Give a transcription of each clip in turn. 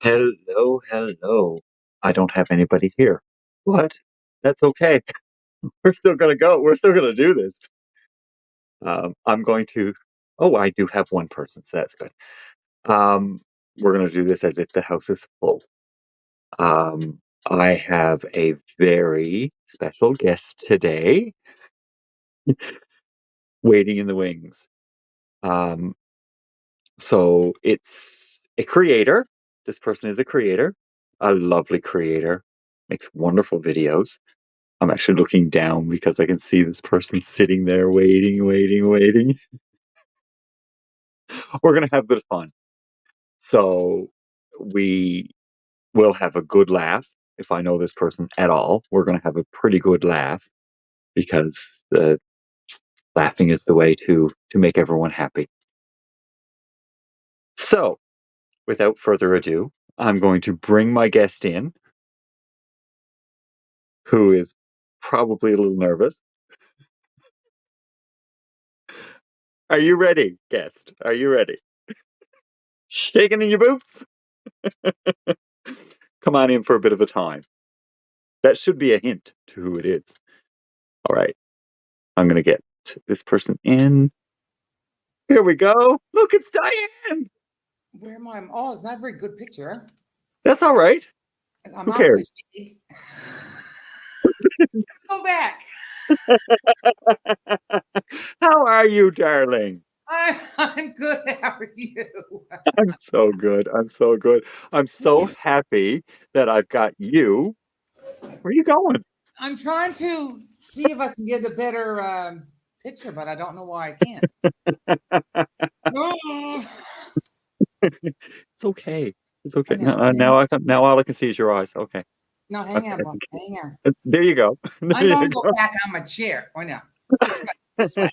Hello, hello. I don't have anybody here. What? That's okay. We're still gonna go. We're still gonna do this. I'm going to. Oh, I do have one person, so that's good. Um, we're gonna do this as if the house is full. I have a very special guest today, waiting in the wings. Um, so it's a creator. This person is a creator, a lovely creator, makes wonderful videos. I'm actually looking down because I can see this person sitting there waiting, waiting, waiting. We're going to have a bit of fun. So we will have a good laugh. If I know this person at all, we're going to have a pretty good laugh because laughing is the way to make everyone happy. So without further ado, I'm going to bring my guest in, who is probably a little nervous. Are you ready, guest? Are you ready? Shaking in your boots? Come on in for a bit of a time. That should be a hint to who it is. All right. I'm going to get this person in. Here we go. Look, it's Diane. Where am I? Oh, it's not a very good picture. That's all right. I'm Who awfully cares? big. Go back. How are you, darling? I'm good. How are you? I'm so good. I'm so good. I'm so happy that I've got you. Where are you going? I'm trying to see if I can get a better picture, but I don't know why I can't. No, It's okay. It's I okay. know. Now all I can see is your eyes. Okay. No, hang on, Okay. Bob. Hang on. There you go. I'm There going you to go go. back on my chair. Oh, no. This way. This way.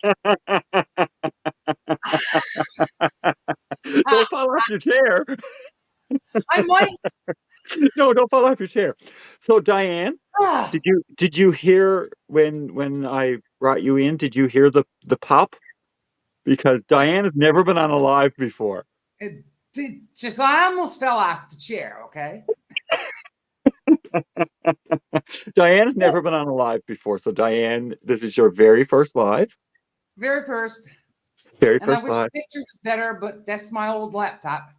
Don't fall off your chair. I might. No, don't fall off your chair. So, Diane, Ah, did you hear when I brought you in? Did you hear the pop? Because Diane has never been on a live before. I almost fell off the chair, okay? Diane has never been on a live before. So, Diane, this is your very first live. Very first. Very And I first wish the live. picture was better, but that's my old laptop.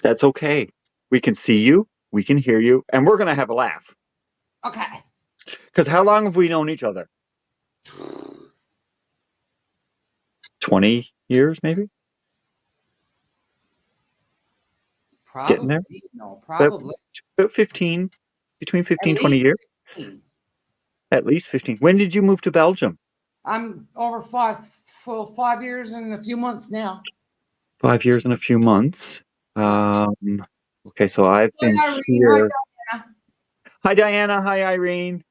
That's okay. We can see you, we can hear you, and we're gonna have a laugh. Okay. Because how long have we known each other? 20 years, maybe? Getting there? Probably. No, About, probably. about 15, between At 15, 20 least years. 15. At least 15. When did you move to Belgium? I'm over 5 years and a few months now. 5 years and a few months. Yeah. Okay, so I've been Hi, Irene. Hi, here. Diana. Hi, Diana. Hi, Irene.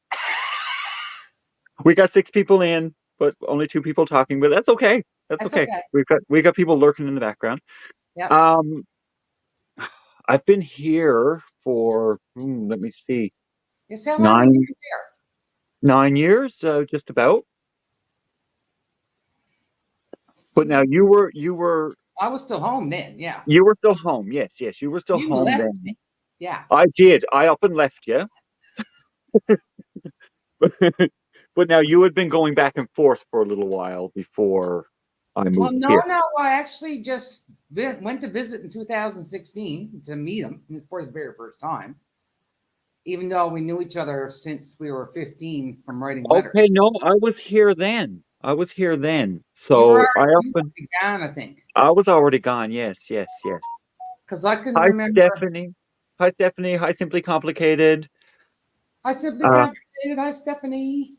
We got 6 people in, but only 2 people talking, but that's okay. That's That's okay. okay. We got people lurking in the background. Yep. Um, I've been here for let me see, Yes, how long have you nine been there? 9 years, just about. But now you were I was still home then. Yeah. you were still home. Yes, yes, you were still You home left me. then. Yeah. I did. I up and left you. But now you had been going back and forth for a little while before I Well, moved no, here. no. I actually just went to visit in 2016 to meet him for the very first time, even though we knew each other since we were 15 from writing Okay, letters. no, I was here then. I was here then. You were So you were gone, I think, I was already gone. Yes, yes, yes. because I couldn't Hi, remember. Stephanie. Hi, Stephanie. Hi, Simply Complicated. I simply Uh, complicated. Hi, Stephanie.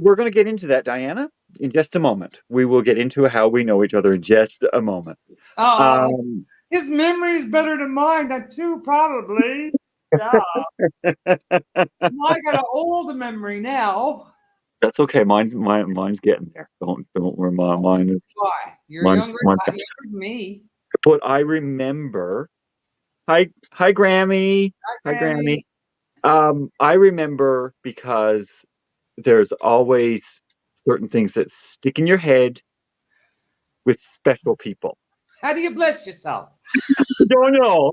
we're going to get into that, Diana, in just a moment. We will get into how we know each other in just a moment. Oh, Um, his memory is better than mine. That too, probably. Yeah, I got an old memory now. that's okay. Mine's getting there. Don't worry. Mine is Why? You're mine's younger, a mine's. lot younger than me. But I remember. Hi, Grammy. Hi, Hi, Grammy. Grammy. I remember because there's always certain things that stick in your head with special people. How do you bless yourself? I don't know.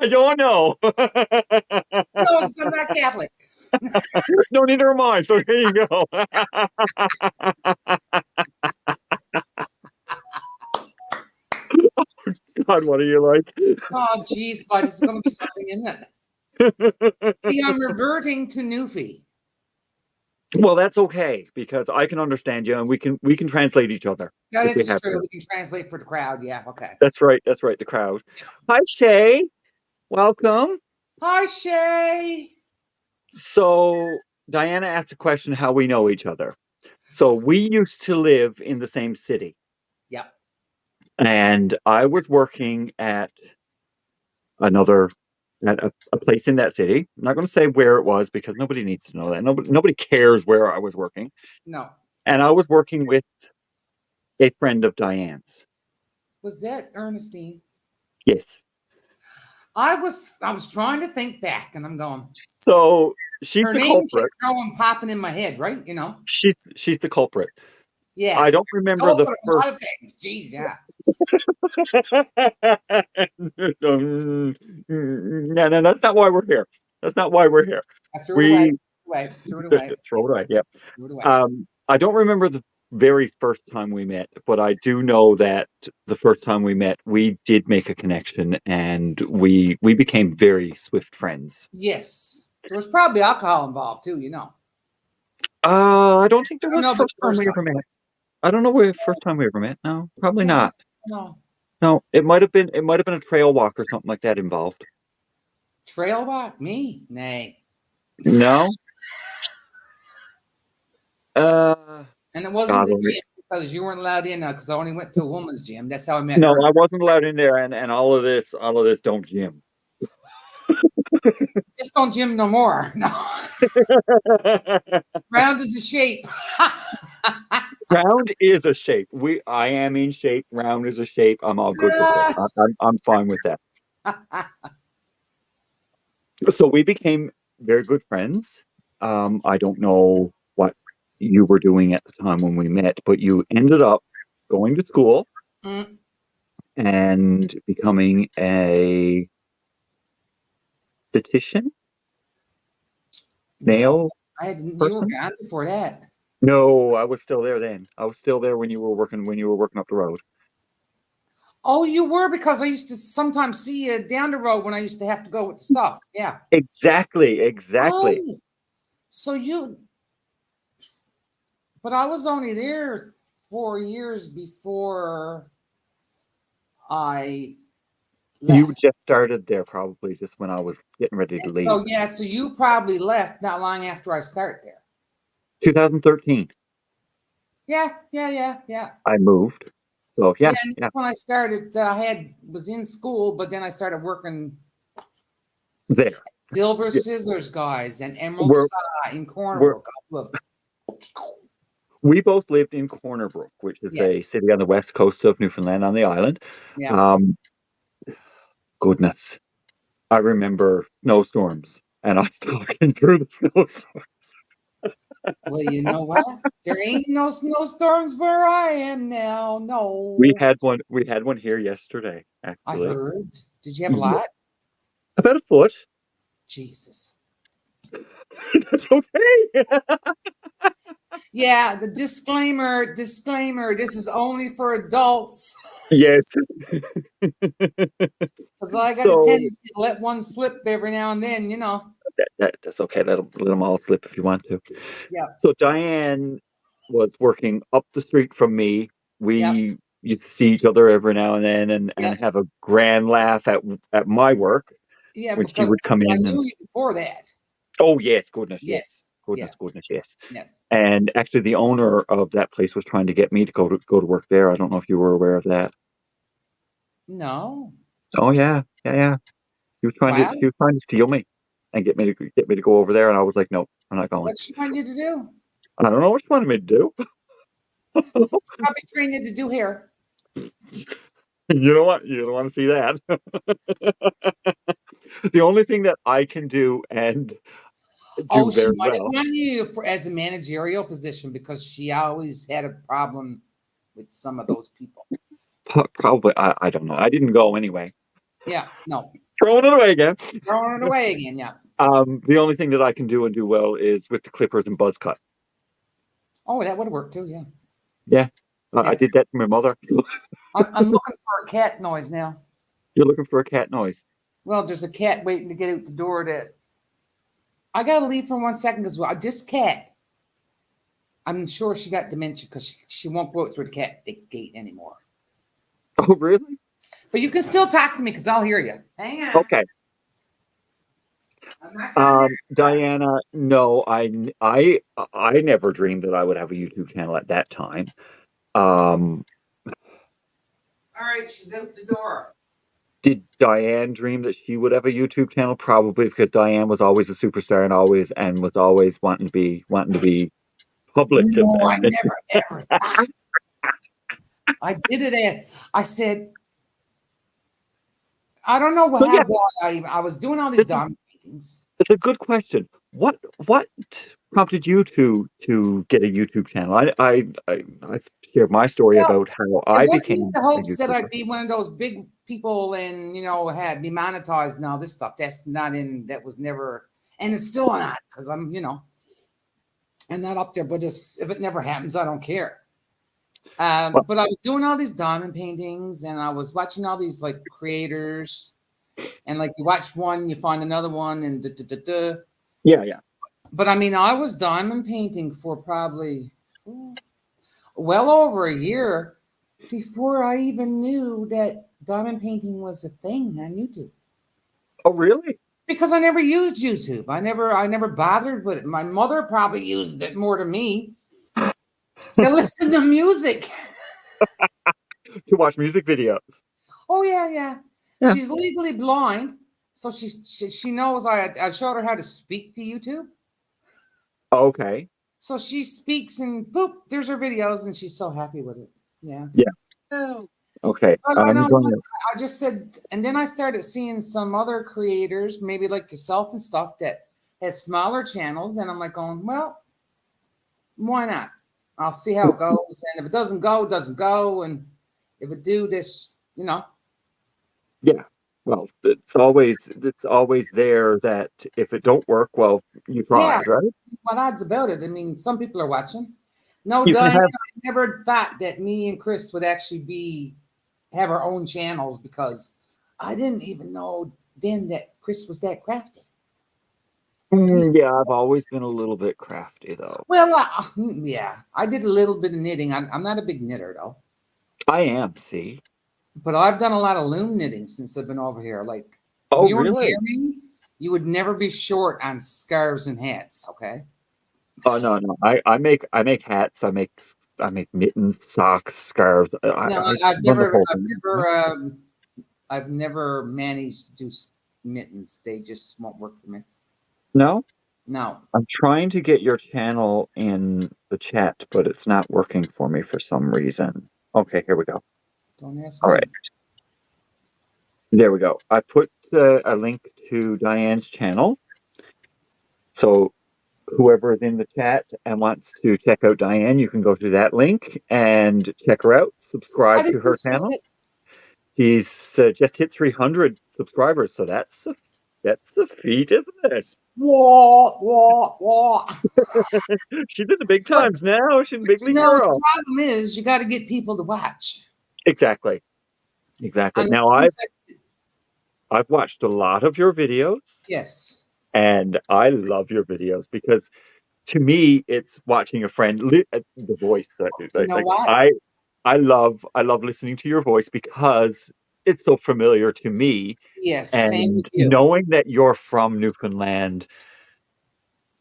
I don't know. No, because I'm not Catholic. No, neither am I. So there you go. God, what are you like? Oh, geez, but it's going to be something, isn't it? See, I'm reverting to Newfie. Well, that's okay because I can understand you, and we can translate each other No, if this we is have true. to. We can translate for the crowd. Yeah, okay. That's right. That's right. The crowd. Hi, Shay. Welcome. Hi, Shay. So Diana asked a question: how we know each other. So we used to live in the same city, Yep. and I was working at another at a place in that city. I'm not going to say where it was because nobody needs to know that. Nobody cares where I was working. No. And I was working with a friend of Diane's. Was that Ernestine? Yes. I was trying to think back, and I'm going. So she's Her the name kept culprit. popping in my head, right? She's the culprit. Yeah. I don't remember Told the her a lot first. of things. Jeez, yeah. No, no, that's not why we're here. That's not why we're here. I threw it away. We Threw it away. throw it away. Yeah. Threw it away. I don't remember the very first time we met, but I do know that the first time we met, we did make a connection, and we became very swift friends. Yes. There was probably alcohol involved too, I don't think there I don't was know about first the time first we time. ever met. I don't know where first time we ever met. No, probably No, not. no. No, it might have been a trail walk or something like that involved. Trail walk? Me? Nay. No. Uh, And it wasn't God, the gym because you weren't allowed in because I only went to a woman's gym. That's how I met no, her. I wasn't allowed in there, and all of this don't gym. Just don't gym no more. No. Round is a shape. Round is a shape. I am in shape. Round is a shape. I'm all good with it. I'm fine with that. So we became very good friends. I don't know what you were doing at the time when we met, but you ended up going to school Mm, and becoming a esthetician, no, nail you were person. gone before that. No, I was still there then. I was still there when you were working up the road. Oh, you were because I used to sometimes see you down the road when I used to have to go with the stuff. Yeah. Exactly, exactly. Oh, so but I was only there 4 years before I You left. just started there probably just when I was getting ready to And leave. so, yeah, so you probably left not long after I start there. 2013, Yeah, yeah, yeah, yeah. I moved. So yeah, Yeah, and yeah, that's when I started. Was in school, but then I started working there. Silver Yeah. Scissors guys and Emerald We're Spa in Corner we're Brook. I love we both lived in Corner Brook, which is a Yes. city on the west coast of Newfoundland on the island. Yeah. Um, Goodness, I remember snowstorms and us talking through the snowstorm. Well, you know what? There ain't no snowstorms where I am now. We No. had one. We had one here yesterday, I actually. heard. Did you have a Yeah, lot? about a foot. Jesus. That's okay. Yeah, the disclaimer, this is only for adults. Yes. Because I got a So tendency to let one slip every now and then. that's okay. Let them all slip if you want to. Yep, So Diane was working up the street from me. yep, We used to see each other every now and then and yep. have a grand laugh at my work Yeah, when she would because come I in and knew you before that. oh yes, goodness, yes. Yes. Yeah. Goodness, yes. Yes. And actually the owner of that place was trying to get me to go to work there. I don't know if you were aware of that. No. Oh yeah, yeah, yeah. Wow. She was trying to steal me and get me to go over there and I was like, no, I'm not going. What she wanted you to do? I don't know what she wanted me to do. Probably trained you to do hair. You know what? You don't want to see that. The only thing that I can do and do Oh, she very might have well. wanted you as a managerial position because she always had a problem with some of those people. Probably. I don't know. I didn't go anyway. Yeah, no, Throwing it away again. throwing it away again. Yeah. The only thing that I can do and do well is with the clippers and buzz cut. Oh, that would work too. Yeah. Yeah. I Yeah. did that to my mother. I'm looking for a cat noise now. You're looking for a cat noise. Well, there's a cat waiting to get out the door. That I gotta leave for 1 second because this cat. I'm sure she got dementia because she won't go out through the cat gate anymore. Oh, really? But you can still talk to me because I'll hear you. Hang on. Okay. I'm not gonna Diana, no, I never dreamed that I would have a YouTube channel at that time. Um, All right, she's out the door. did Diane dream that she would have a YouTube channel? Probably, because Diane was always a superstar and was always wanting to be public. No, I never ever thought. I did it at. I said, I don't know what So yeah, I was doing all these it's a, diamond paintings. it's a good question. What prompted you to get a YouTube channel? I shared my story Well, about how it I wasn't became the a hopes that I'd YouTuber. be one of those big people and had be monetized and all this stuff. That's not in. That was never, and it's still not because I'm not up there. But if it never happens, I don't care. Well, But I was doing all these diamond paintings and I was watching all these like creators and like you watch one, you find another one and da, da, da, da. yeah, yeah. But I mean, I was diamond painting for probably well over a year before I even knew that diamond painting was a thing on YouTube. Oh, really? Because I never used YouTube. I never bothered with it. My mother probably used it more than me to listen to music. To watch music videos. Oh yeah, yeah. Yeah. She's legally blind, so she knows I showed her how to speak to YouTube. Okay. So she speaks and boop, there's her videos, and she's so happy with it. Yeah. Yeah. Oh. Okay. But I I'm don't going know. to. I just said, and then I started seeing some other creators, maybe like yourself and stuff, that had smaller channels, and I'm like going, well, why not? I'll see how it goes, and if it doesn't go, it doesn't go, and if it do, this. Yeah. Well, it's always there that if it don't work, well, you Yeah, tried, right? what odds about it? I mean, some people are watching. No, You can Diane, have. I never thought that me and Chris would actually have our own channels because I didn't even know then that Chris was that crafty. He's Yeah, I've always been a little bit crafty though. well, yeah, I did a little bit of knitting. I'm not a big knitter though, I am. See. but I've done a lot of loom knitting since I've been over here. Like, if Oh, you were near really? me, you would never be short on scarves and hats. Okay. Oh, no, no. I make hats. I make mittens, socks, scarves. No, I I've run the never, whole I've thing. never, I've never managed to do mittens. They just won't work for me. No, No, I'm trying to get your channel in the chat, but it's not working for me for some reason. Okay, here we go. don't ask All me. right, there we go. I put a link to Diane's channel. So whoever is in the chat and wants to check out Diane, you can go to that link and check her out. I'd Subscribe to her appreciate channel. it. She's just hit 300 subscribers, so that's a feat, isn't it? What? She's in the big But, times now. She's a big you league know, the girl. problem is you got to get people to watch. Exactly. Exactly. And it Now seems like, I've watched a lot of your videos, yes, and I love your videos because to me it's watching a friend the voice that you know like what? I love listening to your voice because it's so familiar to me, Yes, same with and you. knowing that you're from Newfoundland,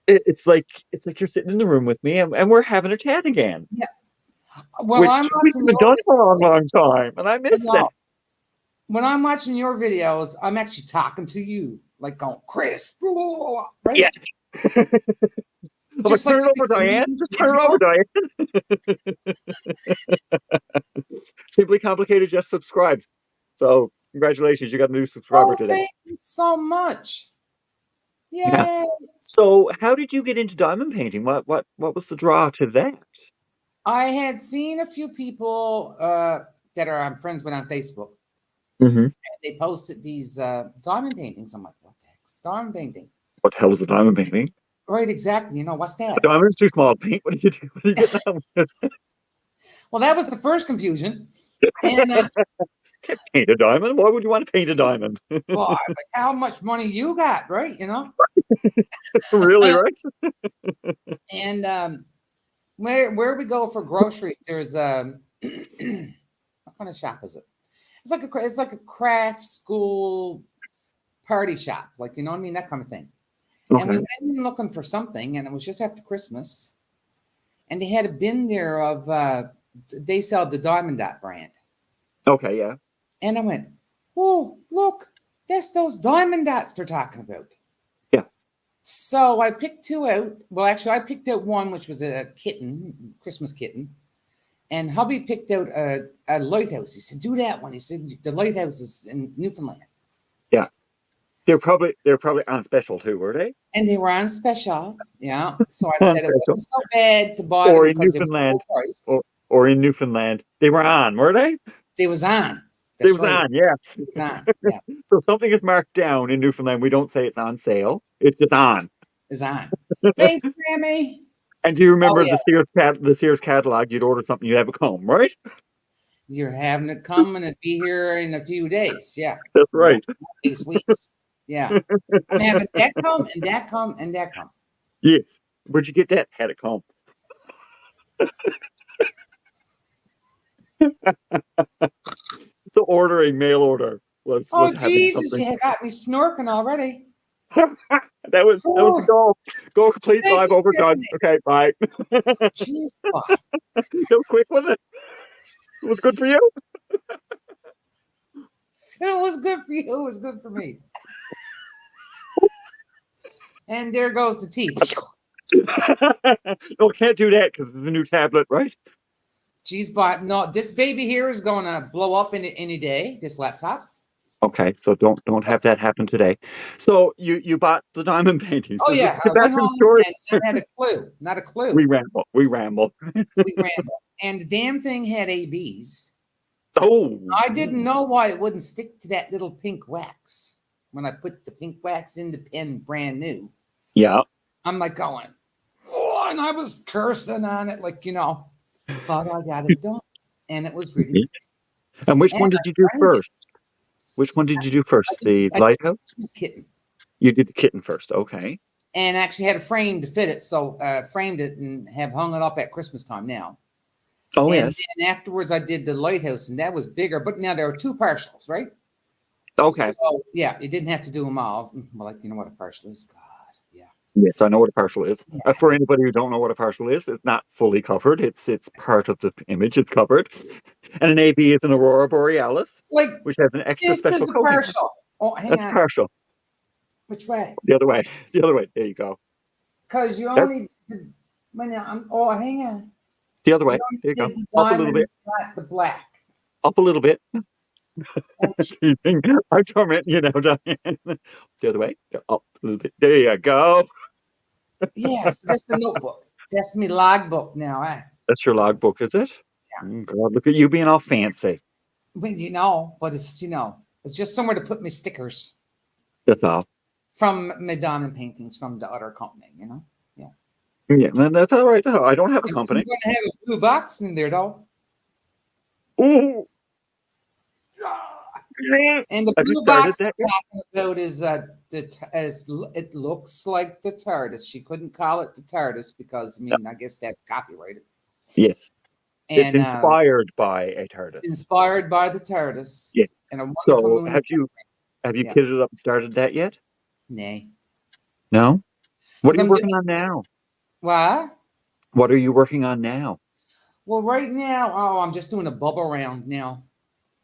it's like you're sitting in the room with me, and we're having a chat again, Yeah. Well, I'm which we watching haven't your done for a long, videos. long time, and I You miss that. know, when I'm watching your videos, I'm actually talking to you, like going, Chris, blah, blah, blah, Yeah. right? I'm like, Just like turn it over, you Diane. mean Just turn it over, digital. Diane. Simply Complicated just subscribed. So congratulations, you got a new subscriber Oh, today. thank you so much. Yeah. Yay. So how did you get into diamond painting? What was the draw to that? I had seen a few people that are I'm friends with on Facebook. Mm-hmm. They posted these diamond paintings. I'm like, what the heck's diamond painting? What the hell is a diamond painting? Right, exactly. You know, what's A that? diamond's too small to paint. What are you doing? What are you getting on with? Well, that was the first confusion. And Can't paint a diamond. Why would you want to paint a diamond? well, I like, how much money you got, right? You know? Really, right? And where we go for groceries, there's what kind of shop is it? It's like a craft school party shop, like you know what I mean, that kind of thing. And we Okay. went in looking for something, and it was just after Christmas, and they had a bin there of they sell the Diamond Dot brand, Okay, yeah. and I went, oh look, that's those Diamond Dots they're talking about. Yeah. So I picked two out. Well, actually, I picked out one, which was a kitten, Christmas kitten. And hubby picked out a lighthouse. He said, do that one. He said, the lighthouse is in Newfoundland. Yeah. They're probably on special too, were they? And they were on special. Yeah. So I On said it special. wasn't so bad to buy them Or in because they were full Newfoundland. price. Or in Newfoundland. They were on, were they? They was on. They That's was right. on, yeah. It was on. Yeah. So if something is marked down in Newfoundland, we don't say it's on sale. It's just on. It's on. Thanks, Grammy. And do you Oh remember yeah. the Sears catalog? You'd order something, you'd have it come, right? You're having it come and it be here in a few days. Yeah. That's No, right. not these weeks. Yeah. I'm having that come and that come and that come. Yes. Where'd you get that? Had it come. So ordering mail order was Oh having Jesus, something. you got me snorking already. That was the Oh, goal. Goal complete, thank 5 you, over done. Stephanie. Okay, bye. Jeez. Oh, So quick, wasn't it? It was good for you. it was good for you. It was good for me. And there goes the tea. No, can't do that because it's a new tablet, right? Jeez, but no, this baby here is going to blow up any day. This laptop. Okay, so don't have that happen today. So you bought the diamond painting. Oh So just yeah, I get back went to the home story. and never had a clue. Not a clue. We ramble. We ramble. We rambled, and the damn thing had ABs. Oh, I didn't know why it wouldn't stick to that little pink wax when I put the pink wax in the pen, brand new. yeah. I'm like going, oh, and I was cursing on it, like you know, but I got it done, and it was really good. And which And one I did you do framed it. first? Which one did you do first? The I did lighthouse? Christmas kitten, You did the kitten first. Okay. and actually had a frame to fit it, so framed it and have hung it up at Christmas time now. Oh And yes. then afterwards, I did the lighthouse, and that was bigger. But now there were two partials, right? Okay. So yeah, you didn't have to do them all. Well, like you know what a partial is? God, yeah. Yes, I know what a partial is. Yeah. For anybody who don't know what a partial is, it's not fully covered. It's part of the image. It's covered. And an AB is an aurora borealis, Like which has an extra this special is a coating. partial. Oh, hang That's on. partial. Which way? The other way. The other way. There you go. Because you That's only did. Well, now oh, hang on. the other You way. only There you go. did the Up a little bit. diamonds, not the black. Up a little bit. Oh, Teasing. I'm tormenting you now, Diane. The other way. Up a little bit. There you go. yes, that's the notebook. That's me logbook now. That's your logbook, is it? Yeah. God, look at you being all fancy. Well, you know, but it's it's just somewhere to put my stickers That's all. from my diamond paintings from the other company. You know. Yeah, and that's all right. I don't have a I'm still company. going to have a blue box in there though. Ooh. And the Have you blue started box that I'm yet? talking about is it looks like the TARDIS. She couldn't call it the TARDIS because I guess that's copyrighted. Yes. It's And inspired by a TARDIS. it's inspired by the TARDIS Yeah. and a wonderful So moon. have you Yeah. kitted up and started that yet? Nay. No? What 'Cause are you I'm working doing on now? what? What are you working on now? Well, right now, I'm just doing a bubble round now.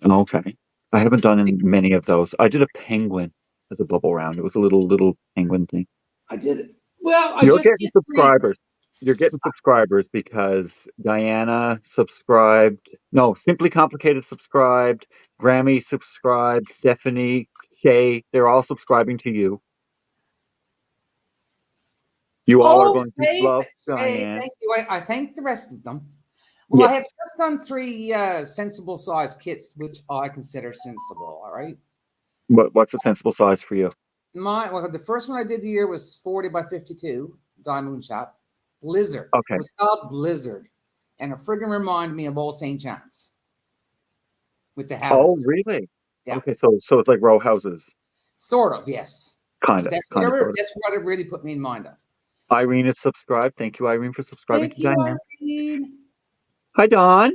Okay. I haven't done many of those. I did a penguin as a bubble round. It was a little penguin thing. I did it. Well, I You're just getting did subscribers. You're getting subscribers because Diana subscribed. No, Simply Complicated subscribed. Grammy subscribed. Stephanie, Shay, they're all subscribing to you. You all are Oh, going to Faith, love Faith, Diane. thank you. I thank the rest of them. Well, I have Yes. just done 3 sensible size kits, which I consider sensible. All right. What's a sensible size for you? Well, the first one I did the year was 40 by 52 diamond shot Blizzard. It Okay. was called Blizzard, and it friggin' reminded me of Old St. John's with the Oh, houses. really? Yeah, Okay, so it's like row houses, sort of, yes. kind But of, kind of, sort of. that's what it really put me in mind of. Irene is subscribed. Thank you, Irene, for subscribing Thank to you, Diane. Irene. Hi, Dawn.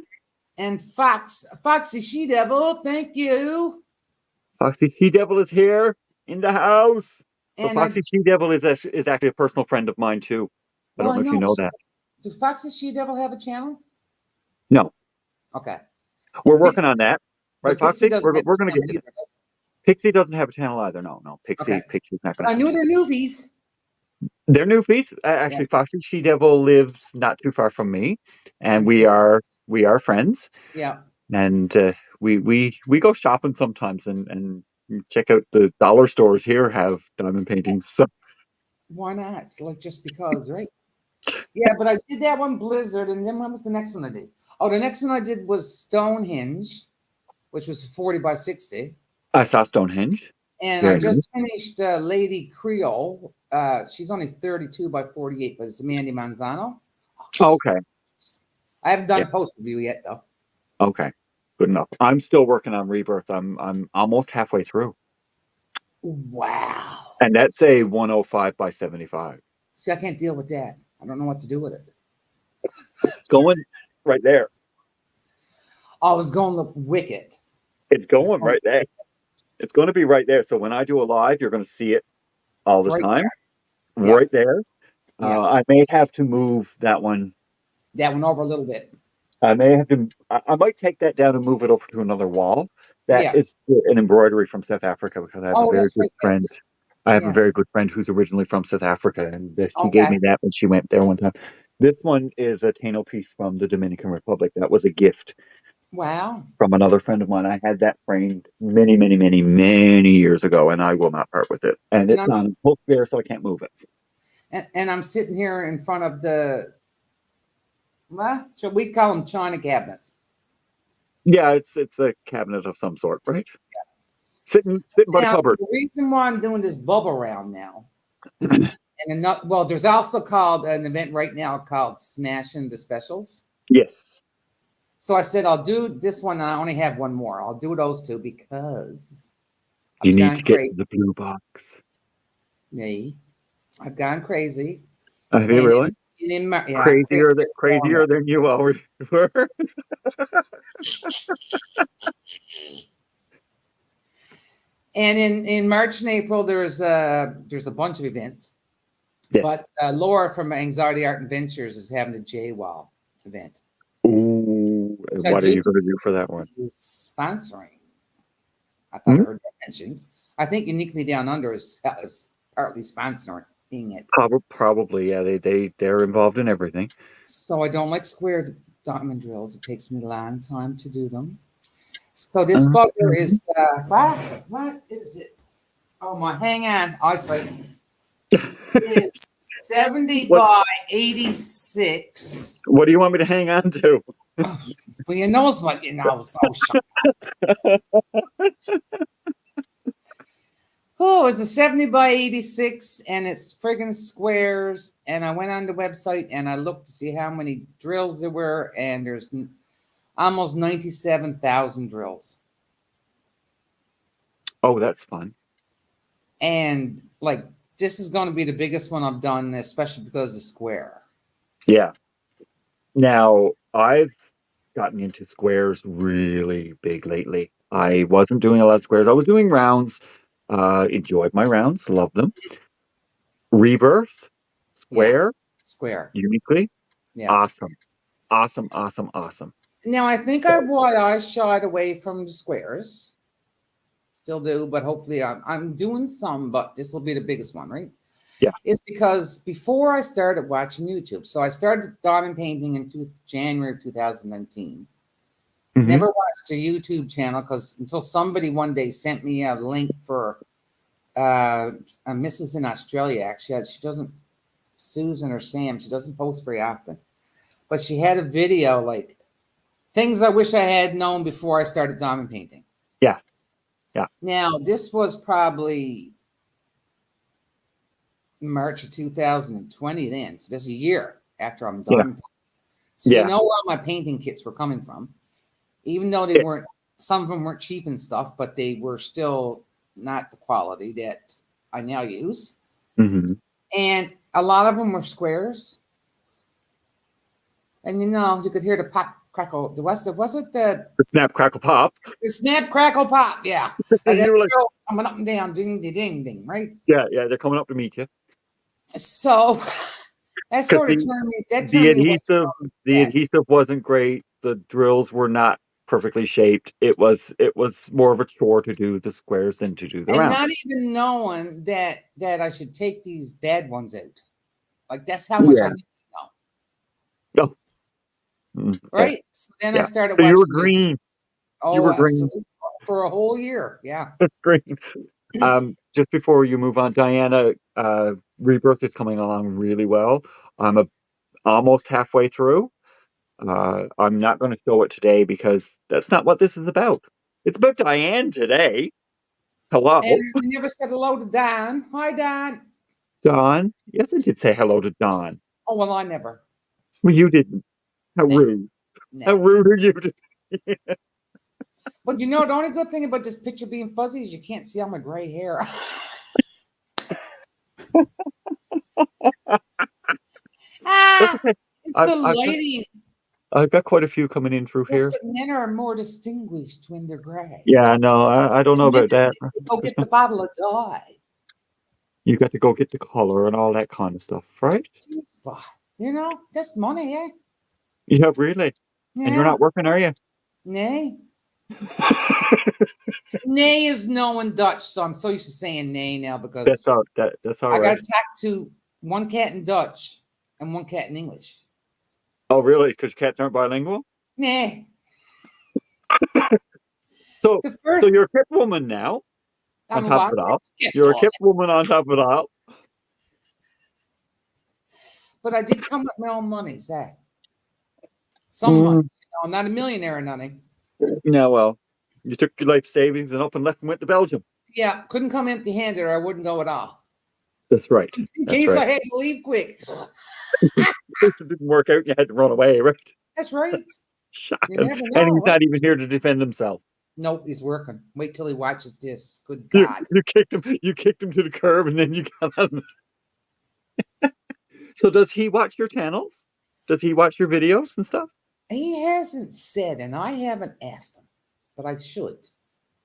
And Foxy She Devil, thank you. Foxy She Devil is here in the house. So And Foxy She Devil is actually a personal friend of mine too. I well, don't I know if you know. know that. Do Foxy She Devil have a channel? No, Okay. we're Well, working on that, right, but Pixie Foxy? doesn't have We're a gonna get channel you. either. Pixie doesn't have a channel either. No, Okay. Pixie's not But gonna I have a knew channel. they're newbies. They're newfies. Yeah. Actually, Foxy She Devil lives not too far from me, and And so, we are friends. yeah. And we go shopping sometimes and check out the dollar stores here have diamond paintings. So Why not? Like just because, right? Yeah, but I did that one Blizzard, and then what was the next one I did? Oh, the next one I did was Stonehenge, which was 40 by 60. I saw Stonehenge. And I Very nice. just finished Lady Creole. She's only 32 by 48, but it's Mandy Manzano. Oh, Oh, she's okay. gorgeous. I haven't done Yeah. a post review yet, though. Okay. Good enough. I'm still working on Rebirth. I'm almost halfway through. Wow. And that's a 105 by 75. See, I can't deal with that. I don't know what to do with it. It's going right there. Oh, it's going to look wicked. It's It's going going right there. It's going to be right there. So when I do a live, you're going to see it all the right time. there. Yeah. Right there. Yeah. I may have to move that one. That one over a little bit. I may have to. I might take that down and move it over to another wall. That Yeah. is an embroidery from South Africa because I have a Oh, very that's good right. friend. Yes. I have a Yeah. very good friend who's originally from South Africa, and she gave Okay. me that when she went there one time. This one is a Taino piece from the Dominican Republic. That was a gift Wow. from another friend of mine. I had that framed many, many, many, many years ago, and I will not part with it. And And it's I'm on book there, so I can't move it. and I'm sitting here in front of the well, should we call them china cabinets? Yeah, it's a cabinet of some sort, right? Sitting by the Now, so cupboard. the reason why I'm doing this bubble round now, and well, there's also called an event right now called Smashing the Specials. Yes. So I said I'll do this one, and I only have one more. I'll do those two because You I've need gone to get crazy. to the blue box. I've gone crazy, Have you and really? yeah, Crazier than you already were. And in March and April, there's a bunch of events. Yes. But Laura from Anxiety Art and Ventures is having a JWoww event. Ooh, Which what are you going to do for that one? is sponsoring. I thought I heard that mentioned. I think Uniquely Down Under is partly sponsoring it. Probably, yeah. They're involved in everything. So I don't like square diamond drills. It takes me a long time to do them. So this bugger is what is it? Oh my, hang on, eyesight. It's 70 by 86. What do you want me to hang on to? Well, you know what you know. So oh, it's a 70 by 86 and it's friggin' squares. And I went on the website and I looked to see how many drills there were, and there's almost 97,000 drills. Oh, that's fun. And like, this is going to be the biggest one I've done, especially because of square. Yeah. Now, I've gotten into squares really big lately. I wasn't doing a lot of squares. I was doing rounds. Enjoyed my rounds. Loved them. Rebirth, square, Square. uniquely. Yeah. Awesome. Awesome, awesome, awesome. Now, I think why I shied away from the squares. Still do, but hopefully I'm doing some, but this will be the biggest one, right? Yeah. It's because before I started watching YouTube, so I started diamond painting in January of 2019. Mm-hmm. Never watched a YouTube channel because until somebody one day sent me a link for a Mrs. in Australia. Actually, she doesn't, Susan or Sam, she doesn't post very often, but she had a video like Things I wish I had known before I started diamond painting. Yeah. Yeah. Now, this was probably March of 2020 then. So that's a year after I'm Yeah. diamond painting. So you Yeah. know where all my painting kits were coming from. Even though they It- weren't, some of them weren't cheap and stuff, but they were still not the quality that I now use. Mhm. And a lot of them were squares. And you could hear the pop crackle. Was it The snap, crackle, pop. the snap crackle pop? Yeah. And And then you were like, drills coming up and down, ding ding ding ding, right? yeah, yeah, they're coming up to meet you. So that Because sort of turned me the away adhesive from the that. adhesive wasn't great. The drills were not perfectly shaped. It was more of a chore to do the squares than to do the And round. not even knowing that I should take these bad ones out. Like that's how much I Yeah. didn't know. Oh, yeah, Right. So then I yeah. started So you were watching you. green. You Oh, were green. absolutely. For a whole year. Yeah. Green. Just before you move on, Diana, Rebirth is coming along really well. I'm almost halfway through. I'm not going to show it today because that's not what this is about. It's about Diane today. And Hello, I never said hello to Don. Hi, Don. Don. Yes, I did say hello to Don. Oh, well, I never. Well, you didn't. How Nah, rude. How nah. rude are you? But the only good thing about this picture being fuzzy is you can't see all my gray hair. That's Ah, okay. it's I've, the I've got lighting. I've got quite a few coming in through Yes, here. but men are more distinguished when they're gray. Yeah, no, I don't know And about women, that. they say, go There's get no, the bottle of dye. you got to go get the color and all that kind of stuff, right? Jeez, boy. That's money, eh? Yeah, really. And you're Yeah. not working, are you? Nay. Nay is no in Dutch, so I'm so used to saying nay now because That's all I got right. to talk to one cat in Dutch and one cat in English. Oh, really? Because cats aren't bilingual? Nah. So, The so first, you're a Kip woman now. On I'm a top what? of it all, Yeah, you're a boy. Kip woman. On top of it all, But I did come with my own money, eh? Some money. mm, I'm not a millionaire or nothing. yeah. Well, you took your life savings and up and left and went to Belgium. Yeah, couldn't come empty handed or I wouldn't go at all. That's right. In That's case right. I had to leave quick. It didn't work out. You had to run away, right? That's right. You Shocking. never And know, he's right? not even here to defend himself. Nope, he's working. Wait till he watches this. Good You, God. you kicked him. You kicked him to the curb, and then you got him. So does he watch your channels? Does he watch your videos and stuff? He hasn't said, and I haven't asked him, but I should.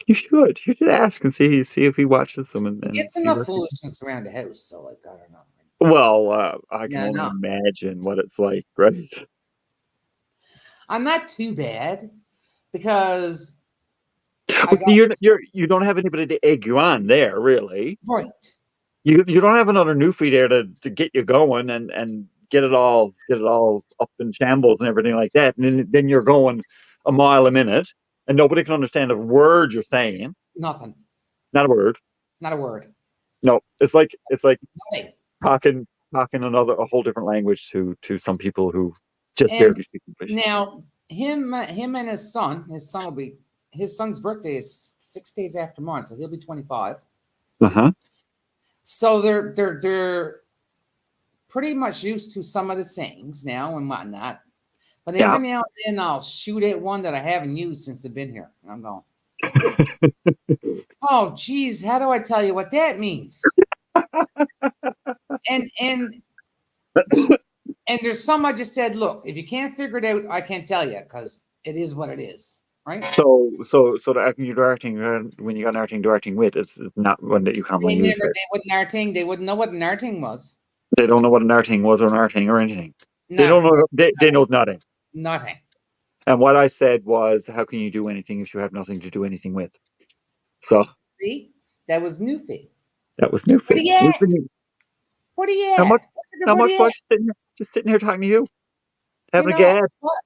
You should. You should ask and see if he watches them He and gets see enough what. foolishness around the house, so like I don't know. Well, I can Yeah, only no. imagine what it's like, right? I'm not too bad because I But got see, you don't have anybody to egg you on there, really. right. You don't have another newfie there to get you going and get it all up in shambles and everything like that. And then you're going a mile a minute, and nobody can understand a word you're saying. Nothing. Not a word. Not a word. No, it's like Nothing. talking a whole different language to some people who just And barely speak English. now him and his son will be his son's birthday is 6 days after mine, so he'll be 25. Uh-huh. So they're pretty much used to some of the sayings now and whatnot. But Yeah. every now and then I'll shoot at one that I haven't used since I've been here. And I'm going, oh geez, how do I tell you what that means? And there's some I just said, look, if you can't figure it out, I can't tell you because it is what it is, right? So the acting you're directing when you got an directing with it's not one that you commonly use. Right? They wouldn't know what an arting was. They don't know what an arting was or an arting or anything. They No, don't know. They know nothing. nothing. And what I said was, how can you do anything if you have nothing to do anything with? So See, that was Newfie. that was new for What are you. you at? What are you How at? much? I figured, How what are much you fun at? just sitting here talking to you, You having a know gab. what?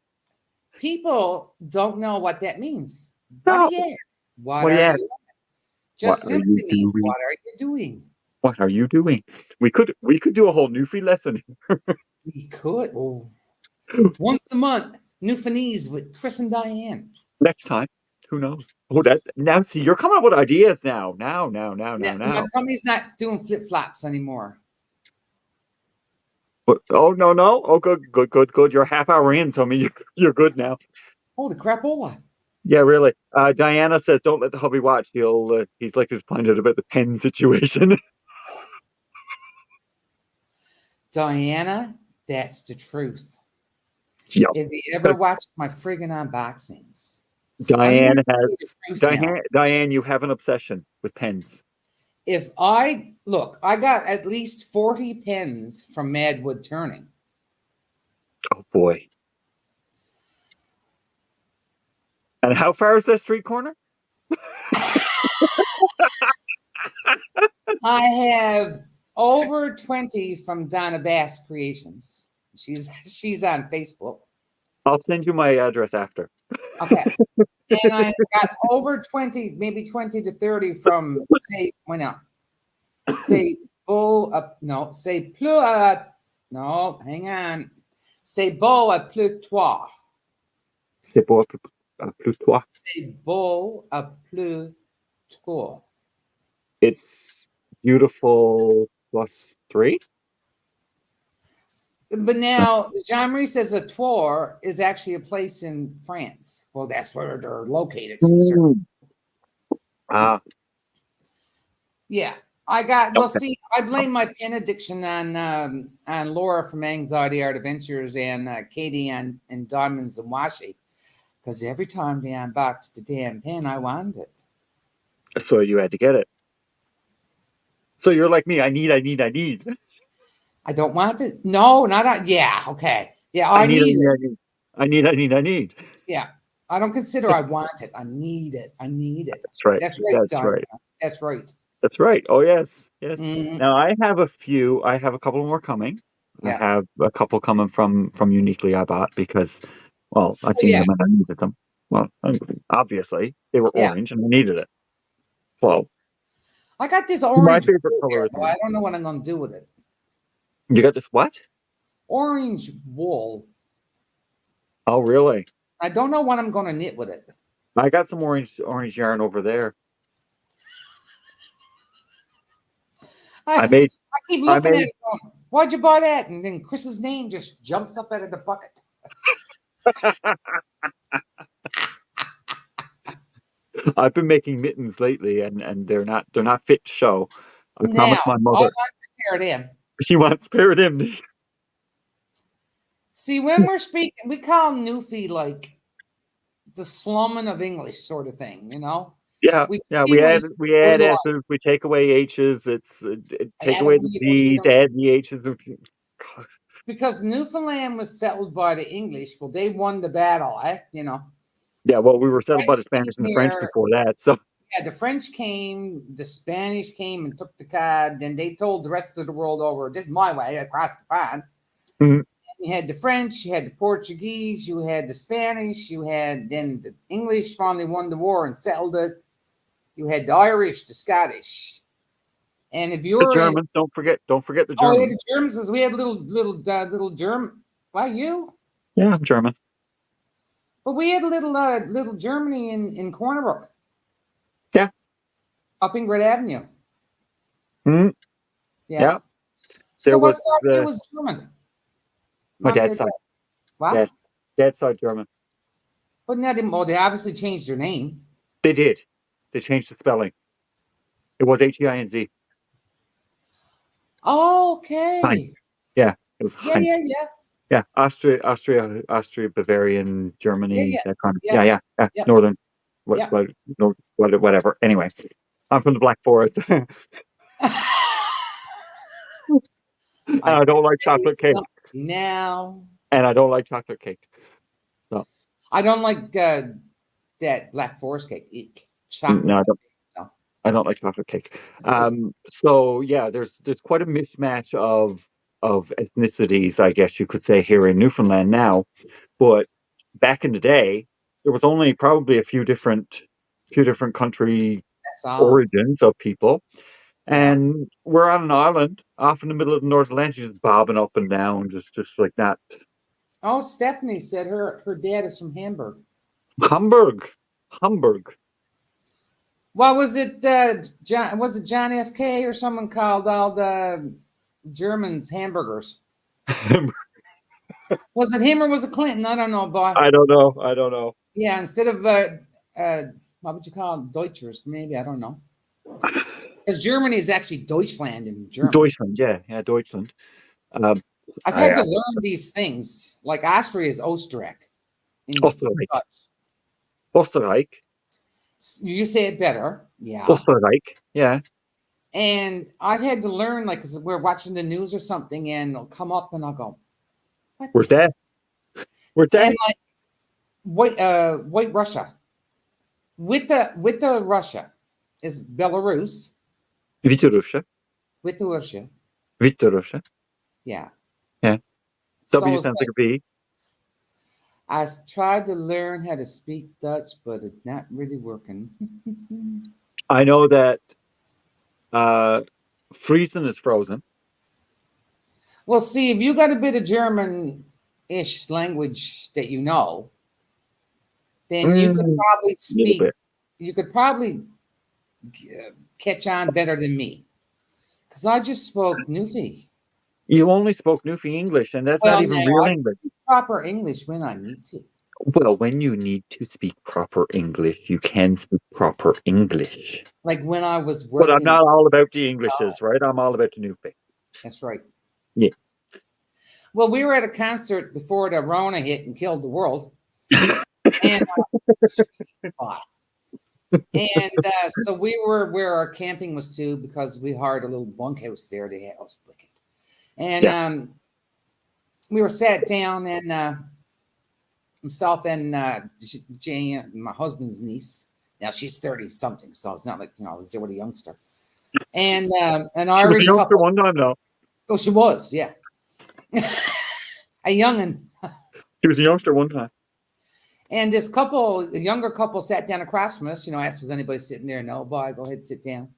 People don't know what that means. What are No. you at? What What are you are at? you at? What Just are you simply means, doing? what are you doing? What are you doing? We could do a whole Newfie lesson. We could. Oh, once a month. Newfoundlandese with Chris and Diane. Next time, who knows? Oh, that now. See, you're coming up with ideas now. Now. Yeah, my tummy's not doing flip flops anymore. Oh no. Oh, good. You're a half hour in, so I mean you're good now. Holy crapola. Yeah, really. Diana says, "Don't let the hubby watch. He's likely to find out about the pen situation." Diana, that's the truth. Yeah. If you ever watched my friggin' unboxings, Diane now. You have an obsession with pens. If I look, I got at least 40 pens from Madwood Turning. Oh boy. And how far is that street corner? I have over 20 from Donna Bass Creations. She's on Facebook. I'll send you my address after. Okay. And I got over 20, maybe 20 to 30 from say hang on. C'est beau à plus toi. C'est beau à plus toi. C'est beau à plus toi. It's beautiful +3. But now Jean-Marie says a Tour is actually a place in France. Well, that's where they're located. Yeah. I got well. See, I blame my pen addiction on Laura from Anxiety Art Adventures and Katie and Diamonds and Washi, because every time they unboxed the damn pen, I wanted it. So you had to get it. So you're like me. I need. I don't want it. No, not. Yeah. Okay. Yeah. I need it. I need. Yeah. I don't consider I want it. I need it. That's right. That's right. That's right. That's right. That's right. Oh yes. Mm-hmm. Now I have a few. I have a couple more coming. Yeah. I have a couple coming from Uniquely I bought because, well, I've seen them and I needed them. Well, obviously they were orange and I needed it. Well, I got this orange. My favorite color is I don't know what I'm going to do with it. You got this what? Orange wool. Oh, really? I don't know what I'm going to knit with it. I got some orange yarn over there. I keep looking at it going, why'd you buy that? And then Chris's name just jumps up out of the bucket. I've been making mittens lately and they're not fit to show. I promised my mother. I want spare him. She wants spare him. See, when we're speaking, we call Newfie like the slumming of English sort of thing, you know? Yeah, we add S's, we take away H's. Take away the G's, add the H's. Because Newfoundland was settled by the English. Well, they won the battle, you know. Yeah, well, we were settled by the Spanish and the French before that, so. Yeah, the French came, the Spanish came and took the cod, and they told the rest of the world over, just my way, across the pond. Mm-hmm. You had the French, you had the Portuguese, you had the Spanish, you had then the English finally won the war and settled it. You had the Irish, the Scottish, and if you're the Germans, don't forget the Germans. Oh, yeah, the Germans, because we had little German. Why you? Yeah, I'm German. But we had little Germany in Corner Brook. Yeah. Up in Great Avenue. Hmm. Yeah. So what side of you was German? My dad's side. What? Dad's side German. But now they obviously changed their name. They did. They changed the spelling. It was Heinz. Oh, okay. Heinz. Yeah, it was Heinz. Yeah, Austria, Bavarian, Germany, that kind of. Yeah. Northern. Whatever. Anyway, I'm from the Black Forest. I don't like chocolate cake. Now. And I don't like chocolate cake. So. I don't like that Black Forest cake. Eek. Chocolate. No, I don't like chocolate cake. So yeah, there's quite a mismatch of ethnicities, I guess you could say, here in Newfoundland now. But back in the day, there was only probably a few different country origins of people. And we're on an island off in the middle of the North Atlantic, just bobbing up and down, just like that. Oh, Stephanie said her dad is from Hamburg. Hamburg. Hamburg. What was it? John, was it John F. K. or someone called all the Germans hamburgers? Was it him or was it Clinton? I don't know, boy. I don't know. I don't know. Yeah, instead of what would you call them? Deutschers? Maybe I don't know. Because Germany is actually Deutschland in German. Deutschland, yeah, Deutschland. I've had to learn these things. Like Austria is Österreich in Österreich. Dutch. Österreich. You say it better, yeah. Österreich, yeah. And I've had to learn, like, because we're watching the news or something, and it'll come up, and I'll go, "What?" Where's that? Where's that? And like White Russia, with the Russia is Belarus. Hvitorussia. With the Russia, Hvitorussia. yeah. Yeah. So W it's sounds like, like a B. I tried to learn how to speak Dutch, but it's not really working. I know that Friesen is frozen. Well, see, if you got a bit of German-ish language that you know, then you could probably speak. Bit. You could probably catch on better than me, because I just spoke Newfie. You only spoke Newfie English, and that's not even real English. Proper English when I need to. Well, when you need to speak proper English, you can speak proper English. Like when I was working. But I'm not all about the Englishes, right? I'm all about the Newfie. That's right. Yeah. Well, we were at a concert before the Rona hit and killed the world. And so we were where our camping was too, because we hired a little bunkhouse there. They had us wicked. And we were sat down, and myself and Jane, my husband's niece. Now she's 30 something, so it's not like I was there with a youngster. And an Irish she was a youngster couple. one time though. Oh, she was, yeah. A youngin'. She was a youngster one time. And this younger couple sat down across from us, asked was anybody sitting there? No, boy, go ahead, sit down.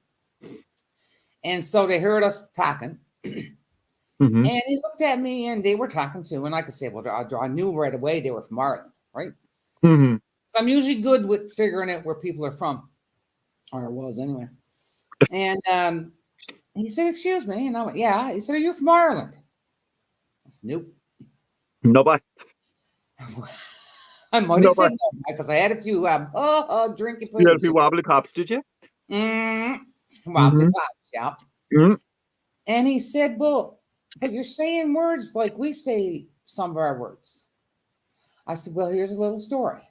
And so they heard us talking. Mm-hmm. And he looked at me, and they were talking too. And like I said, well, I knew right away they were from Ireland, right? Mm-hmm. So I'm usually good with figuring out where people are from, or it was anyway. And he said, "Excuse me," and I went, "Yeah." He said, "Are you from Ireland?" I said, "Nope." Nobody. I might have said no because I had a few drinking. You had a few wobbly cops, did you? Wobbly cops, yeah. Mm-hmm. And he said, "Well, but you're saying words like we say some of our words." I said, "Well, here's a little story."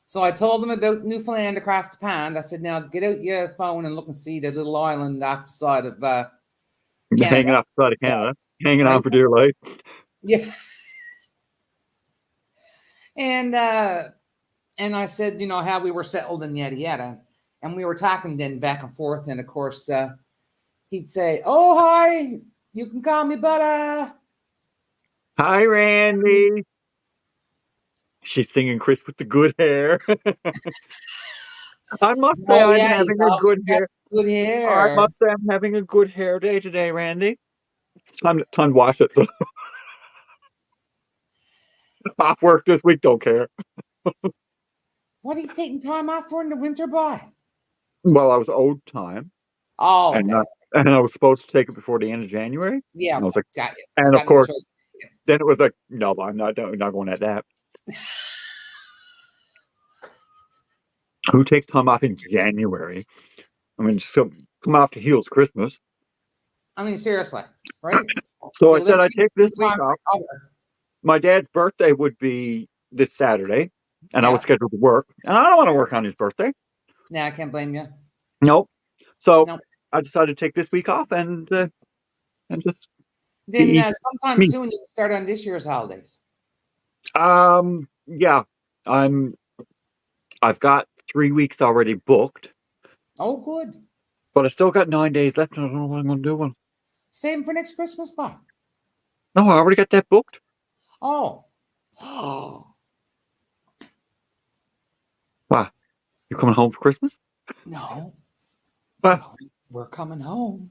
So I told him about Newfoundland across the pond. I said, "Now get out your phone and look and see the little island off the side of Canada." Hanging off the side of Canada, hanging on for dear life. Yeah. And I said, how we were settled and yada yada. And we were talking then back and forth. And of course, he'd say, "Oh, hi, you can call me Butter." Hi, Randy. She's singing Chris with the good hair. I must say I'm having a good hair. Good hair. I must say I'm having a good hair day today, Randy. It's time to wash it. So. Off work this week, don't care. What are you taking time off for in the winter, boy? Well, I was owed time. Oh, okay. And I was supposed to take it before the end of January. Yeah, I was like, got you. And of course, then it was like, no, I'm not going at that. Who takes time off in January? I mean, just come off to heels Christmas. I mean, seriously, right? So I said I'd take this week off. My dad's birthday would be this Saturday, and I was scheduled to work, and I don't want to work on his birthday. Yeah, I can't blame you. Nope. So I decided to take this week off and just. Then sometime soon you can start on this year's holidays. Yeah, I've got 3 weeks already booked. Oh, good. But I still got 9 days left, and I don't know what I'm going to do. Save them for next Christmas, Bob. No, I already got that booked. Oh. Wow. You're coming home for Christmas? No. What? No, we're coming home.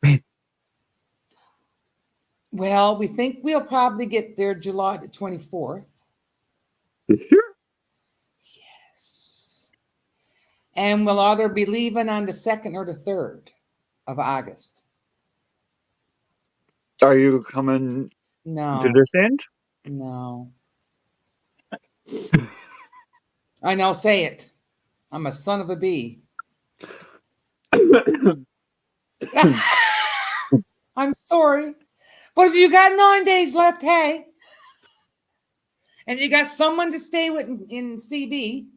Man. Well, we think we'll probably get there July the 24th. Yes. And we'll either be leaving on the 2nd or the 3rd of August. Are you coming to No, this end? no. I know, say it. I'm a son of a bee. I'm sorry. But if you got 9 days left, hey, and you got someone to stay with in CB,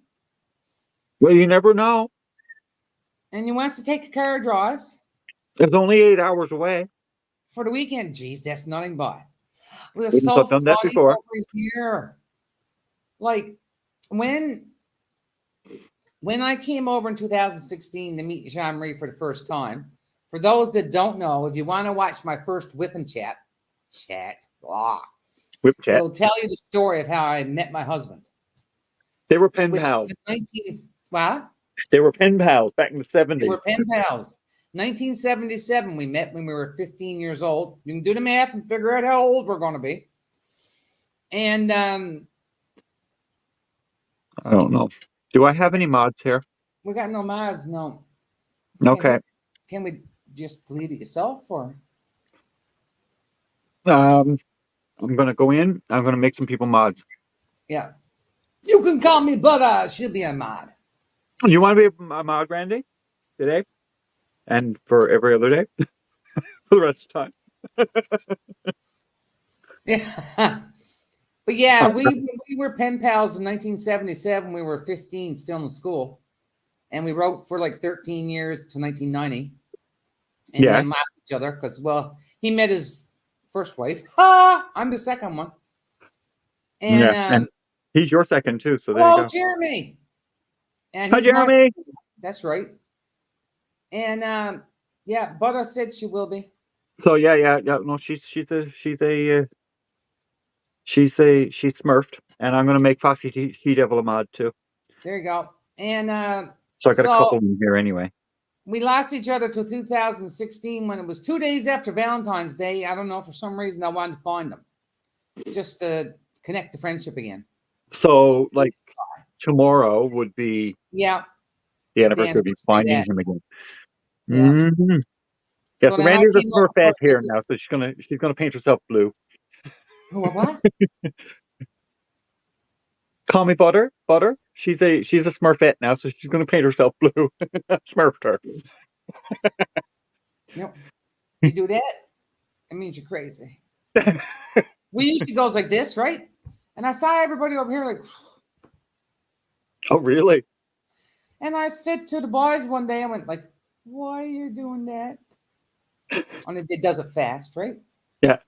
Well, you never know. and you wants to take a car drive It's only 8 hours away. for the weekend, geez, that's nothing but. It was Wouldn't so have done that funny before. over here. Like when I came over in 2016 to meet Jean Marie for the first time, for those that don't know, if you want to watch my first whip and chat, blah, Whip chat. it'll tell you the story of how I met my husband, They were pen which pals. was in 19, what? They were pen pals back in the They 70s. were pen pals. 1977, we met when we were 15 years old. You can do the math and figure out how old we're going to be. And I don't know. Do I have any mods here? we got no mods, no. Okay. Can we just delete it yourself or? I'm gonna go in. I'm gonna make some people mods. Yeah. You can call me Butter. She'll be a mod. You want to be a mod, Randy, today, and for every other day, for the rest of the time. Yeah. But yeah, we were pen pals in 1977. We were 15, still in school. And we wrote for like 13 years to 1990. And then lost each other because, well, he met his first wife. I'm the second one. And, and he's your second too. So there you go. Jeremy. And Hi, Jeremy. That's right. And yeah, Butter said she will be. So yeah. No, she's Smurfed, and I'm gonna make Foxy She Devil a mod too. There you go. And so I got a couple in here anyway. We lost each other till 2016 when it was 2 days after Valentine's Day. I don't know, for some reason I wanted to find them just to connect the friendship again. So like tomorrow would be the anniversary of me finding him again. Yeah. Mm-hmm. Yeah, so Randy's a Smurfette here now, so she's gonna paint herself blue. What? Call me Butter. She's a Smurfette now, so she's gonna paint herself blue. Smurfed her. Yep. You do that, it means you're crazy. We usually goes like this, right? And I saw everybody over here like, oh really? And I said to the boys one day, I went like, why are you doing that? And it does it fast, right? Yeah.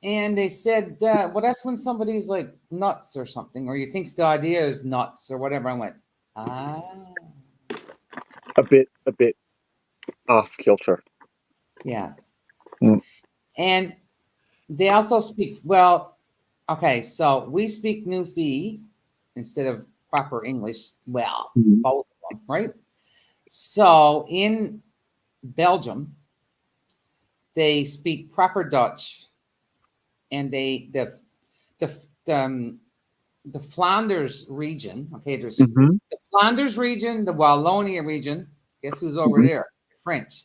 And they said, well, that's when somebody's like nuts or something, or you think the idea is nuts or whatever. I went, A bit off kilter. Yeah. Mm. And they also speak, well, okay, so we speak Newfie instead of proper English. Well, both of them, right? So in Belgium, they speak proper Dutch, and the Flanders region. Okay, there's the Flanders region, the Wallonia region. Guess who's over there? French.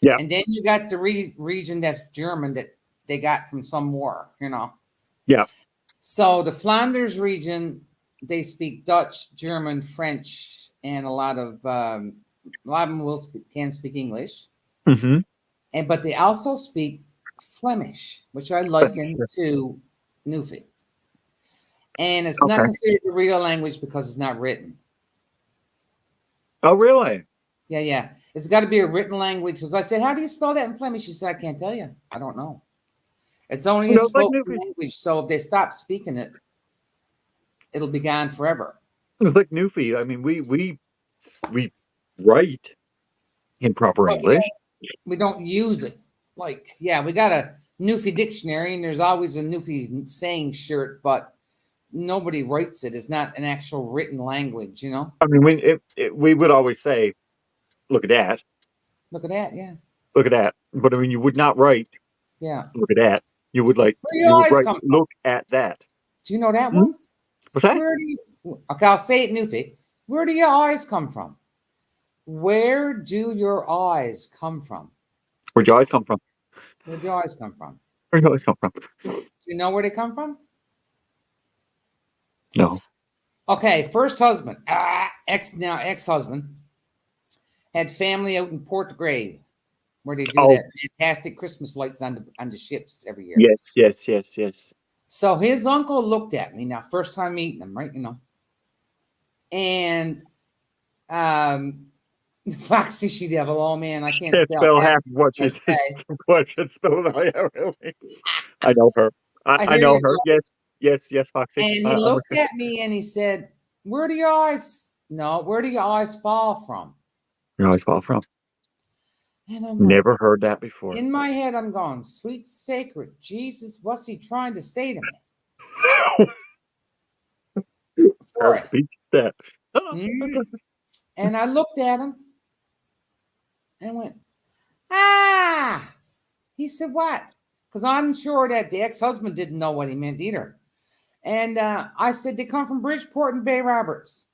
Yeah. And then you got the region that's German that they got from some war, Yeah. So the Flanders region, they speak Dutch, German, French, and a lot of them can speak English. Mm-hmm. But they also speak Flemish, which I liken to Newfie. And it's not considered a real language because it's not written. Oh, really? Yeah. It's got to be a written language. Because I said, how do you spell that in Flemish? She said, I can't tell you. I don't know. It's only a spoken language. So if they stop speaking it, it'll be gone forever. It's like Newfie. I mean, we write in proper English. We don't use it. Like, we got a Newfie dictionary, and there's always a Newfie saying shirt, but nobody writes it. It's not an actual written language, I mean, we would always say, look at that. Look at that, yeah. Look at that. But I mean, you would not write, Yeah. look at that. You would Where do you your would eyes write, come from? look at that. Do you know that Hmm? one? What's that? Where do you? Okay, I'll say it, Newfie. Where do your eyes come from? Where do your eyes come from? Where'd your eyes come from? Where do your eyes come from? Where'd your eyes come from? Do you know where they come from? No. Okay, first husband, ex-husband, had family out in Port Grave, where they do Oh, that fantastic Christmas lights on the ships every year. yes, yes, yes, yes. So his uncle looked at me now, first time meeting him, right? And Foxy She Devil, oh man, I can't Can't spell spell half half of what I she say. what she spelled. Oh, yeah, really. I know her. I I hear know you her. go. Yes, yes, yes, Foxy. And he I'm with looked at me and he said, where do your eyes, no, where do your eyes fall from? you. Your eyes fall from. And I'm like, Never heard that before. in my head, I'm going, sweet sacred Jesus, what's he trying to say to me? Her Sorry. speech step. Mm. And I looked at him and went, ah. He said, what? Because I'm sure that the ex-husband didn't know what he meant either. And I said, they come from Bridgeport and Bay Roberts.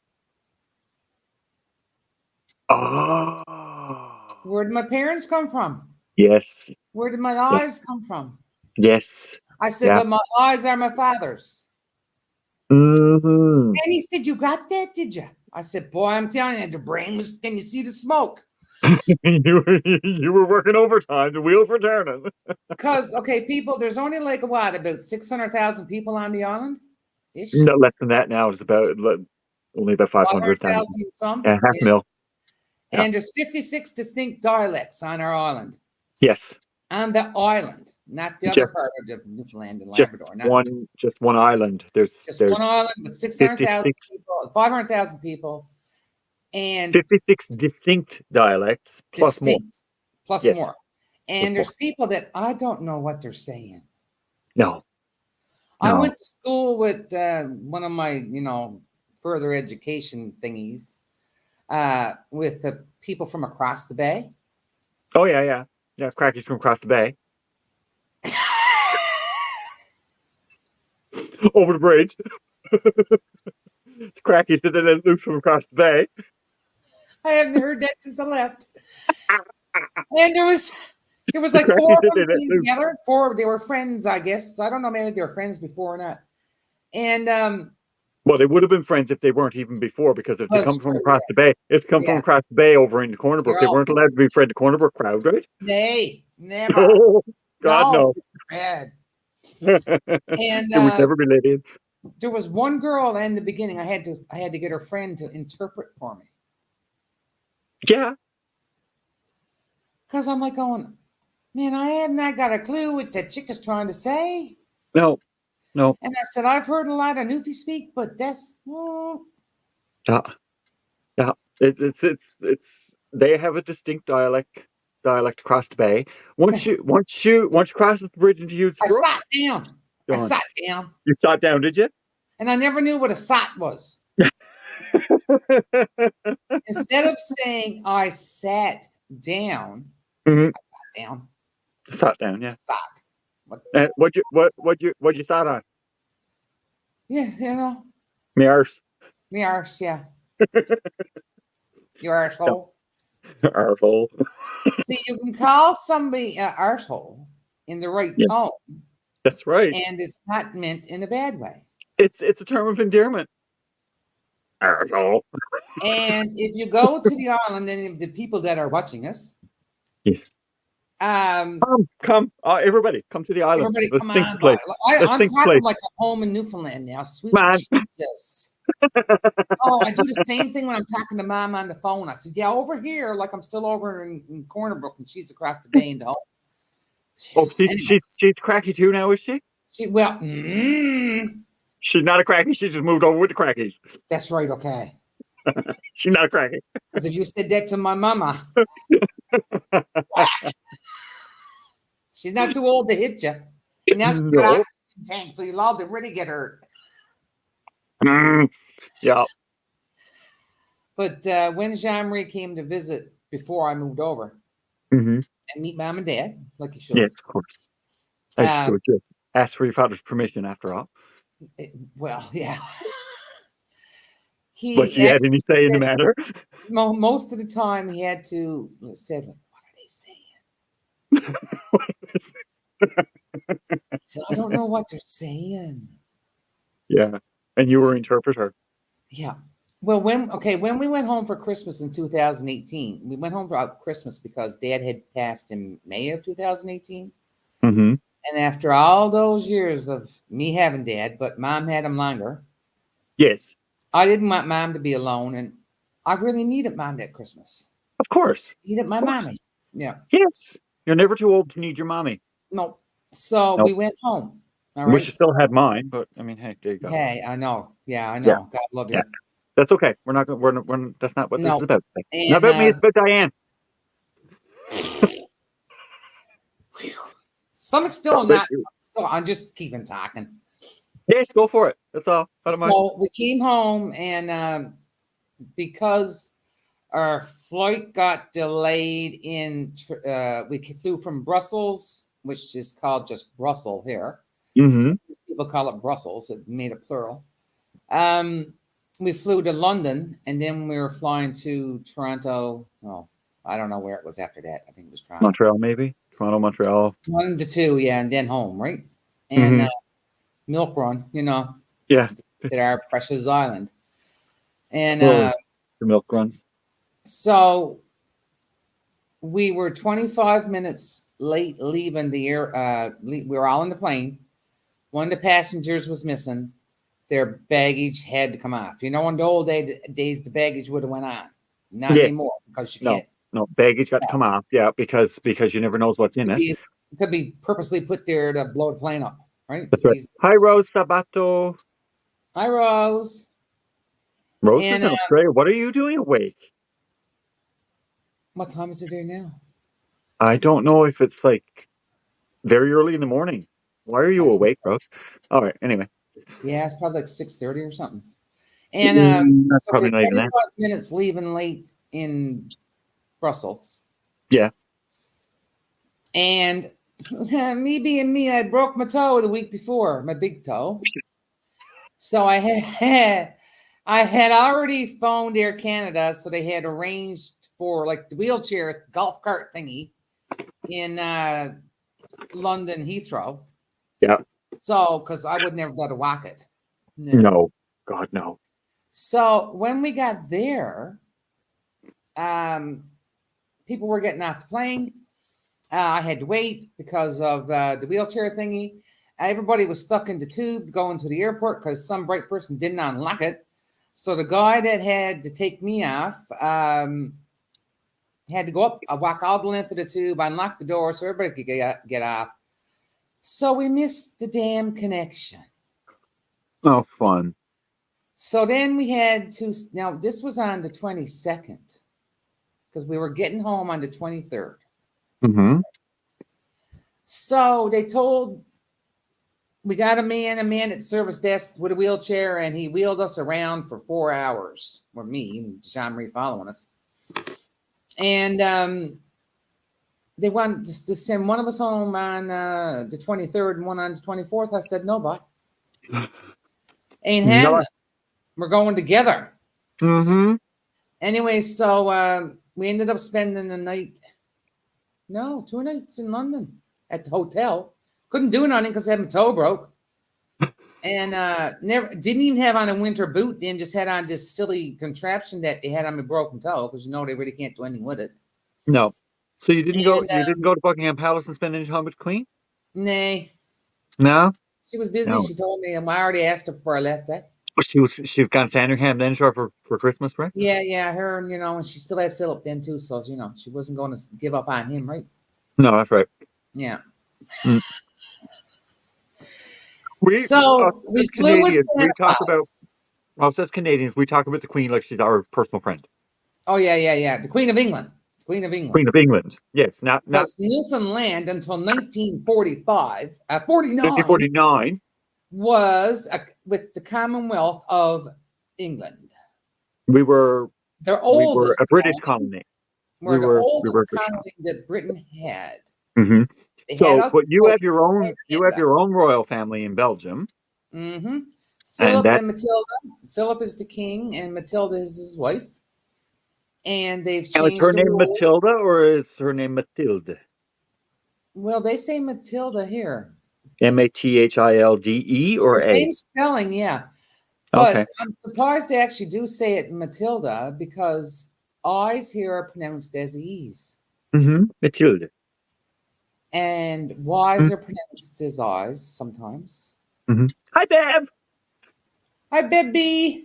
Oh, Where did my parents come from? yes, Where did my yeah, eyes come from? yes, I said, yeah. but my eyes are my father's. Hmm. And he said, you got that, did you? I said, boy, I'm telling you, the brain was, can you see the smoke? You were working overtime. The wheels were turning. Because, okay, people, there's only like, what, about 600,000 people on the island? Ish. No, less than that now. It's about only about 500,000. 500,000 some. Yeah, half Yeah. mil. Yeah. And there's 56 distinct dialects on our island. Yes. On the island, not the other Just part of the Newfoundland and just Labrador. Not one island. just one There's island with 600,000 56 people, 500,000 people, and 56 distinct dialects plus more. distinct, plus Yes, more. plus And more. there's people that I don't know what they're saying. No, I no. went to school with one of my, further education thingies with the people from across the bay. Oh yeah, yeah, yeah. Crackies from across the bay, over the bridge. Crackies that then loose from across the bay. I haven't heard that since I left. And there was The like four crackies of that them then came loose. together. Four, they were friends, I guess. I don't know, maybe they were friends before or not. And Well, they would have been friends if they weren't even before, because if they come that's from true. across the bay, if they come Yeah, from yeah, across the bay over into Cornerbrook, they're they all weren't friends. allowed to be friend to Cornerbrook crowd, right? Nay, never. No, God No, no. it's bad. And It would never be let in. there was one girl in the beginning. I had to get her friend to interpret for me Yeah, because I'm like going, man, I have not got a clue what that chick is trying to say. no, no. And I said, I've heard a lot of Newfie speak, but that's Yeah, yeah. It's. They have a distinct dialect across the bay. Once you cross the bridge into Hughes I Brook, sat down. I gone. sat down, You sat down, did you? and I never knew what a sat was. Instead of saying I sat down, Hmm. I sat down, Sat down, yeah. sat. What? What you sat on? Yeah, Me arse. me arse, yeah, you Yeah, arsehole. arsehole. See, you can call somebody an arsehole in the right Yeah, tone, that's right. and it's not meant in a bad way. It's a term of endearment. Arsehole. And if you go to the island, and the people that are watching us, Yes. um, Come, everybody, come to the island. everybody Let's come think on the by. place. Let's I'm think the talking place. like a home in Newfoundland now. Sweet Man, Jesus. Oh, I do the same thing when I'm talking to mom on the phone. I said, yeah, over here, like I'm still over in Cornerbrook and she's across the bay in the home. oh, Anyway, she's cracky too now, is she? well, She's not a cracky. She just moved over with the crackies. that's right, okay. She's not a cracky. Because if you said that to my mama, she's not too old to hit you. And now she's got No. oxygen tank, so you'll all to really get hurt. Mm, yeah. But when Jean Marie came to visit before I moved over, Hmm. and meet mom and dad, like you should. Yes, of course. As you Um, should, just ask for your father's permission after all. well, yeah. But He you had any actually say in the said matter? most of the time he had to said, like, "What are they saying?" He said, "I don't know what they're saying." Yeah. And you were interpreter. Yeah. Well, when we went home for Christmas in 2018, we went home for Christmas because Dad had passed in May of 2018. Mm-hmm. And after all those years of me having Dad, but Mom had him longer, Yes, I didn't want Mom to be alone, and I really needed Mom that Christmas. of course. Needed Of my course. mommy. Yeah. Yes. You're never too old to need your mommy. No. So No. we went home. All I wish right. I still had mine, but I mean, hey, there you go. Hey, I know. Yeah, I Yeah. know. God love Yeah. you. That's okay. We're not going that's not what this is No. about. Not And about me, it's about Diane. stomach's Oh, still but, not still. I'm just keeping talking. yes, go for it. That's all. I don't mind. So we came home, and because our flight got delayed we flew from Brussels, which is called just Brussels here. Mm-hmm. People call it Brussels. It made it plural. Um, we flew to London, and then we were flying to Toronto. Oh, I don't know where it was after that. I think it was Toronto. Montreal, maybe. Toronto, Montreal. 1 to 2, yeah, and then home, right? And Mm-hmm. Milk Run, Yeah. at our precious island. And Oh, the milk runs. so we were 25 minutes late leaving the air. We were all in the plane. One of the passengers was missing. Their baggage had to come off. In the old days, the baggage would have went on. Not Yes. anymore because you No. can't. No. Baggage got to come off. Yeah, because you never knows what's in Could it. be, could be purposely put there to blow the plane up, right? That's right. Hi, Rose Sabato. Hi, Rose. Rose is And in Australia. What are you doing awake? what time is it there now? I don't know if it's like very early in the morning. Why are I you think awake, so. Rose? All right. Anyway. Yeah, it's probably like 6:30 or something. And That's so probably we're not even that. 25 minutes leaving late in Brussels. Yeah. And me being me, I broke my toe the week before, my big toe. So I had already phoned Air Canada, so they had arranged for like the wheelchair golf cart thingy in London Heathrow. Yeah. So, because I would never be able to walk it. No. God, no. So when we got there, people were getting off the plane. I had to wait because of the wheelchair thingy. Everybody was stuck in the tube going to the airport because some bright person didn't unlock it. So the guy that had to take me off had to go up, walk all the length of the tube, unlock the door so everybody could get off. So we missed the damn connection. Oh, fun. So then we had to, now this was on the 22nd because we were getting home on the 23rd. Mm-hmm. So they told, we got a man at service desk with a wheelchair, and he wheeled us around for 4 hours, or me and Jean Marie following us. And they wanted to send one of us home on the 23rd and one on the 24th. I said, no, bye. Ain't having it. We're going together. Mm-hmm. Anyway, so we ended up spending the night, 2 nights in London at the hotel. Couldn't do nothing because I had my toe broke. And never didn't even have on a winter boot, then just had on this silly contraption that they had on my broken toe because they really can't do anything with it. No. So you didn't go And to Buckingham Palace and spend any time with the Queen? nay. No? She was busy. No. She told me, and I already asked her before I left that. She's gone Sandringham then for Christmas, right? Yeah, her, and she still had Philip then too, so she wasn't going to give up on him, right? No, that's right. Yeah. Mm. We flew with Canadians, we Santa talk Claus. about us as Canadians, we talk about the Queen like she's our personal friend. Oh yeah. The Queen of England. Queen of England. Queen of England. Yes, not Because Newfoundland until 1945, 49 1949. was with the Commonwealth of England. We were Their a oldest British colony. colony. We're the we were oldest good shots. colony that Britain had. Hmm. They had So, us but before they you had have Hitler. your own royal family in Belgium, Mm-hmm. and Philip that and Matilda. Philip is the king, and Matilda is his wife. And they've now is changed her the name rules. Matilda or is her name Mathilde? Well, they say Matilda here. Mathilde The or A? same spelling, yeah. But Okay. I'm surprised they actually do say it Matilda because I's here are pronounced as E's. Mathilde. And Y's are pronounced as I's sometimes. Mm-hmm. Hi, Bev. Hi, baby.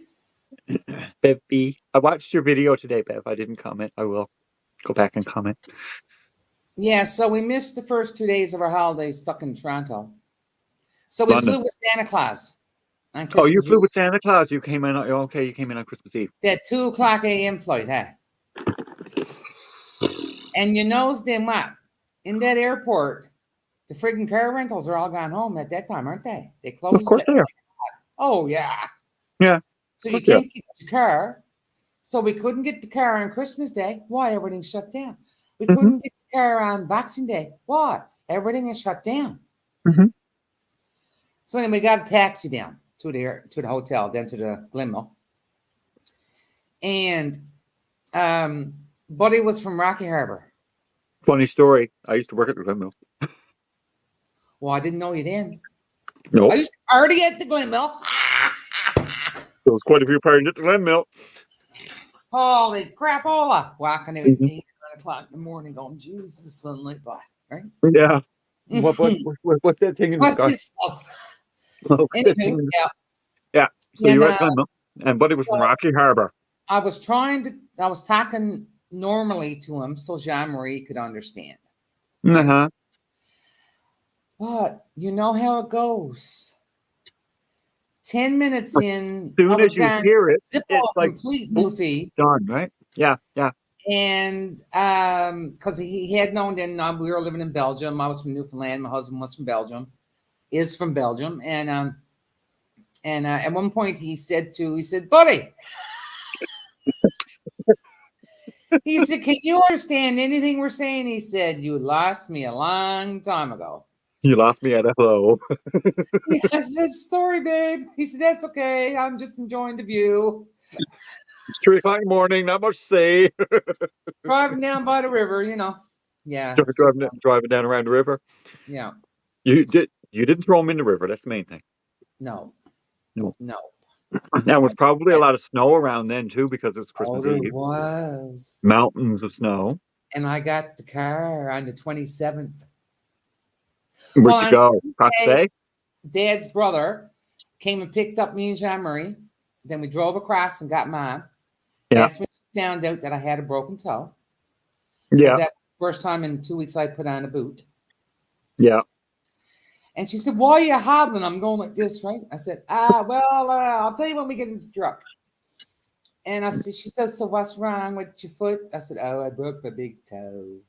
Bev B. I watched your video today, Bev. I didn't comment. I will go back and comment. Yeah, so we missed the first 2 days of our holiday stuck in Toronto. So we London. flew with Santa Claus on Oh, you Christmas flew Eve. with Santa Claus. You came in. Okay, you came in on Christmas Eve. That 2 o'clock a.m. flight, hey? And you knows then what? In that airport, the friggin' car rentals are all gone home at that time, aren't they? They Of close course at they are. oh yeah. Yeah, of So you course they are. can't get your car. So we couldn't get the car on Christmas Day. Why? Everything's shut down. We Hmm. couldn't get the car on Boxing Day. Why? Everything is shut down. Hmm. So anyway, we got a taxi down to the hotel, down to the Glenmore. And Buddy was from Rocky Harbor. Funny story. I used to work at the Glenmill. Well, I didn't know you then. Nope. I used to already at the Glenmore. There was quite a few parties at the Glenmill. Holy crapola. Walking out at 8 or 9 o'clock in the morning going, Jesus, sunlight by. Right? Yeah. What's that thing in the What's sky? this stuff? What's that thing Anywho, in the yeah. Yeah. So you And were at Glenmill, and Buddy was from so Rocky Harbor. I was talking normally to him so Jean Marie could understand. Right? Uh-huh. But you know how it goes. 10 minutes As in, I soon was as you gone hear it, it's Zippo like, complete boom, goofy. done, right? Yeah, yeah. And because he had known then we were living in Belgium. I was from Newfoundland. My husband was from Belgium, is from Belgium. And at one point he said, Buddy, he said, can you understand anything we're saying? He said, you lost me a long time ago. You lost me at hello. I said, sorry, babe. He said, that's okay. I'm just enjoying the view. It's 3 o'clock in the morning, not much to say. Driving down by the river, Yeah, it's too fun. Driving down around the river. Yeah. You didn't throw him in the river, that's the main thing. No. No. No. There was probably a lot of snow around then too, because it was Christmas There Eve. was. Mountains of snow. And I got the car on the 27th. Where'd Well, you on go? Christmas Across the Day, bay? Dad's brother came and picked up me and Jean Marie. Then we drove across and got Mom. Yeah. That's when she found out that I had a broken toe. Yeah. Because that was the first time in 2 weeks I put on a boot. Yeah. And she said, why are you hobbling? I'm going like this, right? I said, I'll tell you when we get in the truck. And she says, so what's wrong with your foot? I said, I broke my big toe.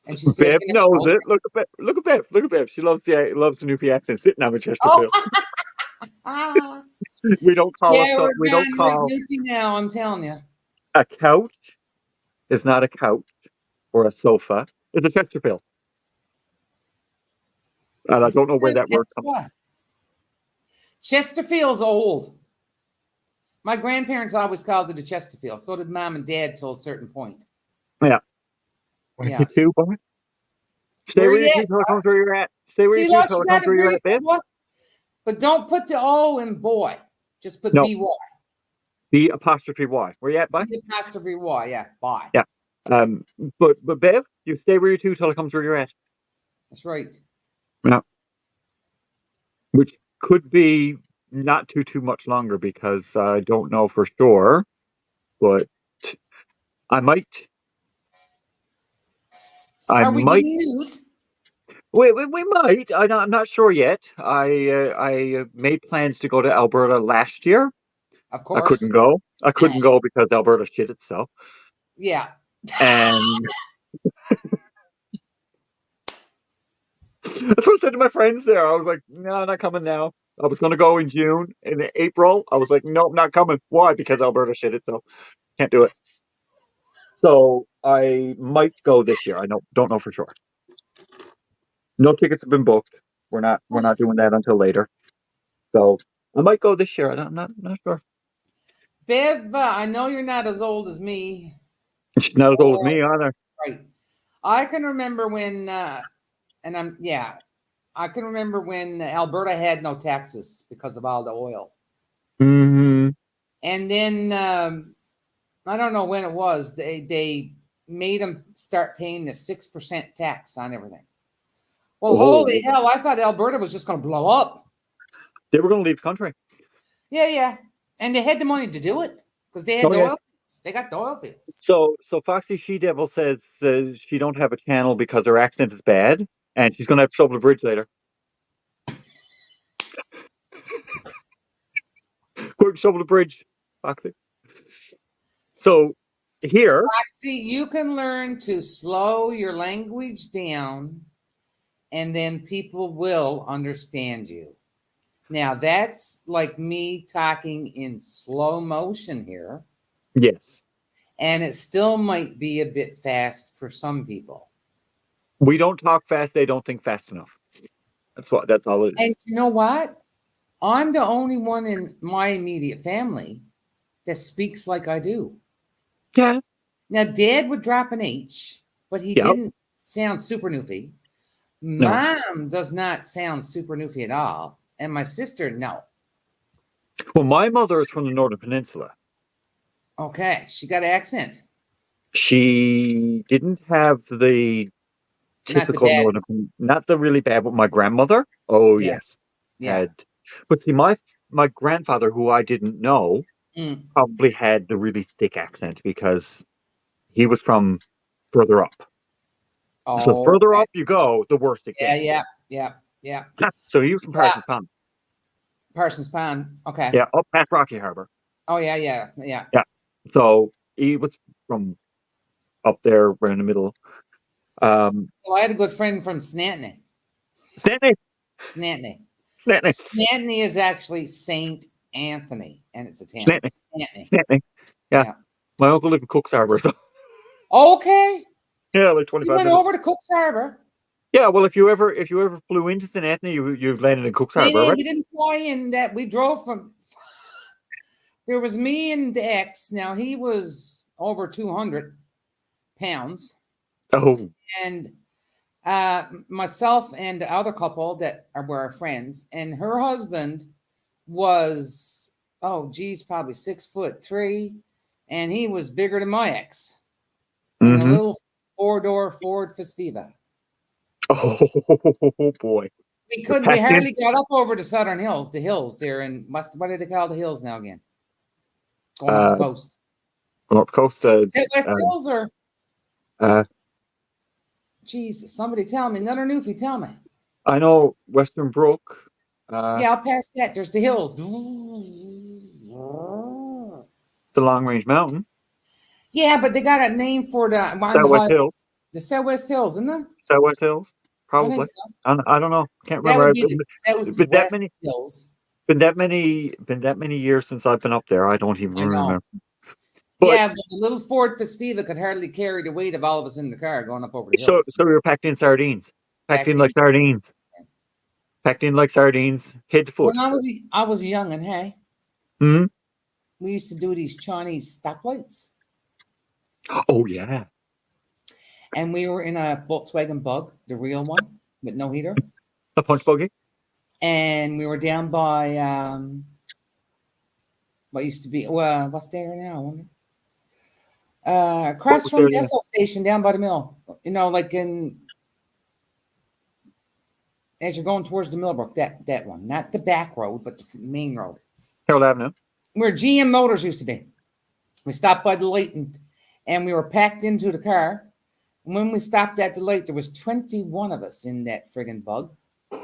And she said, Bev knows it. Look at Bev. Look at Bev. Look at Bev. She loves the Newfie accent sitting on a Chesterfield. Oh, We don't call yeah, we're we don't gone right call Newfie now, I'm telling you. a couch is not a couch or a sofa. It's a Chesterfield. And I don't know where that word comes from. Chesterfield's old. My grandparents always called it a Chesterfield. So did Mom and Dad till a certain point. Yeah. Yeah. You boy. Stay where you two till it comes where you're at. Stay where you two till it comes where you're at, babe. But don't put the O in boy. Just put No. B-Y. B''Y. Where you at, bye? B''Y, yeah. Bye. Yeah. But Bev, you stay where you two till it comes where you're at. That's right. Yeah. Which could be not too much longer because I don't know for sure, but I might. Are we getting news? We might. I'm not sure yet. I made plans to go to Alberta last year. Of course. I couldn't go. I couldn't go because Alberta shit itself. Yeah. And that's what I said to my friends there. I was like, no, not coming now. I was going to go in June. In April, I was like, nope, not coming. Why? Because Alberta shit itself. Can't do it. So I might go this year. I don't know for sure. No tickets have been booked. We're not doing that until later. So I might go this year. I'm not sure. Bev, I know you're not as old as me. She's not as old as Or, me either. right. I can remember when, I can remember when Alberta had no taxes because of all the oil. Hmm. And then I don't know when it was. They made them start paying the 6% tax on everything. Well, Oh, holy hell! I thought Alberta was just going to blow up. they were going to leave the country. Yeah, yeah, and they had the money to do it because they had Oh the yeah. oil fields. They got the oil fields. So Foxy She Devil says she don't have a channel because her accent is bad, and she's going to have to shovel the bridge later. Quick, shovel the bridge, Foxy. So here, See, you can learn to slow your language down, and then people will understand you. Now that's like me talking in slow motion here. yes, And it still might be a bit fast for some people. we don't talk fast. They don't think fast enough. That's all it is. And you know what? I'm the only one in my immediate family that speaks like I do. Yeah, Now, Dad would drop an H, but he yeah, didn't sound super newfie. no. Mom does not sound super newfie at all. And my sister, no. Well, my mother is from the Northern Peninsula. Okay, she got an accent. She didn't have the Not the typical bad. not the really bad, but my grandmother. Oh Yeah, yes, yeah. had. But see, my grandfather, who I didn't know, Mm. probably had the really thick accent because he was from further up. So the Oh, further okay. up you go, the worse it Yeah, gets. yeah, yeah, yeah. So he was from Yeah, Parsons Pond. Parsons Pond. Okay. Yeah, up past Rocky Harbor. Oh, yeah, yeah, yeah. Yeah. So he was from up there, right in the middle. Well, I had a good friend from Snantney. Stanley, Snantney. Stanley, Snantney is actually Saint Anthony, and it's a town. Stanley, Snantney. Stanley. Yeah, Yeah. my uncle lived in Cook's Harbor, so Okay. yeah, like You 25 went minutes. over to Cook's Harbor. Yeah, well, if you ever flew into St. Anthony, you landed in Cook's Nee, Harbor, nee, right? we didn't fly in that. We drove from. There was me and Dex. Now he was over 200 pounds, Oh, and myself and the other couple that were our friends, and her husband was, oh geez, probably 6'3", and he was bigger than my ex in a mm-hmm. little four-door Ford Festiva. Oh boy, you're We packed in. hardly got up over the Southern Hills, the hills there, and what do they call the hills now again? Going up the Uh, coast. North Coast. Is it West Uh, Hills or? uh, Jesus, somebody tell me. Another newfie, tell me. I know Western Brook. Uh, Yeah, I'll pass that. There's the hills. the Long Range Mountain. Yeah, but they got a name for the on the Southwest highway. Hills. The Southwest Hills, isn't it? Southwest Hills. I think Probably. so. I don't know. Can't That remember. would be the Been that Southwest many. Hills. Been that many years since I've been up there. I don't even I know. remember. But Yeah, but the little Ford Festiva could hardly carry the weight of all of us in the car going up over the so hills. so we were packed in sardines. Packed Back in then, like sardines. Packed in like sardines, head to foot. when I was young and hey, Hmm. we used to do these Chinese stoplights, Oh yeah. and we were in a Volkswagen Bug, the real one with no heater, A punch buggy. and we were down by what used to be what's there now? I wonder. What Across was from there the now? Esso station down by the mill, like in as you're going towards the Millbrook, that one, not the back road, but the main road, Carroll Avenue. where GM Motors used to be. We stopped by the light and we were packed into the car. And when we stopped at the light, there was 21 of us in that friggin' Bug. We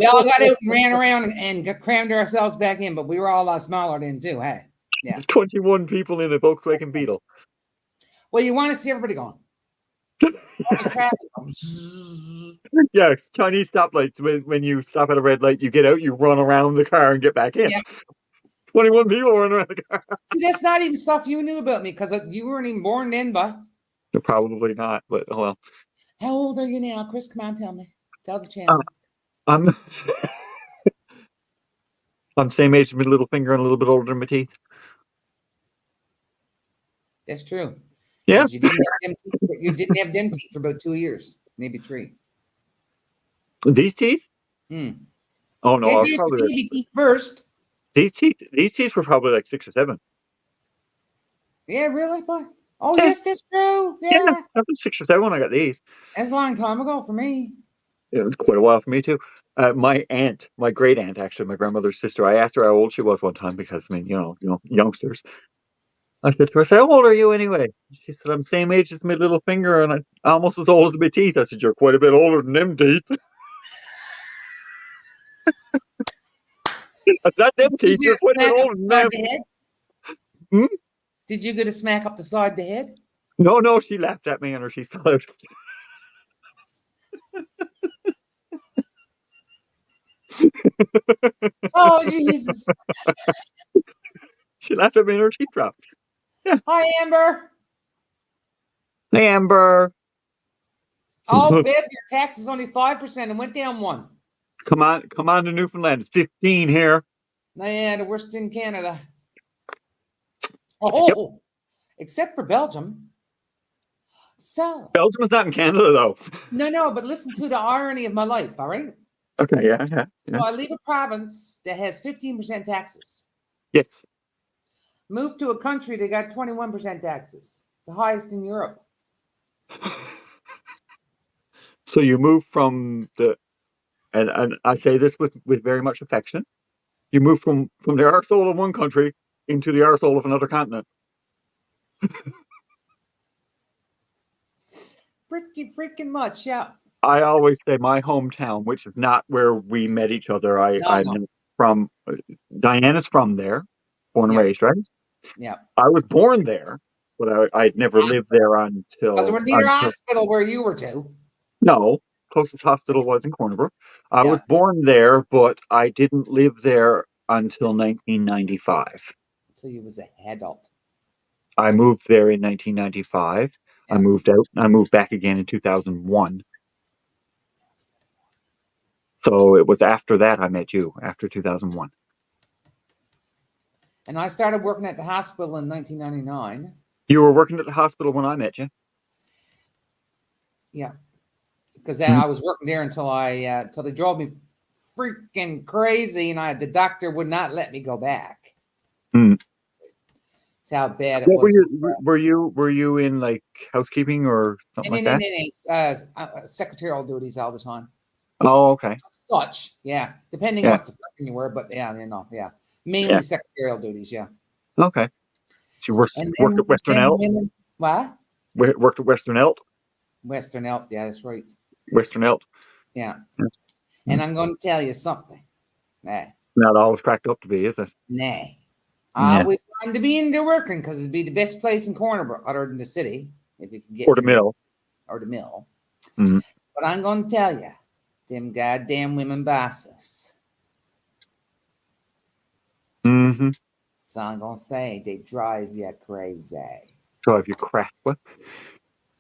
all got out and ran around and crammed ourselves back in, but we were all a lot smaller then too. Hey, yeah. 21 people in a Volkswagen Beetle. Well, you want to see everybody going. All the traffic. Yeah, Chinese stoplights. When you stop at a red light, you get out, you run around the car and get back in. Yeah. 21 people were in the car. See, that's not even stuff you knew about me because you weren't even born then, but Probably not, but oh well. how old are you now, Chris? Come on, tell me. Tell the Uh, channel. I'm I'm same age as my little finger and a little bit older than my teeth. That's true. Yeah. Because you didn't have them teeth for about 2 years, maybe 3. These teeth? Hmm. Oh no, They I was did your probably baby teeth first. these teeth were probably like 6 or 7. Yeah, really? Boy. Oh, Yeah, yes, that's true. yeah. Yeah. I was 6 or 7 when I got these. That's a long time ago for me. It was quite a while for me too. My aunt, my great aunt, actually, my grandmother's sister. I asked her how old she was one time because I mean, youngsters. I said to her, I said, "How old are you anyway?" She said, "I'm same age as my little finger, and I'm almost as old as my teeth." I said, "You're quite a bit older than them teeth." That's not Did them you teeth. get You're a quite a bit smack up older the than side of them. the head? Hmm? Did you get a smack up the side of the head? No, no, she laughed at me and her teeth fell out. Oh, Jesus. She laughed at me and her teeth dropped. Yeah. Hi, Amber. Hey, Amber. Oh, babe, your tax is only 5% and went down 1. Come on to Newfoundland. It's 15 here. Yeah, the worst in Canada. Yep. Oh, except for Belgium. So, Belgium is not in Canada, though. no, but listen to the irony of my life, all right? Okay, yeah. So I leave a province that has 15% taxes, Yes. move to a country that got 21% taxes, the highest in Europe. So you move from and I say this with very much affection. You move from the arsehole of one country into the arsehole of another continent. Pretty freaking much, yeah. I always say my hometown, which is not where we met each other. No. I'm from Diana's from there, born and Yeah, raised, right? yeah. I was born there, but I'd never lived there Because until we're near hospital where you were to. no, closest hospital was in Cornbrook. I Yeah, was born there, but I didn't live there until 1995. until you was an adult. I moved there in 1995. I Yeah. moved out. I moved back again in 2001. So it was after that I met you, after 2001. And I started working at the hospital in 1999. You were working at the hospital when I met you. Yeah, because Mm, I was working there until they drove me freaking crazy, and the doctor would not let me go back. mm. That's how bad it What was. were you in like housekeeping or something like that? Secretarial duties all the time. Oh, okay. Such, yeah, depending on Yeah, what department you were, but yeah, yeah. mainly secretarial duties, yeah. Okay. She And worked then at Western then Elk. women, what? Worked at Western Elk. Western Elk, yeah, that's right, Western Elk. yeah. Yeah. And Mm. I'm going to tell you something. Not always cracked up to be, is it? Nah. I Yeah. always wanted to be into working because it'd be the best place in Cornerbrook, other than the city, if you could get Or the me into mill. or the mill. Mm. But I'm going to tell you, them goddamn women bosses. Mm-hmm. So I'm going to say they drive you crazy. So have you cracked what?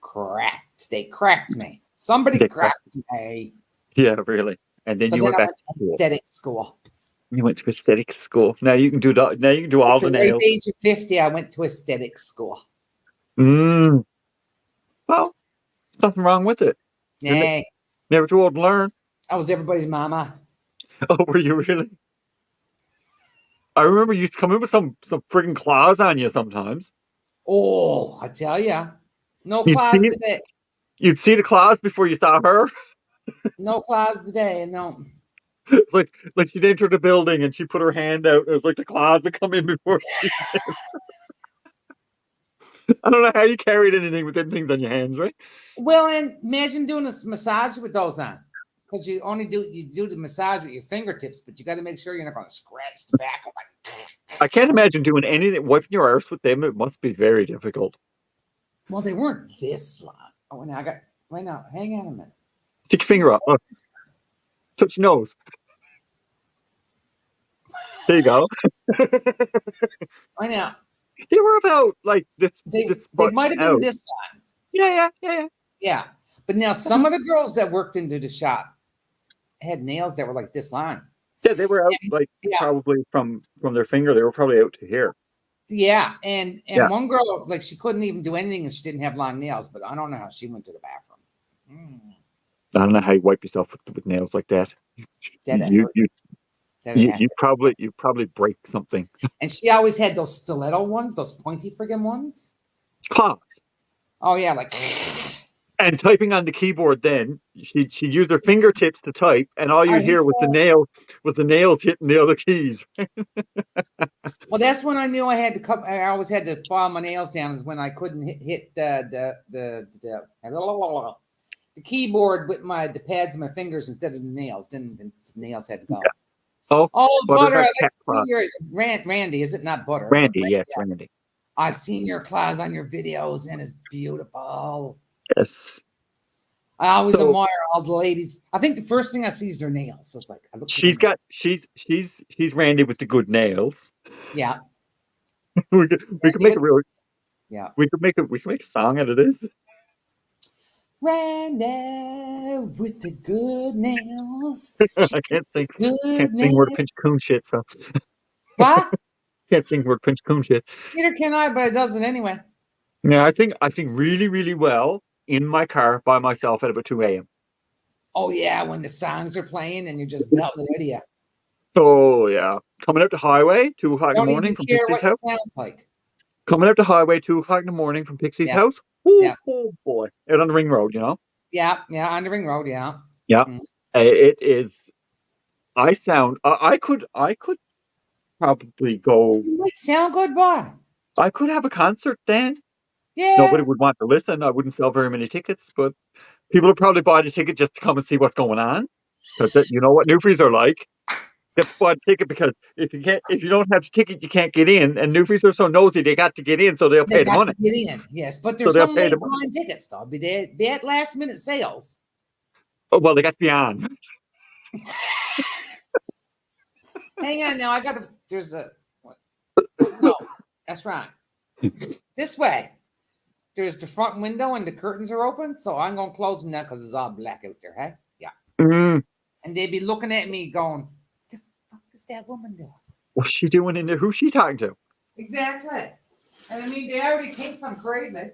Cracked. They cracked me. Somebody They cracked. cracked me. Yeah, really. And then So you then went I back went to to school. aesthetic school. You went to aesthetic school. Now you can do now you can do all At the the ripe nails. age of 50, I went to aesthetic school. Mm. Well, there's nothing wrong with it. You're Nah, never too old to learn. I was everybody's mama. Oh, were you really? I remember you used to come in with some friggin' claws on you sometimes. Oh, I tell ya. No You'd see class it. today. You'd see the claws before you saw her. No class today. No. It's like she'd enter the building and she put her hand out. It was like the claws would come in before she. I don't know how you carried anything with them things on your hands, right? Well, and imagine doing a massage with those on. Because you do the massage with your fingertips, but you got to make sure you're not going to scratch the back of I can't my. imagine doing anything, wiping your arse with them. It must be very difficult. Well, they weren't this long. Oh, now right now. Hang on a minute. Stick your See, finger up. Oh, touch your nose. There you go. I know. They were about like this They front might have been out. this long. Yeah. Yeah. But now some of the girls that worked into the shop had nails that were like this long. Yeah, they were out And, like yeah. probably from their finger. They were probably out to here. Yeah. Yeah, And one girl, like she couldn't even do anything if she didn't have long nails, but I don't know how she went to the bathroom. Mm, I don't know how you wipe yourself with nails like that. that it You hurt. you That it you, had you to. probably you probably break something. And she always had those stiletto ones, those pointy friggin' ones. Claws. Oh yeah, like And typing on the keyboard, then she'd use her fingertips to type, and all I you'd hate hear that. was the nails hitting the other keys. Well, that's when I knew I had to cut. I always had to file my nails down. Is when I couldn't hit the keyboard with the pads of my fingers instead of the nails. Then the nails had to go. Oh, Oh, Butter Butter, I'd has like cat to see claws. your Randy. Is it not Butter? But Randy, yes, Randy. I've seen your claws on your videos, and it's beautiful. Yes. I always So admire all the ladies. I think the first thing I see is their nails. So it's like I look for their she's nails. got she's Randy with the good nails. Yeah, We could Randy make with a real yeah. we could make a song out of this. Randy with the good nails. She I got the good can't sing word nails. pinch coon shit, so What? can't sing word pinch coon shit. Neither can I, but it does it anyway. Yeah, I sing really, really well in my car by myself at about 2 a.m. Oh yeah, when the songs are playing and you're just belting it out of you. So yeah. Coming out the highway, 2 o'clock in the Don't morning even from care Pixie's what it house. sounds like. Coming out the highway, 2 o'clock in the morning from Pixie's Yeah, house. Oh, yeah, oh boy. Out on the ring road, you know? yeah. On the ring road, yeah. Yeah. Mm. It is I could probably go. You might sound good, boy. I could have a concert then. Nobody Yeah, would want to listen. I wouldn't sell very many tickets, but people would probably buy the ticket just to come and see what's going on. Because you know what Newfies are like. You have to buy the ticket because if you don't have the ticket, you can't get in. And Newfies are so nosy, they got to get in, so they'll they pay the got money. to get in. Yes, but So there's they'll some pay the late money. blind tickets though. Be at last minute sales. Oh well, they got to be on. Hang on now. I got to. There's a. What? No, that's right. This way. There's the front window and the curtains are open, so I'm gonna close them now because it's all black out there. Hey, yeah. Mm, And they'd be looking at me going, "The fuck is that woman doing?" what's she doing in there? Who's she talking to? Exactly. And I mean, they already think I'm crazy.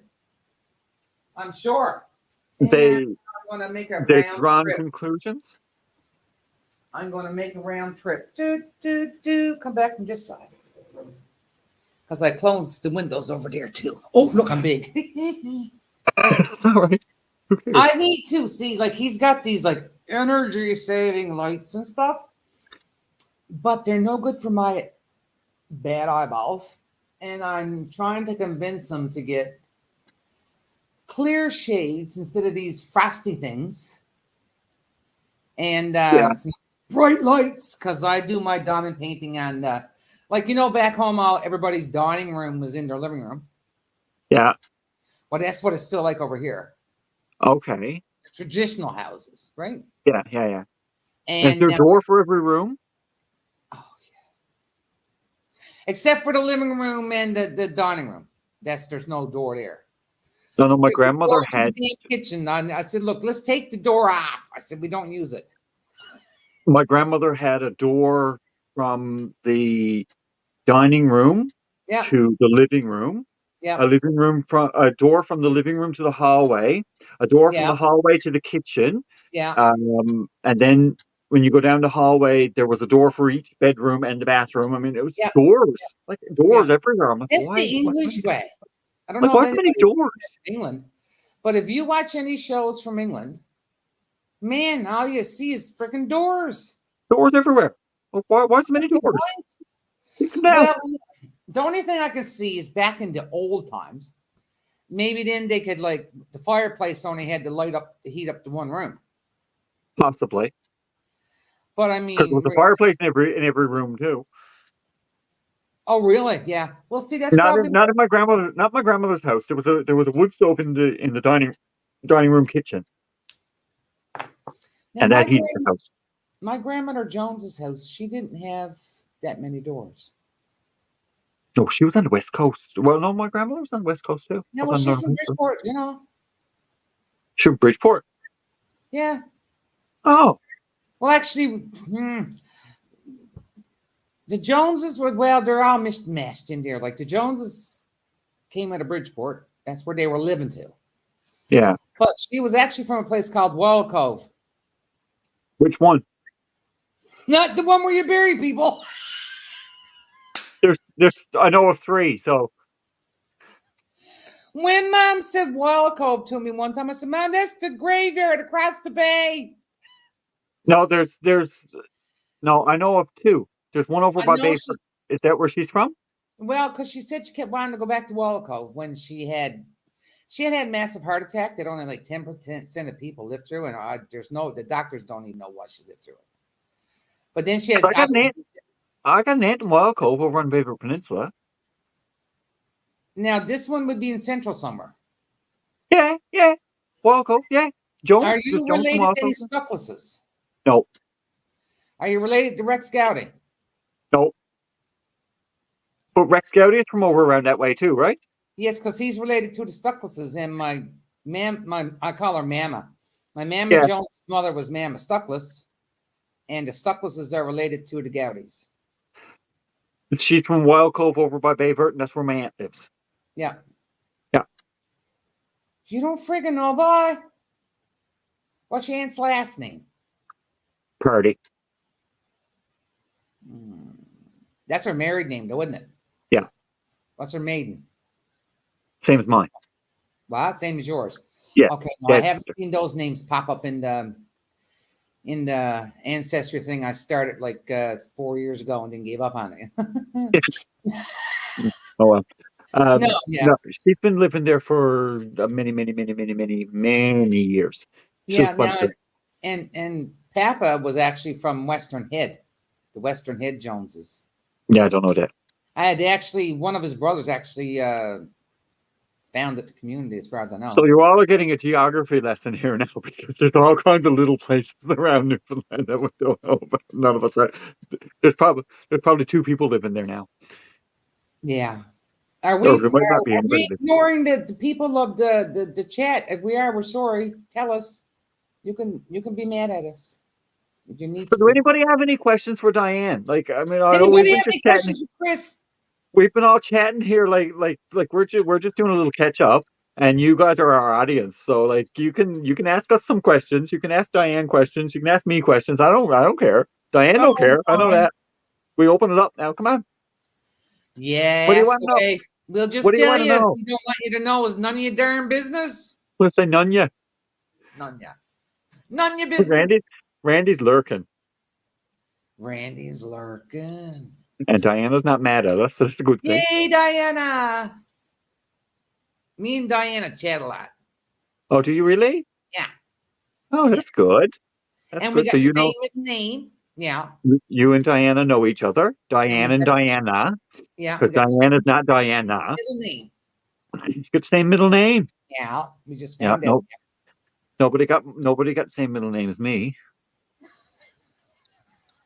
I'm sure. Hang on, They I'm gonna make a they've round drawn trip. conclusions. I'm gonna make a round trip. Do. Come back from this side. Because I closed the windows over there too. Oh, look, I'm big. It's all right. Who cares? I need to see, like, he's got these like energy saving lights and stuff, but they're no good for my bad eyeballs. And I'm trying to convince him to get clear shades instead of these frosty things and Yeah, some bright lights because I do my diamond painting on, like, back home, everybody's dining room was in their living room. yeah. Well, that's what it's still like over here. Okay. The traditional houses, right? Yeah. Is And there a now, door for every room? oh, except for the living room and the dining room. There's no door there. No, no. My There's a door grandmother to the had damn kitchen. I said, look, let's take the door off. I said, we don't use it. a door from the dining room Yeah, to the living room, yeah, a door from the living room to the hallway, a door from yeah, the hallway to the kitchen, yeah, and then when you go down the hallway, there was a door for each bedroom and the bathroom. I mean, it was yeah, doors yeah. everywhere. I'm like, That's the why so English many, way. I don't like know if why so many anybody's doors? in England, but if you watch any shows from England, man, all you see is freaking doors. Doors everywhere. Like, why so many What's the doors? point? Take them down. Well, the only thing I can see is back in the old times. Maybe then they could, like, the fireplace only had to heat up the one room. Possibly. But I Because there mean, was a fireplace in every room too. oh really? Yeah. Well, see, that's Not probably in not in my grandmother not my grandmother's house. There was a wood stove in the dining room kitchen, now and that heated the house. my grandmother Jones's house. She didn't have that many doors. No, she was on the West Coast. Well, no, my grandmother was on the West Coast too. Yeah, Up well, on she's North from Bridgeport, you know. She was Bridgeport. Yeah. Oh, Well, actually, the Joneses were, well, they're all mashed in there. Like the Joneses came out of Bridgeport. That's where they were living to. yeah. But she was actually from a place called Wall Cove. Which one? Not the one where you bury people. There's. I know of three. So When Mom said Wall Cove to me one time, I said, Mom, that's the graveyard across the bay. no, there's no. I know of two. There's one over I by know Bayford. Is that where she's from? well, because she said she kept wanting to go back to Wall Cove when she had massive heart attack that only like 10% of people live through, and the doctors don't even know why she lived through it. But then she had I got an obviously. aunt. I got an aunt in Wild Cove over on Bayford Peninsula. Now this one would be in Central somewhere. Yeah, yeah. Wild Cove, yeah. Are Jones, just you Jones from related Wild to any Cove. Stucklases? No, Are you related to Rex Gowdy? no. But Rex Gowdy is from over around that way too, right? Yes, because he's related to the Stucklases, and I call her Mama. My Mama Yeah. Jones' mother was Mama Stuckless, and the Stucklases are related to the Gowdys. She's from Wild Cove over by Bayford, and that's where my aunt lives. Yeah. Yeah. You don't friggin' know, boy. What's your aunt's last name? Party. That's her married name, though, isn't it? Yeah. What's her maiden? Same as mine. Well, same as yours. Yeah. Okay, no, I That's haven't seen those names pop up in the ancestry thing. I started like 4 years ago and then gave up on it. oh well. No, yeah, No, she's been living there for many, many, many, many, many, many years. She yeah. lives quite a Now, bit. and Papa was actually from Western Head, the Western Head Joneses. Yeah, I don't know that. I had actually one of his brothers actually founded the community, as far as I know. So you all are getting a geography lesson here now because there's all kinds of little places around Newfoundland that we don't know about. None of us are. There's probably two people living there now. Yeah. Are we Or there might not be anybody living. ignoring the people of the chat? If we are, we're sorry. Tell us. You can be mad at us if you need So to do be. anybody have any questions for Diane? Like, I mean, I know we've Anybody been have just any chatting. questions for Chris? We've been all chatting here, like we're just doing a little catch up, and you guys are our audience. So like, you can ask us some questions. You can ask Diane questions. You can ask me questions. I don't care. Diane don't Oh, care. I know fine. that. We open it up now. Come on. Yeah, What do you ask want to know? away. We'll What just do you tell want to you. If know? we don't want you to know, it's none of your darn business. Let's say none ya. None ya. None of your business. Randy's lurking, Randy's lurking. and Diana's not mad at us, so that's a good thing. Yay, Diana. Me and Diana chat a lot. Oh, do you really? Yeah. Oh, that's good. That's And we good. So got the you same know, middle name. Yeah. you and Diana know each other. And Diane we and got Diana, we because got the same, Diane is not got the same Diana. middle name. You could say middle name. Yeah. We just Yeah, found out. no, nobody got the same middle name as me.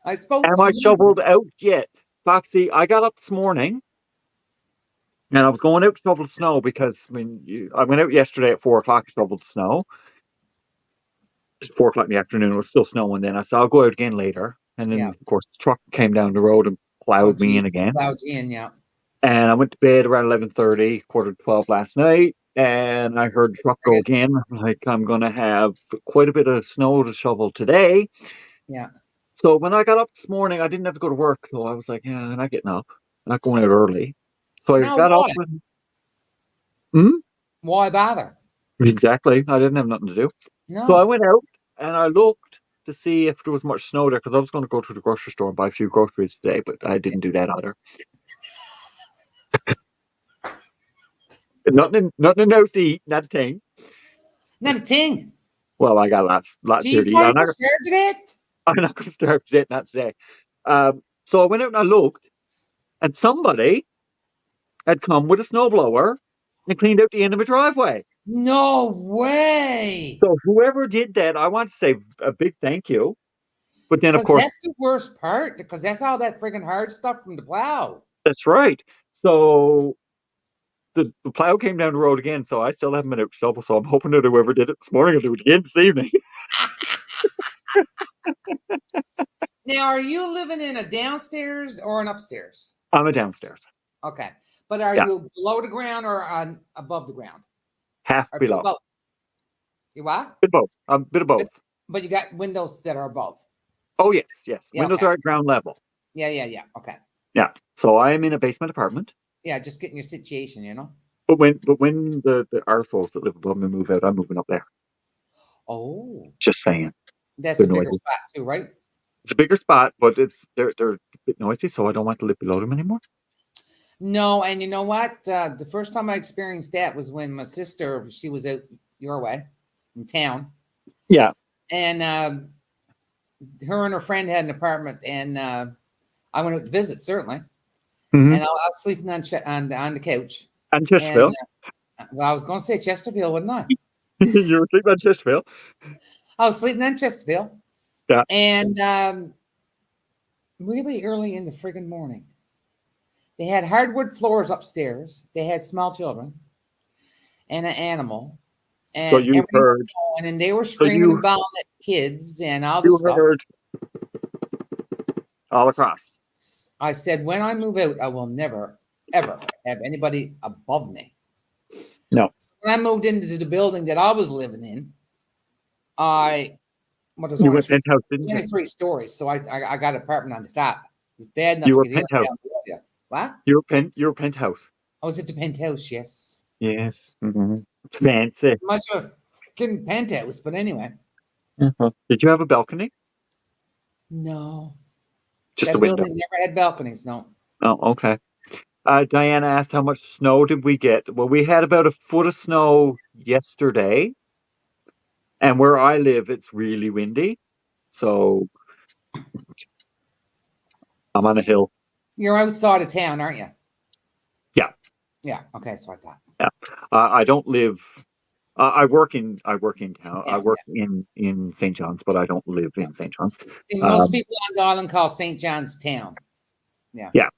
I suppose Am I shoveled out yet? Foxy, I got up this morning and I was going out to shovel the snow because I went out yesterday at 4 o'clock to shovel the snow. 4 o'clock in the afternoon, it was still snowing then. I said I'll go out again later. And then Yeah. of course the truck came down the road and Oh, plowed me in geez. again. Plowed you in, yeah. And I went to bed around 11:30, quarter to 12 last night, and I heard the truck go again. Like I'm gonna have quite a bit of snow to shovel today. Yeah. So when I got up this morning, I didn't have to go to work, so I was like, yeah, I'm not getting up. I'm not going out early. So I Now got up why? and hmm? Why bother? Exactly. I didn't have nothing to do. So I No. went out and I looked to see if there was much snow there because I was going to go to the grocery store and buy a few groceries today, but I didn't do that either. Nothing in house to eat, not a thing. Not a thing. Well, I got lots here Geez, to eat. why you starved it? I'm not going to starve to death, not today. So I went out and I looked, and somebody had come with a snowblower and cleaned out the end of my driveway. No way. So whoever did that, I want to say a big thank you. But then, of Because course, that's the worst part. Because that's all that friggin' hard stuff from the plow. that's right. So the plow came down the road again, so I still haven't been out to shovel. So I'm hoping that whoever did it this morning will do it again this evening. Now, are you living in a downstairs or an upstairs? I'm a downstairs. Okay, but are Yeah, you below the ground or on above the ground? half Or bit of below. both? You what? Bit of both. A bit of But, both. but you got windows that are above. Oh yes, yes. Yeah. Windows Okay. are at ground level. Yeah. Okay. Yeah. So I am in a basement apartment. Yeah. Just getting your situation, you know. But when the arseholes that live above me move out, I'm moving up there. Oh, Just saying. that's They're a bigger noisy. spot too, right? It's a bigger spot, but they're a bit noisy, so I don't want to live below them anymore. No, and you know what? The first time I experienced that was when my sister, she was out your way in town, Yeah. and her and her friend had an apartment, and I went out to visit certainly, Hmm. and I was sleeping on the couch, And and Chesterfield. well, I was going to say Chesterfield, wasn't I? You were sleeping on Chesterfield. I was sleeping on Chesterfield, Yeah. and really early in the friggin' morning, they had hardwood floors upstairs. They had small children and an animal, So and you everything was heard. going, and they were So screaming and bawling at kids and all you this stuff. heard all across. I said, when I move out, I will never, ever have anybody above me. No. So when I moved into the building that I was living in, there's You only went penthouse, didn't you? 23 stories, so I got an apartment on the top. It's bad enough You to were get here penthouse. down below you. What? You were penthouse. I was at the penthouse, yes. Yes. Mm-hmm. Fancy. Much of a freaking penthouse, but anyway. Uh-huh. Did you have a balcony? No. Just a That window. building never had balconies, no. Oh, okay. Diana asked how much snow did we get? Well, we had about a foot of snow yesterday, and where I live, it's really windy. So I'm on a hill. You're outside of town, aren't you? Yeah. Yeah. Okay, so I thought. Yeah. I don't live. I work in town. I Town, work in St. John's, but I don't live yeah. in St. John's. See, most people on the island call St. John's town. Yeah. Yeah.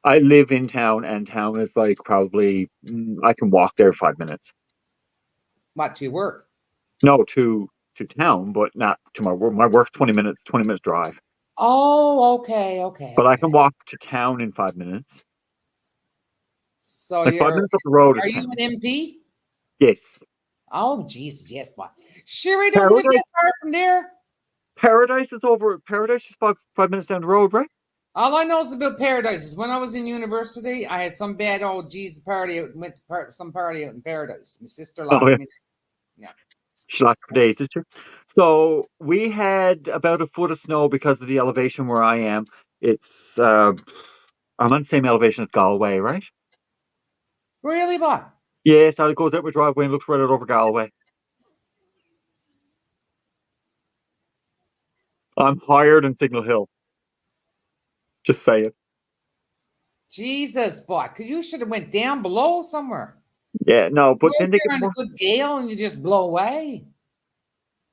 I live in town, and town is like probably I can walk there 5 minutes. What, to work? No, to town, but not to my work. My work's 20 minutes, 20 minutes drive. Oh, okay. But I can walk to town in 5 minutes. So Like 5 minutes up the road is are you town. an MP? Yes. Oh, Jesus, yes, what? Sure, I don't live Paradise. that far from there. Paradise is over. Paradise is 5 minutes down the road, right? All I know is about Paradise is when I was in university, I had some bad old Jesus party out, went to some party out in Paradise. My sister Oh lost yeah. me. Yeah. She lost for days, did you? So we had about a foot of snow because of the elevation where I am. It's I'm on the same elevation as Galway, right? Really, but Yeah, so it goes out my driveway and looks right out over Galway. I'm higher than Signal Hill. Just saying. Jesus, but you should have went down below somewhere. Yeah, no, but Go then they get there on a more. good gale and you just blow away.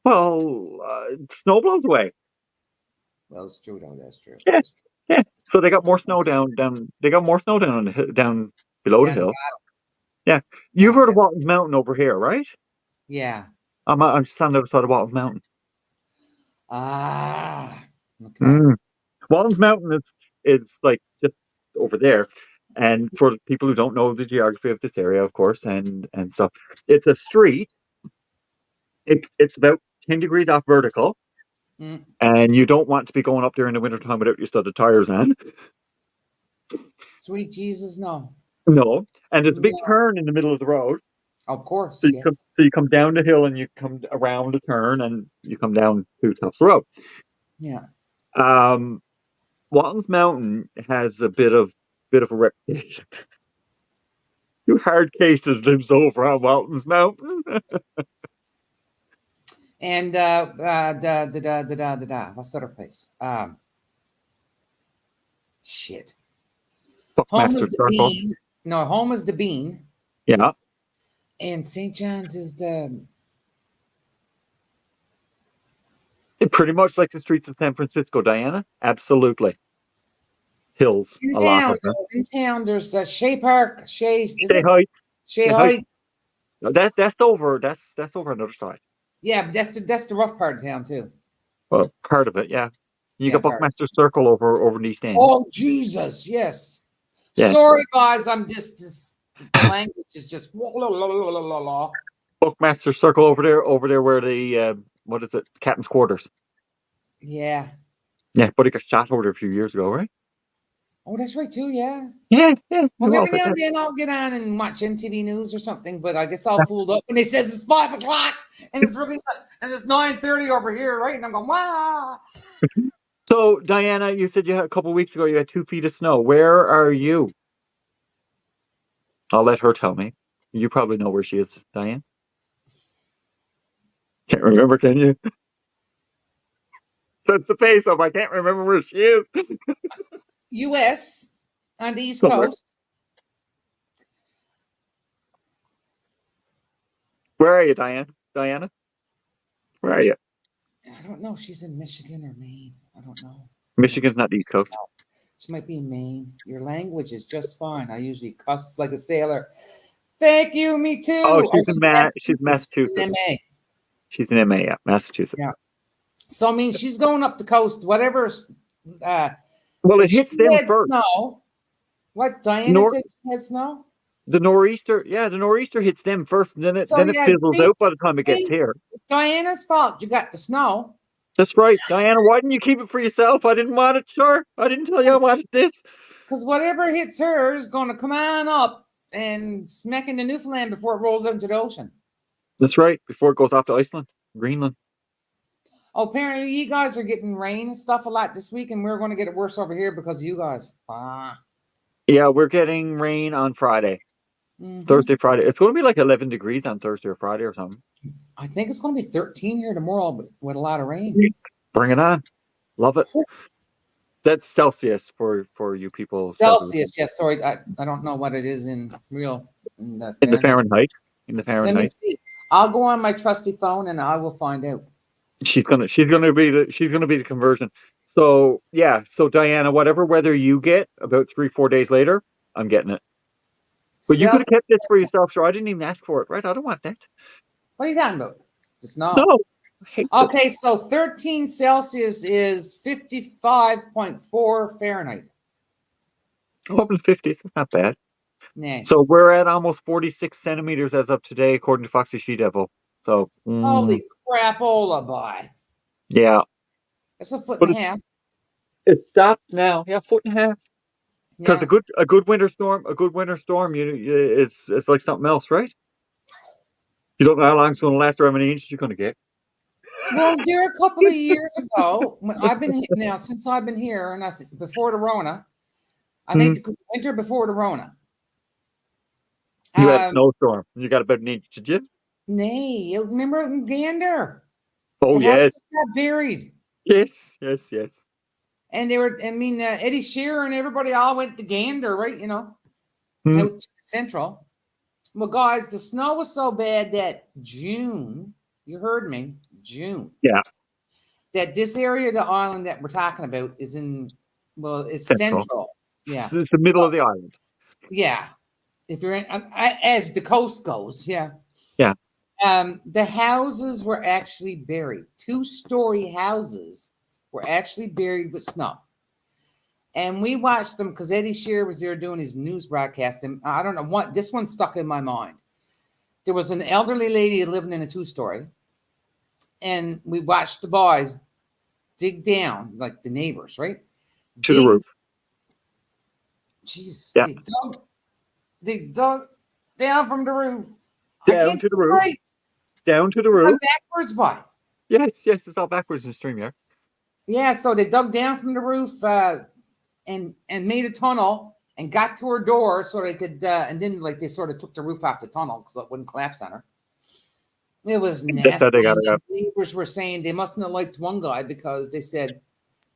Well, snow blows away. Well, it's true, though. That's true. Yeah, That's true. yeah. So they got more snow down. They got more snow down on the down below the Down the hill. bottom. Yeah, you've heard of Okay. Walton's Mountain over here, right? Yeah. I'm standing outside of Walton's Mountain. Ah. Okay. Walton's Mountain is like just over there. And for people who don't know the geography of this area, of course, and stuff, it's a street. It's about 10 degrees off vertical, Mm. and you don't want to be going up there in the wintertime without your studded tires on. Sweet Jesus, no. No, and there's a big No. turn in the middle of the road. Of course, So yes. you come down the hill and you come around the turn and you come down to tops of the road. Yeah. Walton's Mountain has a bit of a reputation. Two hard cases lives over on Walton's Mountain. And what's the other place? Shit. Home Buckmaster is the Circle. Bean. No, home is the Bean. Yeah. And St. John's is the Pretty much like the streets of San Francisco, Diana. Absolutely. hills, In a lot town, of them. in town, there's Shea Park. Shea, is Stay it Heights. Shea Stay Heights. Heights? That's over. That's over another side. Yeah, but that's the rough part of town too. Well, part of it, yeah. You Yeah, got part. Buckmaster Circle over in East End. Oh Jesus, yes. Yeah. Sorry, guys, I'm just the language is just. Buckmaster Circle over there where the what is it? Captain's quarters. Yeah. Yeah, but it got shot over there a few years ago, right? Oh, that's right too. Yeah. Yeah, yeah. Well, Well, every now and then I'll get on and watch NTV News or something, but I guess I'll fooled up when it says it's 5 o'clock and it's really and it's 9:30 over here, right? And I'm going, wow. So, Diana, you said you had a couple of weeks ago you had 2 feet of snow. Where are you? I'll let her tell me. You probably know where she is, Diane. Can't remember, can you? That's the face of I can't remember where she is. U.S. on the East Somewhere. Coast. Where are you, Diane? Diana? Where are you? I don't know if she's in Michigan or Maine. I don't know. Michigan's not the East Coast. She might be in Maine. Your language is just fine. I usually cuss like a sailor. Thank you, me too. Oh, she's in She's Massachusetts. in MA. She's in MA, yeah, Massachusetts. Yeah. So I mean, she's going up the coast. Whatever. Well, it if she hits them had first. Snow. What Diana said she had snow. The nor'easter hits them first, and then it Yeah, fizzles out by the time it gets here. It's Diana's fault. You got the snow. That's right, Diana. Why didn't you keep it for yourself? I didn't want it, sure. I didn't tell you I wanted this. Because whatever hits her is going to come on up and smack into Newfoundland before it rolls out into the ocean. That's right. Before it goes off to Iceland, Greenland. Oh, apparently you guys are getting rain and stuff a lot this week, and we're going to get it worse over here because of you guys. Yeah, we're getting rain on Friday. Mm-hmm. Thursday, Friday. It's going to be like 11 degrees on Thursday or Friday or something. I think it's going to be 13 here tomorrow, but with a lot of rain. Bring it on. Love it. That's Celsius for you people. Celsius, yes. Sorry, I don't know what it is in real. In the Fahrenheit. Let me see. I'll go on my trusty phone and I will find out. She's gonna be the conversion. So yeah. So Diana, whatever weather you get, about 3-4 days later, I'm getting it. But you could have kept this for yourself, sure. I didn't even ask for it, right? I don't want that. What are you talking about? The snow. No. Okay, so 13 Celsius is 55.4 Fahrenheit. Up in the 50s. That's not bad. Nah. So we're at almost 46 centimeters as of today, according to Foxy She-Devil. So holy crapola, boy. Yeah. It's a foot and a half. It stopped now. Yeah, foot and a half. Because Yeah. a good winter storm, it's like something else, right? You don't know how long it's going to last or how many inches you're going to get. Well, dear, a couple of years ago, when I've been now since I've been here, and before the Rona, I think the winter before the Rona. You had a snowstorm. You got about an inch, did you? Nay, you remember out in Gander? Oh, the yes. houses got buried. Yes. And they were, Eddie Shearer and everybody all went to Gander, right? Out to Central. Well, guys, the snow was so bad that June, you heard me, June. Yeah. That this area of the island that we're talking about is it's central. Yeah. It's the middle of the island. Yeah. If you're in, as the coast goes, yeah. Yeah. The houses were actually buried. 2-story houses were actually buried with snow. And we watched them because Eddie Shearer was there doing his news broadcast. And I don't know what, this one stuck in my mind. There was an elderly lady living in a 2-story. And we watched the boys dig down, like the neighbors, right? To the roof. Jesus. Yeah. They dug down from the roof. Down to the roof. Right. Down to the roof. Backwards, boy. Yes, it's all backwards in the stream, yeah. Yeah, so they dug down from the roof and made a tunnel and got to her door so they could, and then they sort of took the roof off the tunnel so it wouldn't collapse on her. It was nasty. The neighbors were saying they mustn't have liked one guy because they said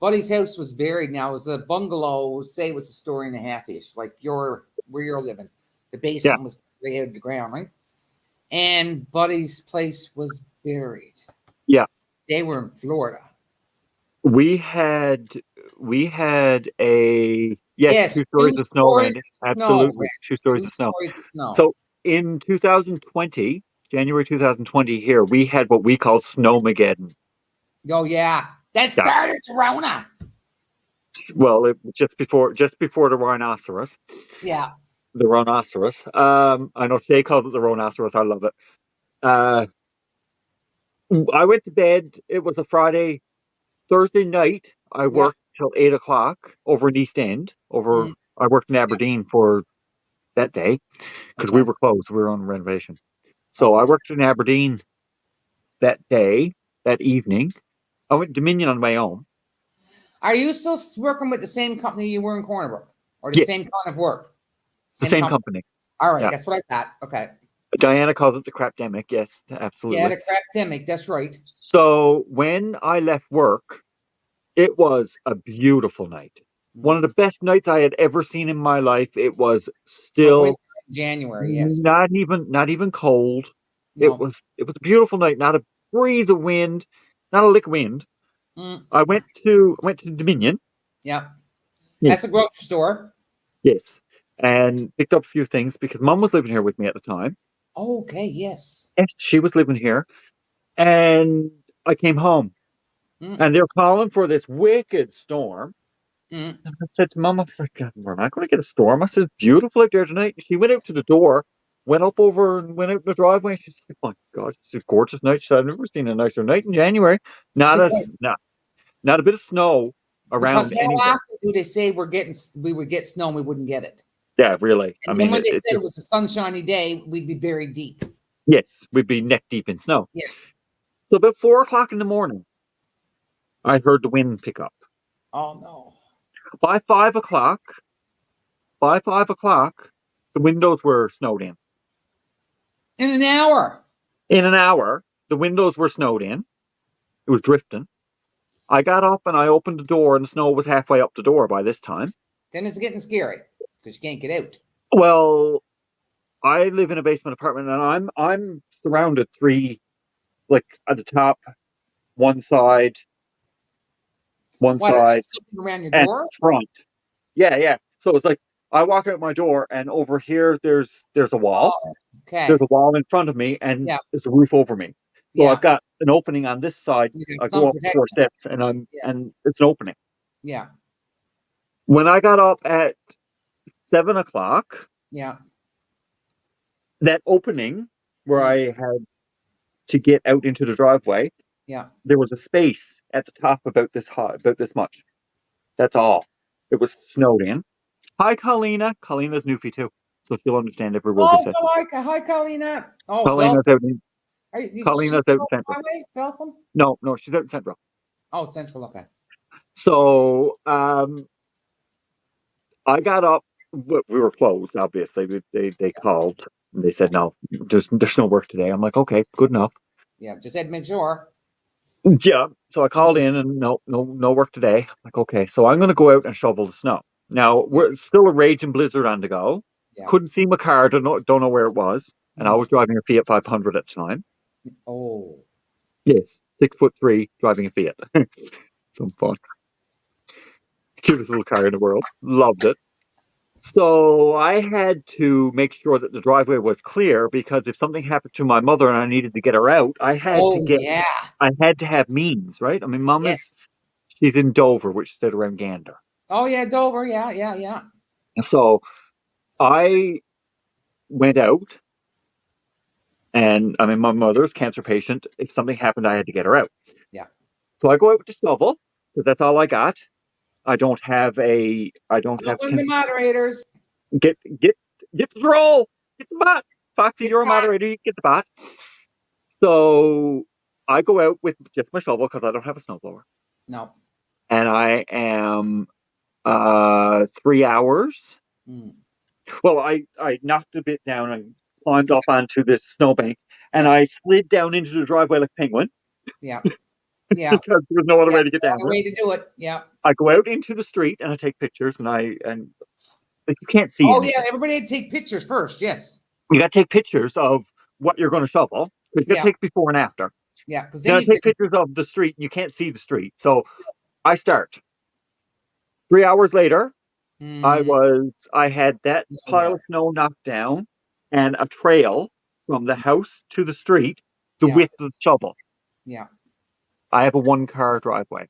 Buddy's house was buried. Now it was a bungalow, say it was a story and a half-ish, like where you're living. The basement was way out of the ground, right? And Buddy's place was buried. Yeah. They were in Florida. We had we had a yes, Yes, 2 stories two of snow, stories Randy. of snow, Absolutely, Randy. 2 stories Two of snow. stories of snow. So in 2020, January 2020, here we had what we called Snowmageddon. Oh yeah, that Yeah. started Corona. Well, it was just before the rhinoceros. Yeah. The rhinoceros. I know Shay calls it the rhinoceros. I love it. Uh, I went to bed. It was a Friday. Thursday night, I Yeah. worked till 8 o'clock over in East End. Mm, I worked in yeah. Aberdeen for that day because we Okay. were closed. We were on renovation. So I Okay. worked in Aberdeen that day, that evening. I went to Dominion on my own. Are you still working with the same company you were in Cornerbrook, or the Yes, same kind of work? the Same same company. company. All right, Yeah. that's what I thought. Okay. Diana calls it the crapdemic. Yes, Yeah, absolutely. the crapdemic. That's right. So when I left work, it was a beautiful night. One Mm. of the best nights I had ever seen in my life. It was For winter still in January, yes. not even cold. It No. was it was a beautiful night, not a breeze of wind, not a lick of wind. Mm. I went to Dominion. Yeah. Yes, That's a grocery store. yes, and picked up a few things because Mum was living here with me at the time. Okay. Yes. Yes, she was living here, and I came home, Mm. and they're calling for this wicked storm. Mm. And I said to Mum, I was like, "God, we're not going to get a storm." I said, "It's beautiful out there tonight." And she went out to the door, went up over and went out in the driveway. And she's like, "Oh my God, it's a gorgeous night." She said, "I've never seen a nicer night in January. Not a Because not a bit of snow around how anywhere." often do they say we would get snow and we wouldn't get it? Yeah, really. I And then mean, when they it said it just was a sunshiny day, we'd be buried deep. yes, we'd be neck deep in snow. Yeah. So about 4 o'clock in the morning, I heard the wind pick up. Oh no. By 5 o'clock, by 5 o'clock, the windows were snowed in. In an hour. In an hour, the windows were snowed in. It was drifting. I got up and I opened the door, and the snow was halfway up the door by this time. Then it's getting scary because you can't get out. Well, I live in a basement apartment, and I'm surrounded like at the top, one side, one What? side, Something around your and door? front. Yeah, yeah. So it's like I walk out my door, and over here there's a wall. Oh, There's okay. a wall in front of me, and Yeah. there's a roof over me. So I've Yeah. got an opening on this side. You got I some go up four protection. steps, and Yeah. and it's an opening. Yeah. When I got up at 7 o'clock, Yeah. that opening where Mm, I had to get out into the driveway, yeah. there was a space at the top about this high, about this much. That's all. It was snowed in. Hi, Colina. Colina's Newfie too, so she'll understand every word we Oh, say. hi, Colina. Oh, Feltham. Colina's out in She's Colina's out in on Central. my way, Feltham? No, no, she's out in Central. Oh, Central. Okay. So I got up. We were closed, obviously. They called and they Yeah. said no, there's no work today. I'm like, okay, good enough. Yeah. Just had to make sure. Yeah. So I called in and no work today. I'm like, okay, so I'm gonna go out and shovel the snow. Now Yeah. we're still a raging blizzard on the go. Yeah. Couldn't see my car, don't know where it was. And I No. was driving a Fiat 500 at the time. Oh. Yes, 6'3", driving a Fiat. Some fun. Cutest little car in the world. Loved it. So I had to make sure that the driveway was clear because if something happened to my mother and I needed to get her out, Oh yeah. I had to have means, right? I mean, Yes. she's in Dover, which is around Gander. Oh yeah, Dover. Yeah. Yeah. Yeah. So I went out, and I mean, my mother's cancer patient. If something happened, I had to get her out. Yeah. So I go out with the shovel because that's all I got. I don't Don't have win the moderators. get get get the roll, get the bot. Foxy, Get you're a back. moderator. You get the bot. So I go out with just my shovel because I don't have a snowblower, No. and I am 3 hours. Mm. Well, I knocked a bit down and climbed Yeah. up onto this snowbank, and Yeah. I slid down into the driveway like a penguin Yeah. Yeah. because there was no other Yeah. way to get down Only there. way to do it. Yeah. I go out into the street and I take pictures, and like you can't see Oh yeah. anything. Everybody had to take pictures first. Yes. You got to take pictures of what you're going to shovel. You got to Yeah. take before and after. Yeah. Because You then got to you take can. pictures of the street, and you can't see the street. So I start. 3 hours later, Mm, I had that pile nowhere. of snow knocked down and a trail from the house to the street, the Yeah, width of the shovel. yeah, I have a one-car driveway.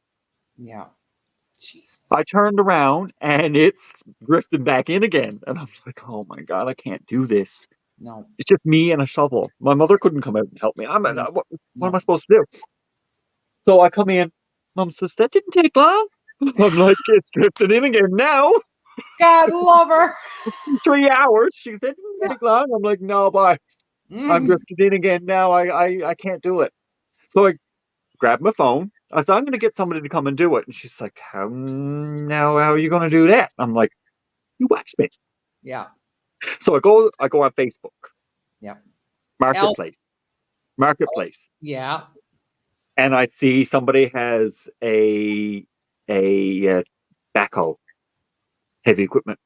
yeah. I Jesus. turned around and it's drifting back in again. And I'm like, oh my God, I can't do this. No, It's just me and a shovel. My mother couldn't come out and help me. no, What am I no. supposed to do? So I come in. Mom says, that didn't take long. I'm like, it's drifting in again now. God love her. 3 hours. She said, it didn't Yeah. take long. I'm like, no, bye. I'm Mm, drifting in again now. I can't do it. So I grabbed my phone. I said, I'm going to get somebody to come and do it. And she's like, how are you going to do that? I'm like, you watch me. yeah, So I go on Facebook, yeah. Help. Marketplace, Marketplace, Yeah. and I see somebody has a backhoe, heavy equipment.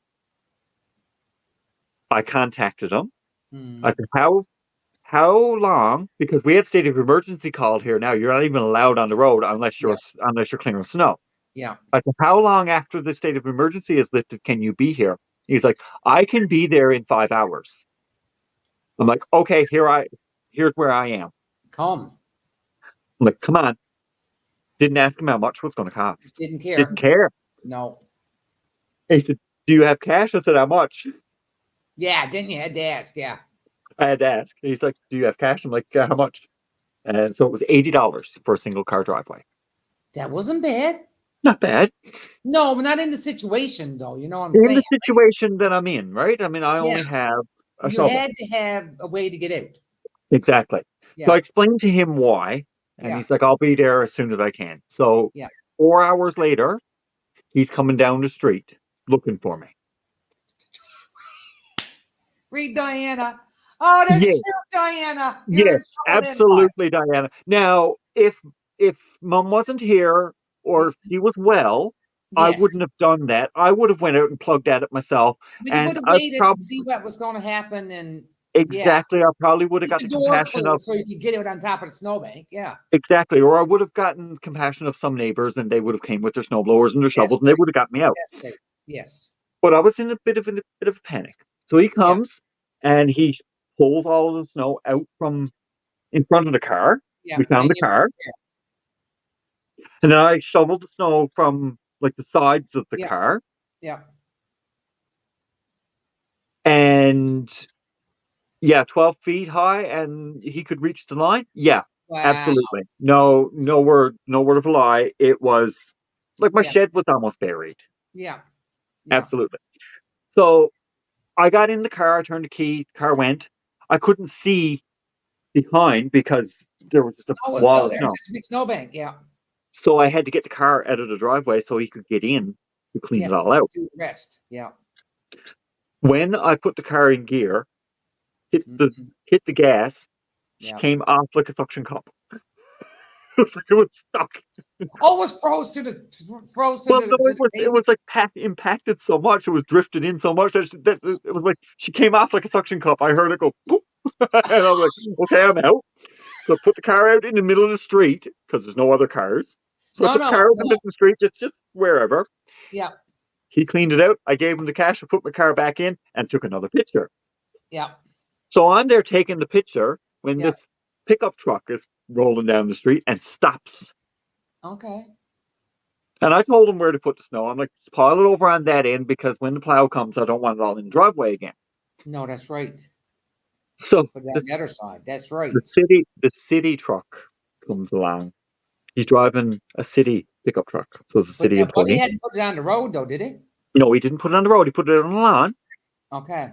I contacted them. I Mm, said, how long? Because we had state of emergency called here now. You're not even allowed on the road yeah, unless you're clearing snow. yeah. I said, how long after the state of emergency is lifted can you be here? He's like, I can be there in 5 hours. I'm like, okay, here's where I am. Come. I'm like, come on. Didn't ask him how much it was going to cost. Didn't Didn't care. care. No. He said, do you have cash? I said, how much? Yeah, didn't you had to ask? Yeah. I had to ask. He's like, do you have cash? I'm like, how much? And so it was $80 for a single car driveway. That wasn't bad. Not bad. No, but not in the situation though. You know what I'm In saying? the situation that I'm in, right? I mean, I Yeah. only have a You shovel. had to have a way to get out. Exactly. So I Yeah. explained to him why, and Yeah. he's like, I'll be there as soon as I can. So Yeah. 4 hours later, he's coming down the street looking for me. Read Diana. Oh, that's Yes, true, Diana. You're a yes, daughter-in-law. absolutely, Diana. Now, if Mum wasn't here or if he was well, I wouldn't Yes. have done that. I would have went out and plugged at it myself, But you would and have I waited and probably see what was going to happen, and yeah, exactly, I probably would have keep got the the door compassion of closed so you could get out on top of the snowbank. Yeah. exactly, or I would have gotten compassion of some neighbors, and they would have came with their snow blowers and their That's shovels, and they right. would have got me out. That's right. Yes. But I was in a bit of a panic. So he Yeah. comes and he pulls all of the snow out from in front of the car. Yeah. We found And the you. car, and then I shoveled the snow from like the sides of the Yeah. car, Yeah. and yeah, 12 feet high, and he could reach the line. Yeah, Wow. absolutely. No word of a lie. It was like my Yeah. shed was almost buried. Yeah. Yeah. Absolutely. So I got in the car, I turned the key, car went. I couldn't see behind because there was just a Snow was wall still of there. snow. Just a big snowbank. Yeah. So I had to get the car out of the driveway so he could get in to clean it Yes. all out. Do the rest. Yeah. When I put the car in gear, hit the Mhm. hit the gas, she Yeah. came off like a suction cup. It was like it was stuck. Oh, it was froze to Well, no, to the it pavement. was like impacted so much, it was drifted in so much that it was like she came off like a suction cup. I heard it go boop, and I was like, okay, I'm out. So I put the car out in the middle of the street because there's no other cars. So I No, put the no, car out in the no. middle of the street, just wherever. Yeah. He cleaned it out. I gave him the cash. I put my car back in and took another picture. Yeah. So I'm there taking the picture when Yeah. this pickup truck is rolling down the street and stops. Okay. And I told him where to put the snow. I'm like, just pile it over on that end because when the plow comes, I don't want it all in the driveway again. No, that's right. So Put it on the, the other side. That's the right. city truck comes along. He's driving a city pickup truck. So it's a But city now, Buddy employee. hadn't put it on the road though, did he? No, he didn't put it on the road. He put it on the lawn Okay.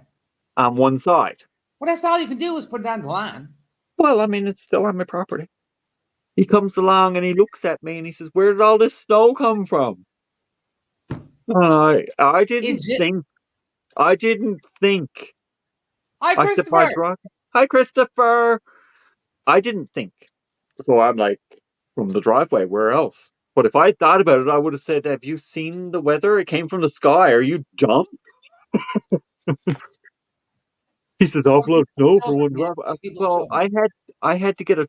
on one side. Well, that's all you can do is put it on the line. Well, I mean, it's still on my property. He comes along and he looks at me and he says, where did all this snow come from? I didn't Is it? think. I didn't think. Hi, I said, my Christopher. drunk. Hi, Christopher. I didn't think. So I'm like, from the driveway, where else? But if I thought about it, I would have said, have you seen the weather? It came from the sky. Are you dumb? He says, Some offload people snow show for one yeah, drive. some people Well, show I had to get a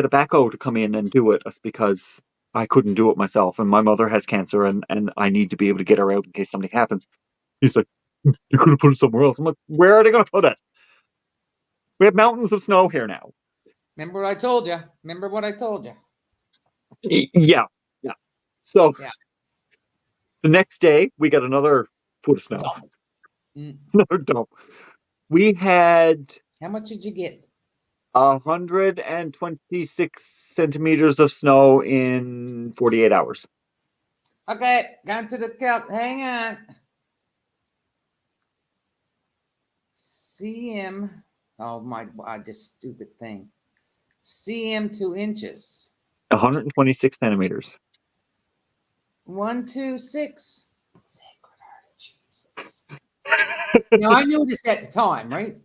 backhoe to come in and do it because I couldn't do it myself, and my mother has cancer, and I need to be able to get her out in case something happens. He's like, you could have put it somewhere else. I'm like, where are they going to put it? We have mountains of snow here now. Remember what I told you? Remember what I told you? Yeah, yeah. So Yeah. the next day, we got another foot of snow. Mm. Another dump. We had How much did you get? 126 centimeters of snow in 48 hours. Okay, got to the count. Hang on. CM. Oh my God, this stupid thing. CM 2 inches. 126 centimeters. 126. Sacred heart of Jesus. Now I knew this at the time, right?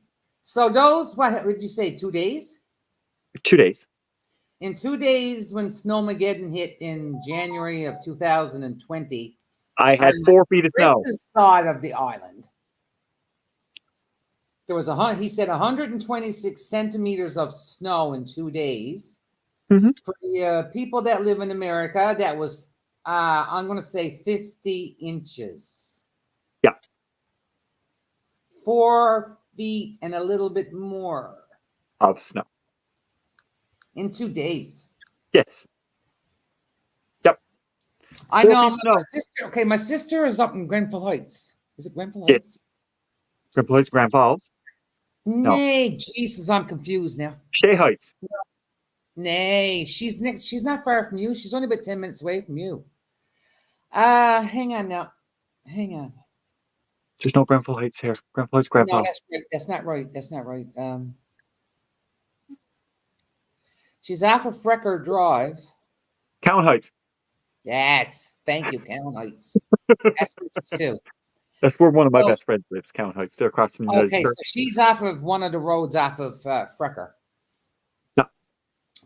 So those, what would you say, 2 days? 2 days. In 2 days, when Snowmageddon hit in January of 2020, I had on 4 feet of snow. Chris's side of the island, there was he said 126 centimeters of snow in 2 days. Mhm. For the people that live in America, that was I'm going to say 50 inches. Yeah. 4 feet and a little bit more Of snow. in 2 days. Yes. Yep. I 4 know. feet of My snow. sister. Okay, my sister is up in Grenfell Heights. Is it Grenfell Yes. Heights? Grand Falls. Nay, Jesus, I'm confused now. Shea Heights. Nay, she's next. She's not far from you. She's only about 10 minutes away from you. Hang on now. Hang on. There's no Grenfell Heights here. Grenfell Heights, Grand No, Falls. that's right. That's not right. That's not right. She's off of Frecker Drive. Cowan Heights. Yes, thank you, Cowan Heights. That's where she's too. That's where one of my So- best friends lives, Cowan Heights. They're across from the Okay, church. so she's off of one of the roads off of Frecker. Yeah.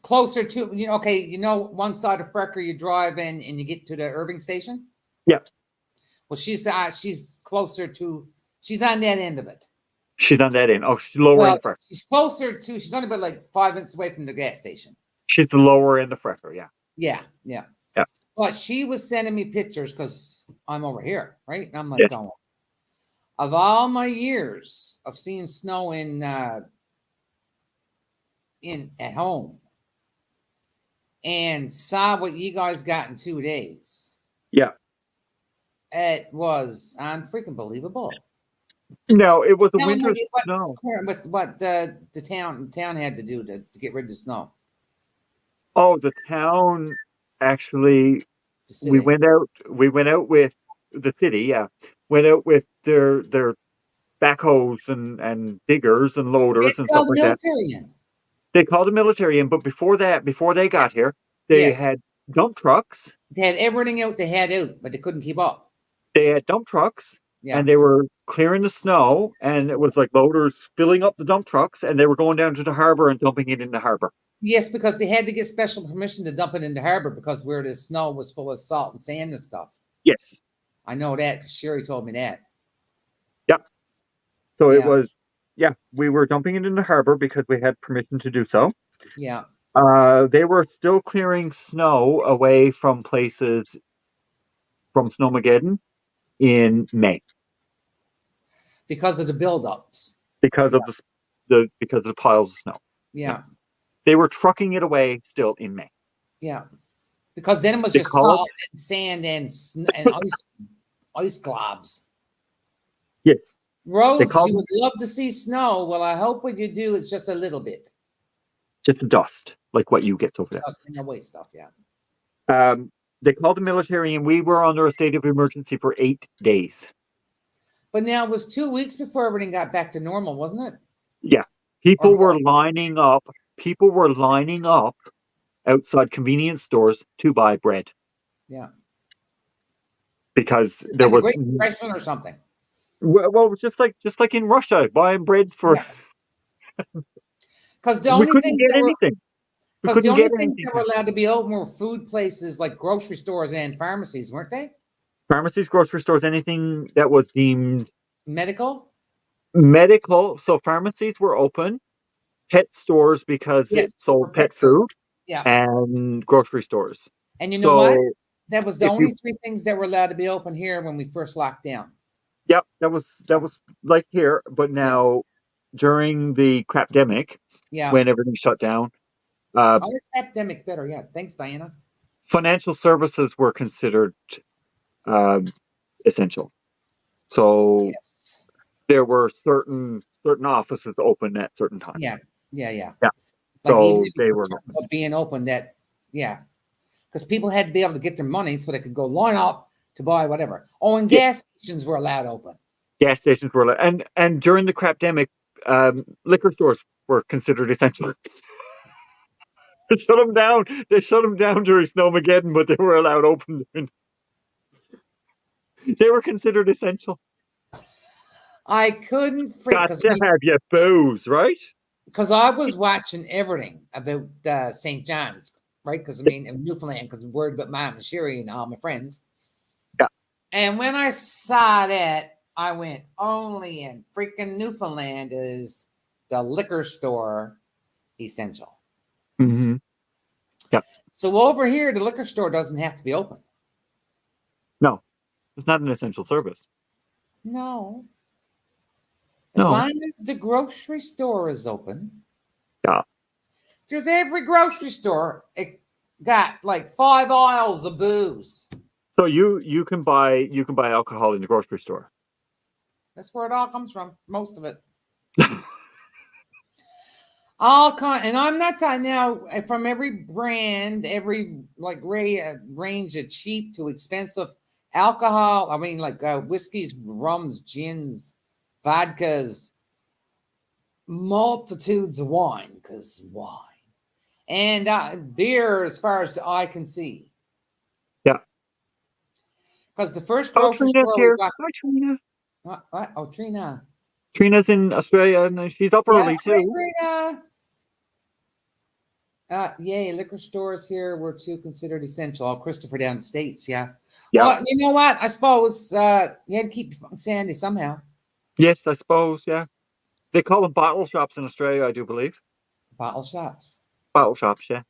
Closer to, okay, one side of Frecker you drive in and you get to the Irving station? Yeah. Well, she's closer to, she's on that end of it. She's on that end. Oh, she's lower Well, end of Frecker. she's closer to, she's only about like 5 minutes away from the gas station. She's the lower end of Frecker, yeah. Yeah, yeah. Yeah. But she was sending me pictures because I'm over here, right? And I'm like, Yes. going, of all my years of seeing snow in at home, and saw what you guys got in 2 days. Yeah. It was unfreaking believable. No, it was a Tell winter me snow. what the town had to do to get rid of the snow. Oh, the town actually. The city. We went out with the city. Yeah, went out with their backhoes and diggers and loaders It's and stuff called like that. military in. They called the military in, but before they got here, they Yes. had dump trucks. They had everything out they had out, but they couldn't keep up. They had dump trucks, Yeah. and they were clearing the snow, and it was like loaders filling up the dump trucks, and they were going down to the harbor and dumping it in the harbor. Yes, because they had to get special permission to dump it in the harbor because where the snow was full of salt and sand and stuff. Yes. I know that because Sherry told me that. So Yeah. it was, we were dumping it in the harbor because we had permission to do so. Yeah. They were still clearing snow away from places from Snowmageddon in May Because of the buildups. because of the piles of snow. Yeah. They were trucking it away still in May. Yeah. Because then it was They just call it- salt and sand and ice globs. Yes. Rose, call you them- would love to see snow. Well, I hope what you do is just a little bit. Just dust, like what you get over there. Dust in the way stuff, yeah. They called the military, and we were under a state of emergency for 8 days. But now it was 2 weeks before everything got back to normal, wasn't it? Yeah. People Or were more. lining up. People were lining up outside convenience stores to buy bread Yeah. because there Like the was Great Depression or something. well, it was just like in Russia, buying bread for Yeah. Because the we only couldn't things get that were anything. We because the couldn't only get things anything. that were allowed to be open were food places like grocery stores and pharmacies, weren't they? Pharmacies, grocery stores, anything that was deemed Medical? medical. So pharmacies were open, pet stores because Yes, it sold for pet pet food, Yeah. and grocery stores. And you know what? So That was the if only you, three things that were allowed to be open here when we first locked down. yep, that was like here, but Yeah. now during the crapdemic, Yeah. when everything shut down, uh, I like epidemic better. Yeah. Thanks, Diana. financial services were considered um, essential. So Yes. there were certain offices open at certain times. Yeah. Yeah. Yeah. Yeah, Like even so if you they were were talking open. about being open, that yeah, because people had to be able to get their money so they could go line up to buy whatever. Oh, and Yeah, gas stations were allowed open. gas stations were, and during the crapdemic, liquor stores were considered essential. They shut them down. They shut them down during Snowmageddon, but they were allowed open. They were considered essential. I couldn't freak Got because to have your booze, right? I was watching everything about St. John's, right? Because I mean, in Newfoundland, because I'm worried about Mom and Sherry and all my friends. Yeah. And when I saw that, I went, only in freaking Newfoundland is the liquor store essential. Hmm. Yeah. So over here, the liquor store doesn't have to be open. No, it's not an essential service. No. As No. long as the grocery store is open, Yeah. there's every grocery store. It got like 5 aisles of booze. So you can buy alcohol in the grocery store. That's where it all comes from, most of it. All kind, and I'm not talking now from every brand, every like range of cheap to expensive alcohol. I mean, like whiskeys, rums, gins, vodkas, multitudes of wine, because wine and beer as far as the eye can see. Yeah. Because the first Oh, grocery Trina's store we here. got, Hi, Trina. what? Oh, Trina. Trina's in Australia and she's up Yeah, early hi, too. Trina. Yay, liquor stores here were too considered essential. Oh, Christopher down the States, yeah. Yeah. Well, you know what? I suppose you had to keep your sandy somehow. Yes, I suppose. Yeah. They call them bottle shops in Australia, I do believe. Bottle shops. Bottle shops. Yeah.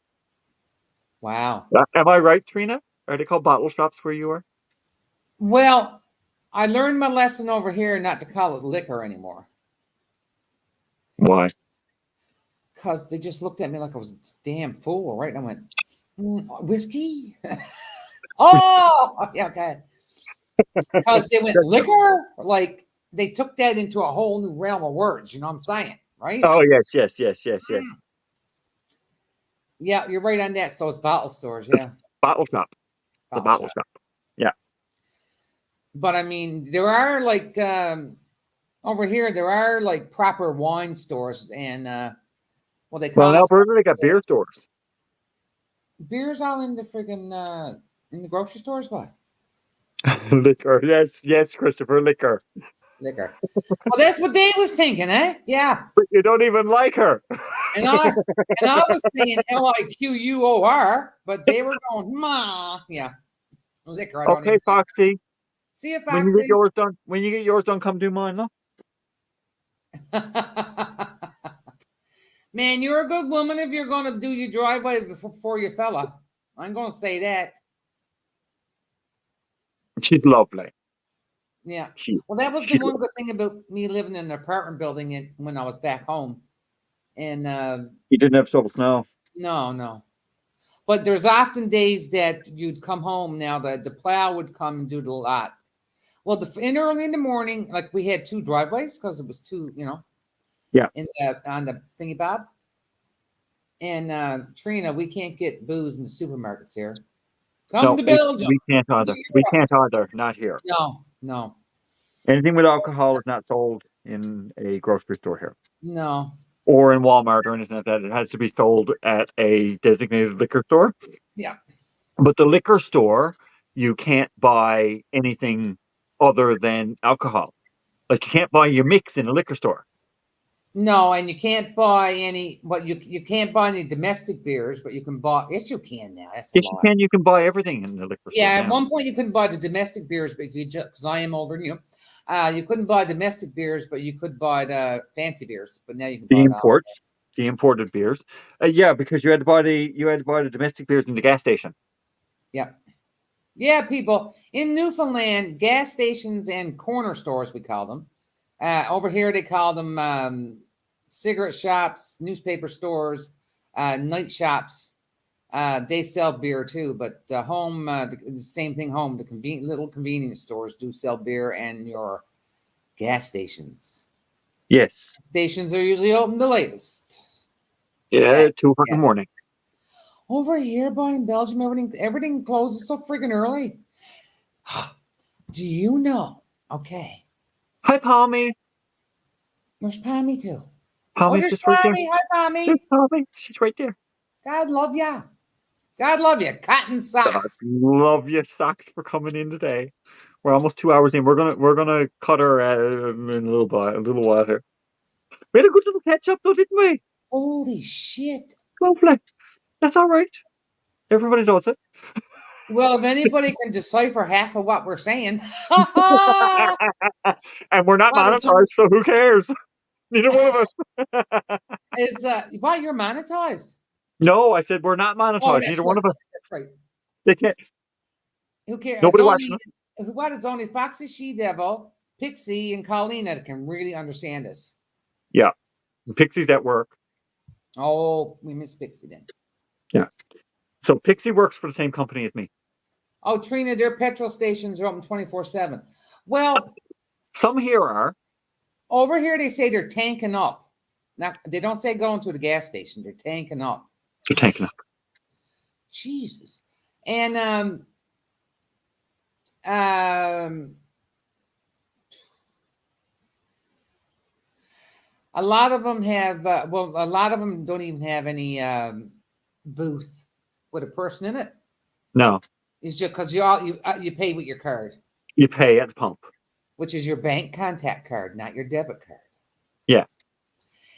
Wow. Am I right, Trina? Are they called bottle shops where you are? Well, I learned my lesson over here not to call it liquor anymore Why? because they just looked at me like I was a damn fool, right? And I went, whiskey? Oh, yeah, okay. Because they went liquor, like they took that into a whole new realm of words. You know what I'm saying, right? Oh yes, yes, yes, yes, yes. Yeah, you're right on that. So it's bottle stores, It's yeah, bottle shop. The bottle bottle shop. shop. Yeah. But I mean, there are like over here, there are like proper wine stores and what they Well, call in them Alberta they got beer stores. beers all in the friggin' in the grocery stores. What Liquor. Yes, yes, Christopher, liquor. liquor? Well, that's what Dave was thinking, eh? Yeah. But you don't even like her. And I was saying liquor, but they were going ma, yeah, liquor. I don't Okay, even Foxy. see if When you get Foxy. yours done, come do mine, no? Man, you're a good woman if you're going to do your driveway before your fella. I'm going to say that. She's lovely. Yeah. She Well, that was the she one good thing about me living in an apartment building when I was back home. And you didn't have trouble snow. no, no. But there's often days that you'd come home now that the plow would come and do the lot. Well, early in the morning, like we had two driveways because it was two, Yeah. on the thingy bob. And Trina, we can't get booze in the supermarkets here. Come No, to Belgium. we can't either. We can't either. Not here. No, no, Anything with alcohol is not sold in a grocery store here. no. Or in Walmart or anything like that. It has to be sold at a designated liquor store. Yeah. But the liquor store, you can't buy anything other than alcohol. Like you can't buy your mix in a liquor store. No, and you can't buy any. But you can't buy any domestic beers, but you can buy. Yes, you can now. That's a Yes, you lie. can. You can buy everything in the liquor store Yeah, at now. one point you couldn't buy the domestic beers, but you just because I am older than you, you couldn't buy domestic beers, but you could buy the fancy beers. But now you can The buy it all. imports, the imported beers. Yeah, because you had to buy the domestic beers in the gas station. Yeah. Yeah, people in Newfoundland, gas stations and corner stores, we call them. Over here, they call them cigarette shops, newspaper stores, night shops. They sell beer too, but home, the same thing. Home, the little convenience stores do sell beer, and your gas stations. Yes. Stations are usually open the latest. Yeah, Okay. 2 o'clock in Yeah. the morning. Over here, boy, in Belgium, everything closes so friggin' early. Do you know? Okay. Hi, Palmy. Where's Palmy too? Oh, Palmy's there's just right there. Palmy. Hi, There's Palmy. Palmy. She's right there. God love ya. God love you. Cotton God, socks. love you, socks, for coming in today. We're almost 2 hours in. We're gonna cut her in a little while here. We had a good little catch up though, didn't we? Holy shit. Lovely. That's all right. Everybody does it. Well, if anybody can decipher half of what we're saying, what And we're not is on, monetized, so who cares? Neither one of us. is why you're monetized? No, I said we're not Oh, monetized. that's Neither right. one of us. That's right. They can't. Who cares? It's Nobody watching only us. what is only Foxy She Devil, Pixie, and Colleen that can really understand us. Yeah. Pixie's at work. Oh, we miss Pixie then. Yeah. So Pixie works for the same company as me. Oh, Trina, their petrol stations are open 24/7. Well, Some here are. over here they say they're tanking up. Not they don't say going to the gas station. They're tanking up. They're tanking up. Jesus. And um a lot of them have well, a lot of them don't even have any booth with a person in it. No. It's just because you pay with your card, You pay at the pump. which is your bank contact card, not your debit card. Yeah.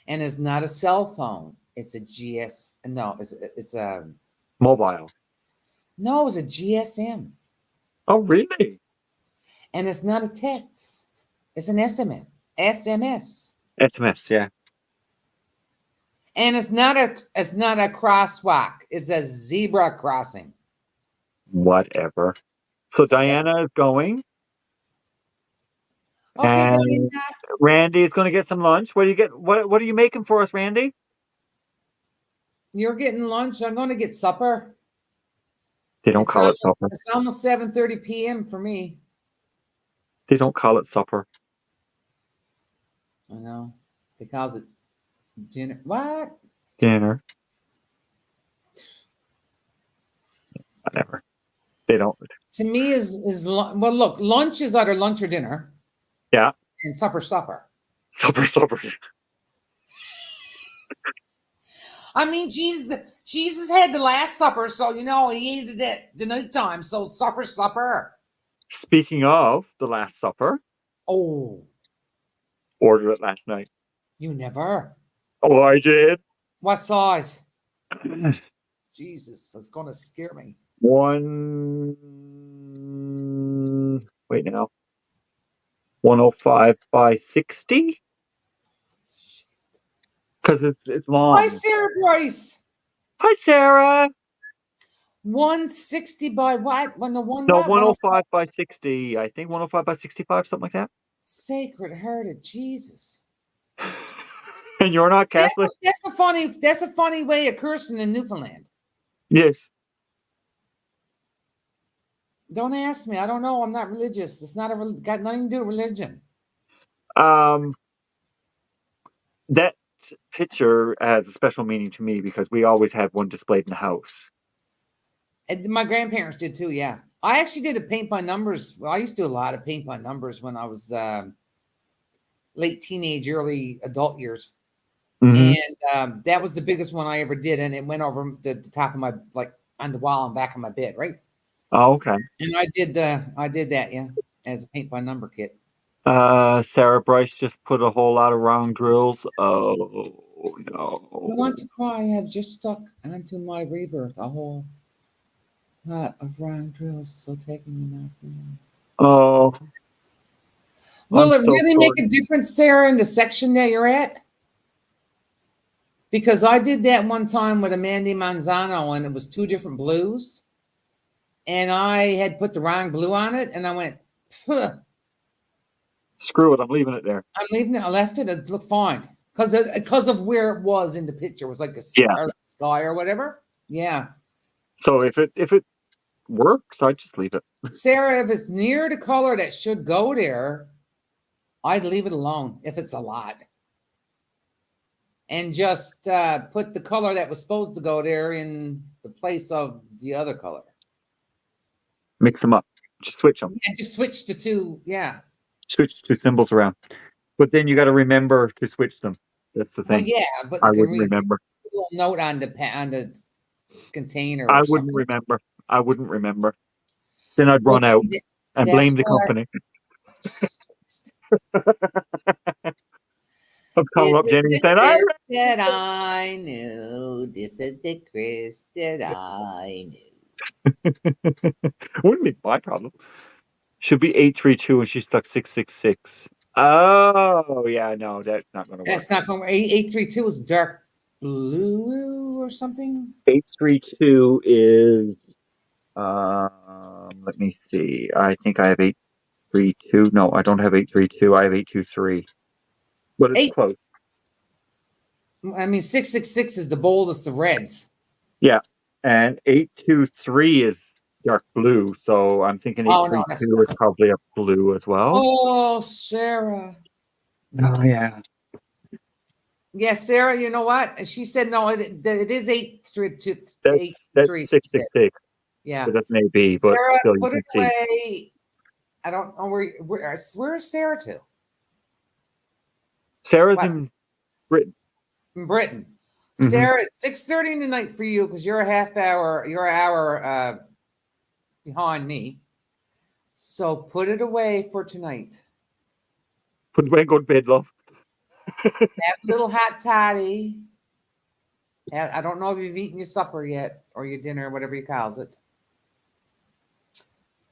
And it's not a cell phone. It's a GS. No, it's a Mobile. no, it's a GSM. Oh, really? And it's not a text. It's an SMS. SMS. SMS, yeah. And it's not a crosswalk. It's a zebra crossing. Whatever. So Diana is going, Okay, and Diana. Randy is going to get some lunch. What do you get? What are you making for us, Randy? You're getting lunch. I'm going to get supper. They don't call it supper. It's almost 7:30 p.m. for me. They don't call it supper. I know. They call it dinner. What? Dinner. Whatever. They don't. To me is well, look, lunch is either lunch or dinner. Yeah. And supper. Supper. I mean, Jesus had the Last Supper, so he ate it at the night time. So supper. Speaking of the Last Supper, Oh, ordered it last night. you never. Oh, I did. What size? Jesus, that's gonna scare me. Wait now. 105 by 60? Because it's long. Hi, Sarah Bryce. Hi, Sarah. 160 by what? When the one No, what? 105 by 60. I think 105 by 65, something like that. Sacred Heart of Jesus. And you're not Catholic? That's a funny way of cursing in Newfoundland. Yes. Don't ask me. I don't know. I'm not religious. It's not got nothing to do with religion. That picture has a special meaning to me because we always had one displayed in the house. And my grandparents did too. Yeah, I actually did a paint by numbers. Well, I used to do a lot of paint by numbers when I was late teenage, early adult years. Mhm. And that was the biggest one I ever did, and it went over the top of my on the wall and back of my bed, right? Oh, okay. And I did that, yeah, as a paint by number kit. Sarah Bryce just put a whole lot of round drills. Oh no! I want to cry. I have just stuck onto my rebirth a whole lot of round drills, so taking them off now. Oh. Will I'm it so really sorry. make a difference, Sarah, in the section that you're at? Because I did that one time with Amanda Manzano, and it was two different blues. and I had put the wrong glue on it, and I went, "Huh, Screw it. I'm leaving it there. I'm leaving it. I left it. It looked fine because of where it was in the picture. It was like a Yeah. sky or whatever. Yeah. So if it works, I'd just leave it. Sarah, if it's near the color that should go there, I'd leave it alone if it's a lot. And just put the color that was supposed to go there in the place of the other color. Mix them up. Just switch them. And just switch the two. Yeah. Switch two symbols around. But then you got to remember to switch them. That's the Well, thing. yeah, but I you can wouldn't read remember. a little note on the container. I Or wouldn't something. remember. I wouldn't remember. Then I'd Well, run out see, and that's blame the why. company. I'm calling This up is Jenny the and saying, Chris that I knew. This is the Chris that I knew. wouldn't be my problem. Should be 832 and she stuck 666. Oh, yeah, no, that's not going to work. That's not going. 832 is dark blue or something. 832 is, let me see. I think I have 832. No, I don't have 832. I have 823. But it's close. I mean, 666 is the boldest of reds. Yeah. And 823 is dark blue. So I'm thinking 832 is probably a blue as well. Oh, Sarah. Oh, yeah. Yeah, Sarah, you know what? She said no, it is 832. That's 666. Yeah. So that's an AB, but Sarah, still you put can it see. away. I don't know where's Sarah to? Sarah's What? in Britain. In Britain. Mhm. Sarah, it's 6:30 tonight for you because you're an hour behind me. So put it away for tonight. Put away and go to bed, love. Have a little hot toddy. I don't know if you've eaten your supper yet or your dinner, whatever you calls it.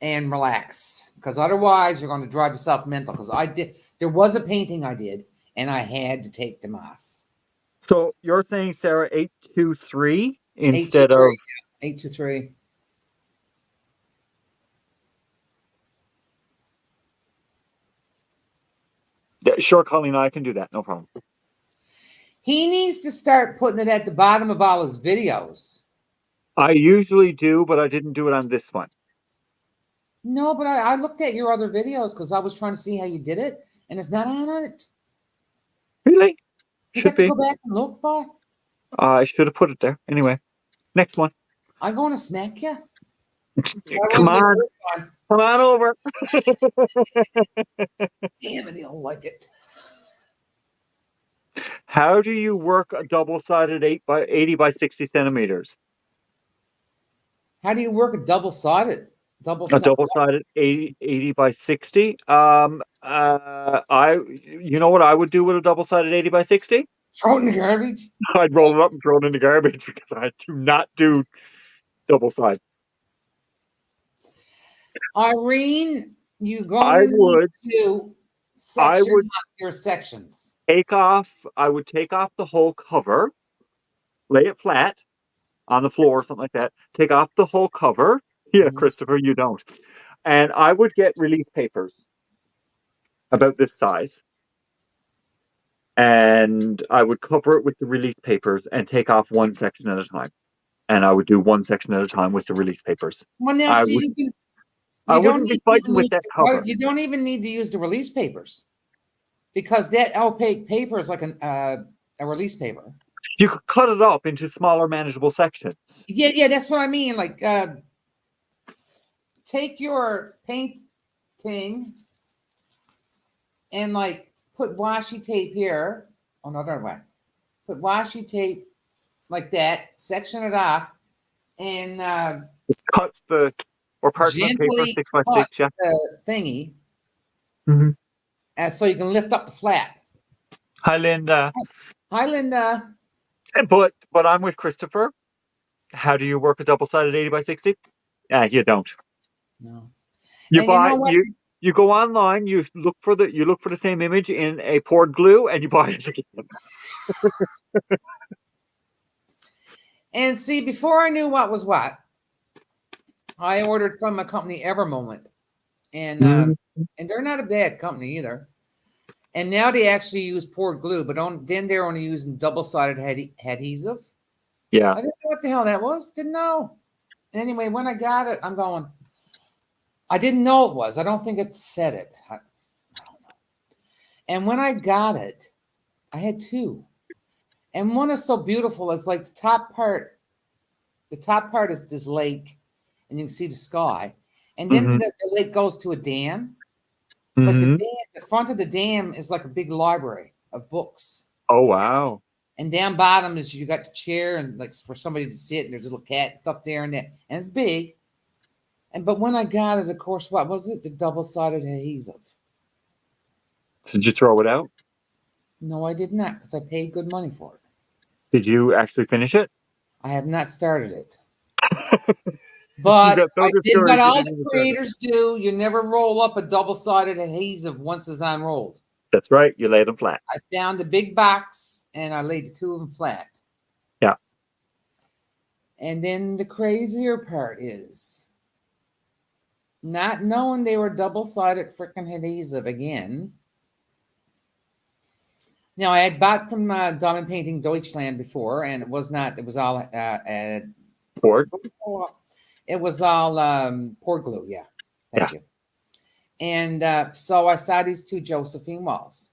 And relax, because otherwise you're going to drive yourself mental. Because there was a painting I did, and I had to take them off. So you're saying, Sarah, 823 instead of 823. Sure, Colleen, I can do that. No problem. He needs to start putting it at the bottom of all his videos. I usually do, but I didn't do it on this one. No, but I looked at your other videos because I was trying to see how you did it, and it's not on it. Really? You Should got to be. go back and look, boy. I should have put it there. Anyway, next one. I'm going to smack you. Come on. Come on over. Damn it, he'll like it. How do you work a double-sided 80 by 60 centimeters? How do you work a double-sided? A double-sided 80 by 60. You know what I would do with a double-sided 80 by 60? Throw it in the garbage. I'd roll it up and throw it in the garbage because I do not do double-sided. Irene, you going to section your sections. I would take off the whole cover, lay it flat on the floor or something like that. Take off the whole cover. Yeah, Christopher, you don't. And I would get release papers about this size. And I would cover it with the release papers and take off one section at a time. And I would do one section at a time with the release papers. Well, now, I wouldn't be fighting with that cover. You don't even need to use the release papers because that opaque paper is like a release paper. You could cut it up into smaller, manageable sections. Yeah, that's what I mean. Like, take your painting and like put washi tape here. Oh, no, other way. Put washi tape like that, section it off, and just cut the parchment paper 6 by 6, yeah. The thingy, so you can lift up the flap. Hi, Linda. Hi, Linda. But I'm with Christopher. How do you work a double-sided 80 by 60? You don't. No. You go online. You look for the same image in a poured glue, and you buy it again. And see, before I knew what was what, I ordered from a company, Evermoment, and Mm, they're not a bad company either. And now they actually use poured glue, but then they're only using double-sided adhesive. yeah. I didn't know what the hell that was. Didn't know. Anyway, when I got it, I'm going. I didn't know it was. I don't think it said it. I don't know. And when I got it, I had two, and one is so beautiful. It's like the top part. The top part is this lake, and you can see the sky, and then Hmm. the lake goes to a dam. But Hmm. the front of the dam is like a big library of books. Oh, wow. And down bottom is you got the chair and like for somebody to sit, and there's a little cat and stuff there and there. And it's big. And but when I got it, of course, what was it? The double-sided adhesive. Did you throw it out? No, I did not, because I paid good money for it. Did you actually finish it? I have not started it. You But got so I did what discouraged you all didn't the even start it. creators do. You never roll up a double-sided adhesive once it's unrolled. That's right. You laid them flat. I found the big box and I laid the two of them flat. Yeah. And then the crazier part is not knowing they were double-sided freaking adhesive again. Now, I had bought from Diamond Painting Deutschland before, and it was not. It was all. Board. It was all poured glue. Yeah, thank Yeah. you. And so I saw these two Josephine walls,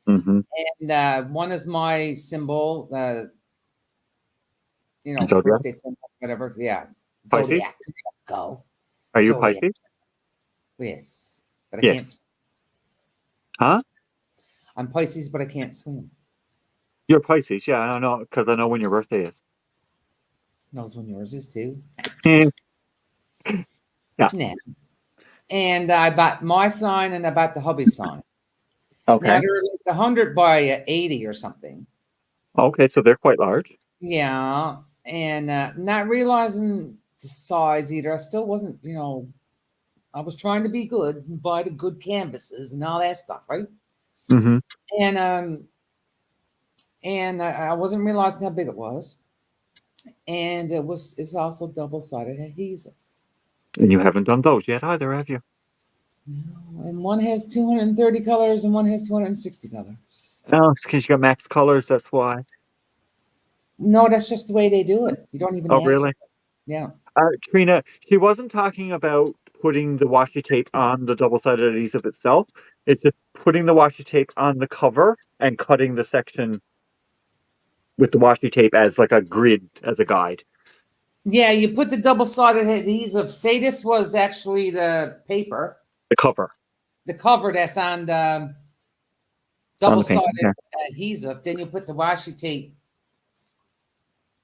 Hmm. and one is my symbol, Zodiac. birthday symbol, whatever. Yeah, Pisces. Zodiac. There you go. Are you Zodiac. Pisces? Yes, but I Yes. can't swim. Huh? I'm Pisces, but I can't swim. You're Pisces. Yeah, I don't know because I know when your birthday is. Knows when yours is too. Yeah. Nah. And I bought my sign and I bought the hubby sign. Okay. Now they're like 100 by 80 or something. Okay, so they're quite large. Yeah. And not realizing the size either. I still wasn't, I was trying to be good and buy the good canvases and all that stuff, right? Hmm. And I wasn't realizing how big it was. And it's also double-sided adhesive. And you haven't done those yet either, have you? No, and one has 230 colors and one has 260 colors. No, it's because you got max colors. That's why. No, that's just the way they do it. You don't even Oh, ask for really? it. Yeah. Trina, she wasn't talking about putting the washi tape on the double-sided adhesive itself. It's just putting the washi tape on the cover and cutting the section with the washi tape as like a grid, as a guide. Yeah, you put the double-sided adhesive. Say this was actually the paper, The cover the cover that's on the on the painting. double-sided Yeah. adhesive. Then you put the washi tape.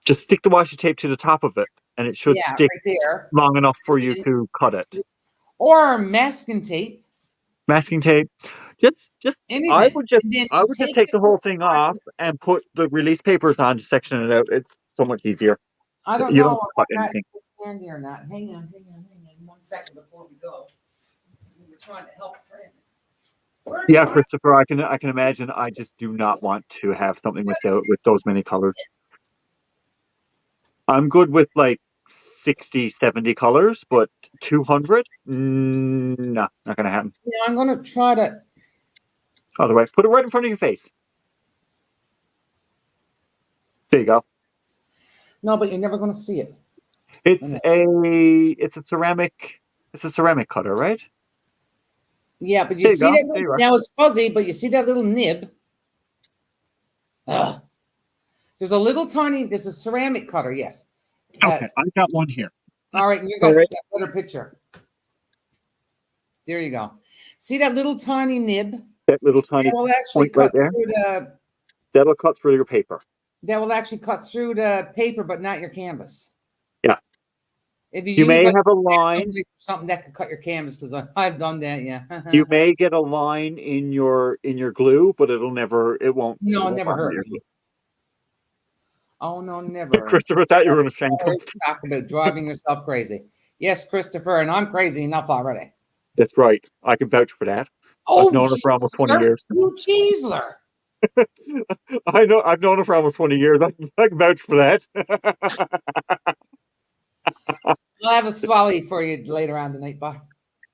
Just stick the washi tape to the top of it, and it should Yeah, stick right there. long enough for you And- to cut it. Or masking tape. Masking tape. Just Anything. I would just And then I you would just take take the this whole little thing part- off and put the release papers on to section it out. It's so much easier. I don't You know don't if have to cut I'm not anything. handy or not. Hang on 1 second before we go. We're trying to help a friend. Where Yeah, do I- Christopher, I can imagine. I just do not want to have something with those many colors. I'm good with like 60, 70 colors, but 200? No, not gonna happen. Yeah, I'm gonna try to. Other way, put it right in front of your face. There you go. No, but you're never gonna see it. It's a ceramic cutter, right? Yeah, but you There you see go. that There you little, are. now it's fuzzy, but you see that little nib. Ugh. There's a ceramic cutter, yes. Okay, I've got one here. All right, and you All got right. that better picture. There you go. See that little tiny nib? That little tiny That will actually point right cut there. through the That'll cut through your paper. that will actually cut through the paper, but not your canvas. Yeah. If you You use may like have a line. something that could cut your canvas, because I've done that, yeah. You may get a line in your glue, but it won't. No, it won't never bother hurt you. me. Oh no, never. Christopher thought you were going to shank him. Talk about driving yourself crazy. Yes, Christopher, and I'm crazy enough already. That's right. I can vouch for that. Oh, I've known her for almost 20 years. You Cheesler. I know. I've known her for almost 20 years. I can vouch for that. I'll have a swally for you later on tonight, bye.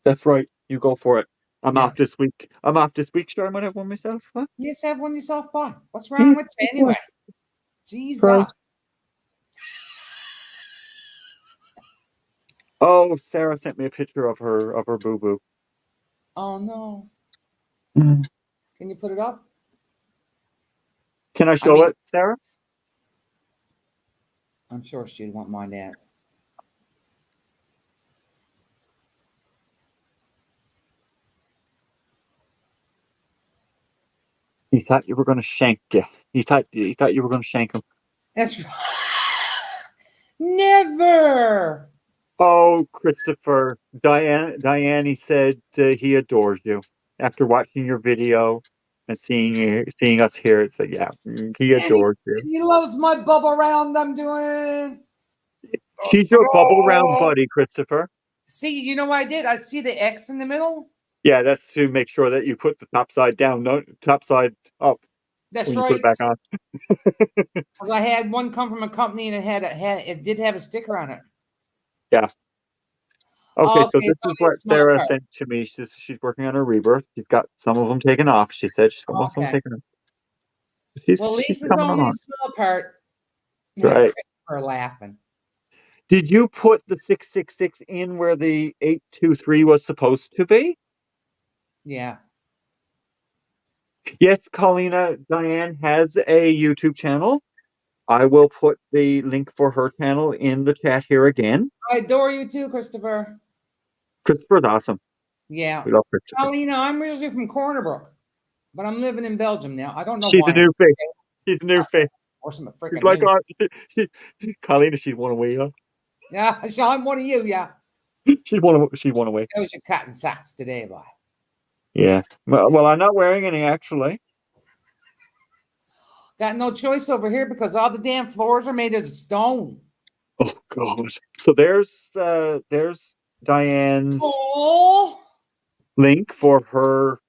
That's right. You go for it. I'm Yeah. off this week. I'm off this week. Sure, I might have one myself. Huh? Yes, have one yourself, bye. What's wrong Yes, with you of anyway? course. Right. Jesus. Oh, Sarah sent me a picture of her boo boo. Oh no. Mm. Can you put it up? Can I I show mean, it, Sarah? I'm sure she'd want mine that. He thought you were going to shank you. He thought you were going to shank him. That's never. Oh, Christopher, Diane, he said he adores you after watching your video and seeing us here. It's like, yeah, he And adores you. he loves my bubble round I'm doing. She's your bubble round buddy, Christopher. See, you know what I did? I see the X in the middle. Yeah, that's to make sure that you put the top side down, no top side up That's when you put right. it back on. Because I had one come from a company and it did have a sticker on it. Yeah. Okay, so Okay, this it's is only a what small Sarah part. sent to me. She's working on her rebirth. She's got some of them taken off. She said she's got most of them Okay. taken off. She's Well, she's Lisa's coming only a along. small part. Right. Christopher laughing. Did you put the 666 in where the 823 was supposed to be? Yeah. Yes, Colina Diane has a YouTube channel. I will put the link for her channel in the chat here again. I adore you too, Christopher. Christopher's awesome. Yeah. We love Christopher. Paulina, I'm originally from Cornerbrook, but I'm living in Belgium now. I don't know She's why. a new face. She's a new face. Or some She's freaking like, news. Colina, she's one away. Huh? Yeah, so I'm one of you, yeah. She won away. Those your cotton socks today, boy. Yeah. Well, I'm not wearing any actually. Got no choice over here because all the damn floors are made of stone. Oh God. So there's Diane's link for her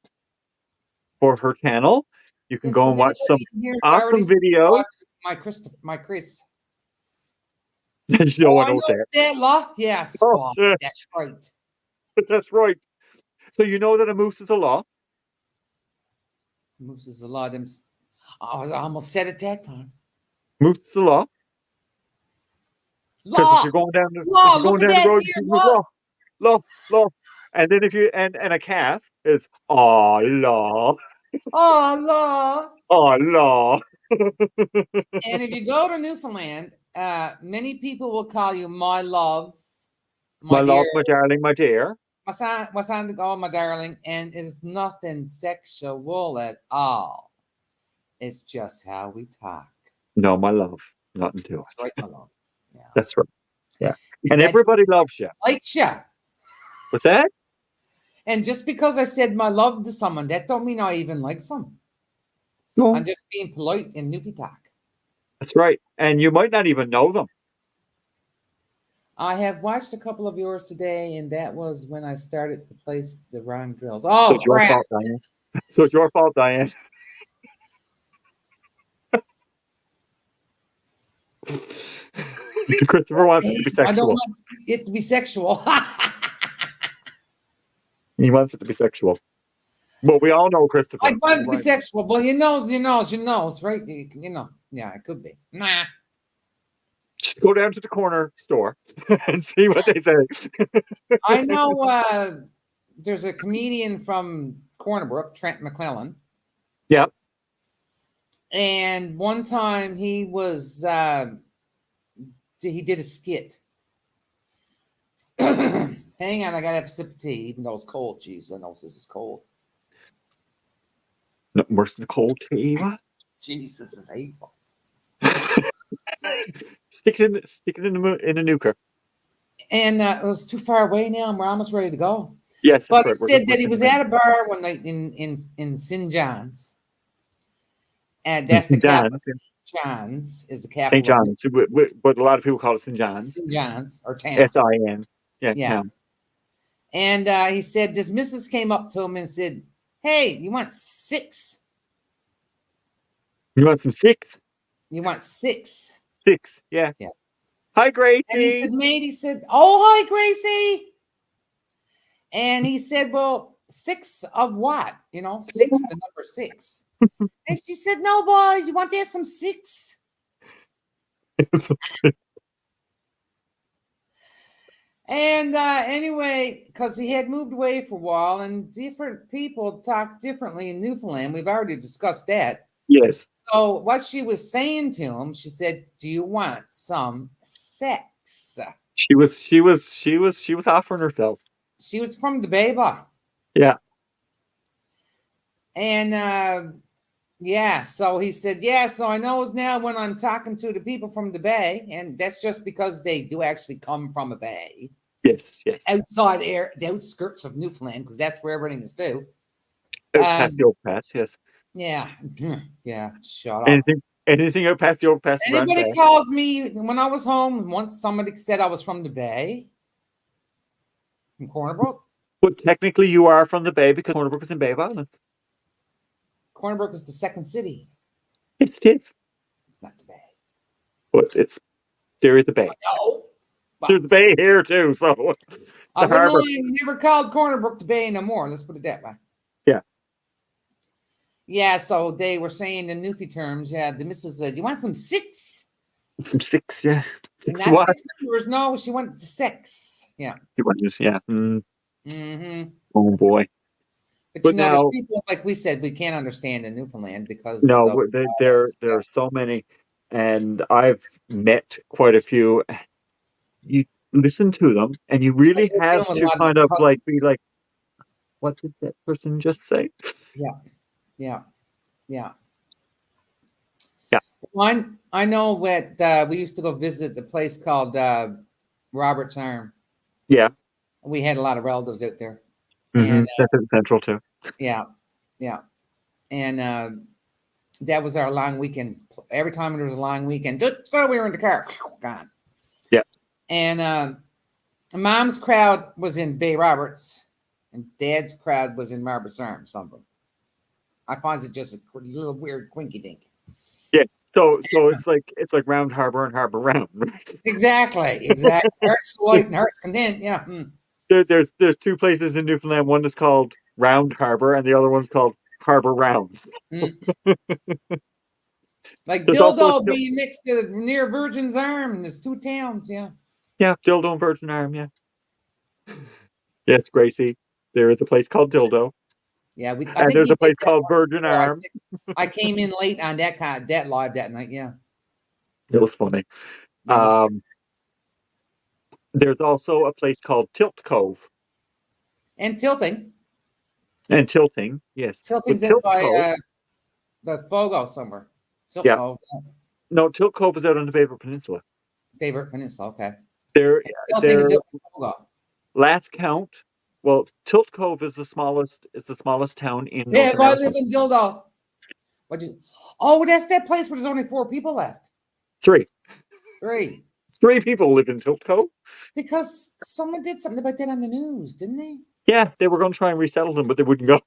channel. You can go and watch some awesome videos. My Chris. You don't want to say it. That law? Yes, Oh, yeah. that's right. That's right. So you know that a moose is a law? Moose is a law. I almost said it that time. Moose is a law. Law. If you're going down the road, law. And then if you and a calf is law. Law. Law. And if you go to Newfoundland, many people will call you my love, my love, my darling, my dear. What's on the go, my darling, and it's nothing sexual at all. It's just how we talk. No, my love, nothing to it. That's right, my love. Yeah, that's right. Yeah, and everybody loves you. Likes you. What's that? And just because I said my love to someone, that don't mean I even like some. No. I'm just being polite in Newfie talk. That's right, and you might not even know them. I have watched a couple of yours today, and that was when I started to place the wrong drills. Oh, so it's crap. Your fault, Diane. So it's your fault, Diane. Christopher wants it to be sexual. I don't want it to be sexual. He wants it to be sexual. Well, we all know Christopher. I want it to be sexual. Well, you know, right? You know, yeah, it could be. Nah. Just go down to the corner store and see what they say. I know there's a comedian from Cornerbrook, Trent McClellan. Yep. And one time he was he did a skit. Hang on, I gotta have a sip of tea, even though it's cold. Jeez, I know this is cold. No, worse than cold tea. Jeez, this is hateful. Stick it in a nuker. And it was too far away now, and we're almost ready to go. Yes, but he said that he was at a bar one night in St. John's, and that's the capital. St. John's is the capital. St. John's, but a lot of people call it St. John's. St. John's or town. S-I-N. Yeah. Town. And he said this missus came up to him and said, "Hey, you want 6? You want some 6? You want 6? 6, yeah. Yeah. Hi, And he said, Gracie. mate, he said, oh, hi, Gracie. And he said, well, six of what? You know, six, the number six. And she said, no, boy, you want to have some six? And anyway, because he had moved away for a while, and different people talk differently in Newfoundland. We've already discussed that. Yes. So what she was saying to him, she said, "Do you want some sex?" She was offering herself. She was from the Bay Bar. Yeah. And yeah, so he said, yeah, so I know now when I'm talking to the people from the Bay, and that's just because they do actually come from a bay. Yes. Yes. Outside the outskirts of Newfoundland, because that's where everything is too. Out past the overpass. Yes. Yeah, yeah, shut up. Anything out past the overpass to Grand Anybody Bay. calls me when I was home, once somebody said I was from the Bay, from Corner Brook. But technically, you are from the Bay because Corner Brook is in Bay of Islands. Corner Brook is the second city. Yes, it is. It's not the Bay. But there is a bay. No. There's a bay here too, so I the wouldn't harbor. lie, we never called Corner Brook the Bay no more. Let's put it that way. Yeah. Yeah, so they were saying in Newfie terms, yeah, the missus said, you want some six? Some six, yeah. And Six not what? 6 numbers. No, she went to six. Yeah. Yeah. Mm-hmm. Oh boy. But But there's now, people, like we said, we can't understand in Newfoundland because no, of there are so many, and I've met quite a few. You listen to them, and you really we're have dealing with a to lot of kind of customers. be like, what did that person just say? Yeah, yeah, yeah. Yeah. I know that we used to go visit the place called Robert's Arm. Yeah. We had a lot of relatives out there, and That's at Central too. yeah, yeah, and that was our long weekend. Every time there was a long weekend, we were in the car, gone. Yeah. And mom's crowd was in Bay Roberts, and dad's crowd was in Robert's Arm. Something. I find it just a little weird, quinky dink. Yeah. So it's like Round Harbor and Harbor Round, right? Exactly. Hearts light and hearts content. Yeah. There's two places in Newfoundland. One is called Round Harbor, and the other one's called Harbor Round. Mm. Like There's also Dildo being next to near Virgin's Arm. There's two towns. Yeah. Dildo and Virgin Arm. Yeah. Yes, Gracie. There is a place called Dildo, Yeah. I and think there's you a did place that called once Virgin before. Arm. I came in late on that live that night. Yeah. It was funny. It was. There's also a place called Tilt Cove And tilting. and Tilting. Yes, but Tilting's out Tilt by Cove. the Fogo somewhere. Yeah. Oh, No, Tilt Cove is out on the Baber Peninsula. Favorite Peninsula. Okay. There, And tilting is out by Fogo. last count. Well, Tilt Cove is the smallest. Is the smallest town in Yeah, North if I America. live in Dildo. What you? Oh, that's that place where there's only 4 people left. Three 3. people live in Tilt Cove. Because someone did something about that on the news, didn't they? Yeah, they were going to try and resettle them, but they wouldn't go.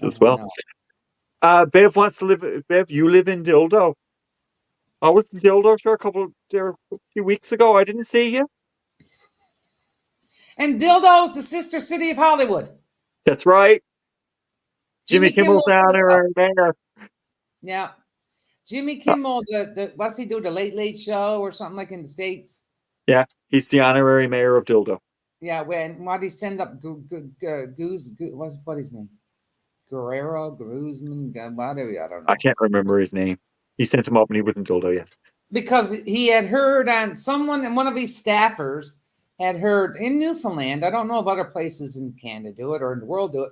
As well. No. Bev wants to live. Bev, you live in Dildo. I was in Dildo for a few weeks ago. I didn't see you. And Dildo's the sister city of Hollywood. That's right. Jimmy Kimmel's down sister. there. Yeah. Jimmy Kimmel, what's he do? The Late Late Show or something like in the States? Yeah, he's the honorary mayor of Dildo. Yeah, why did he send up what's his name? Guerrero, Guzman, whatever, I don't know. I can't remember his name. He sent him up when he was in Dildo, yes. Because he had heard on someone, and one of his staffers had heard in Newfoundland, I don't know if other places in Canada do it or in the world do it,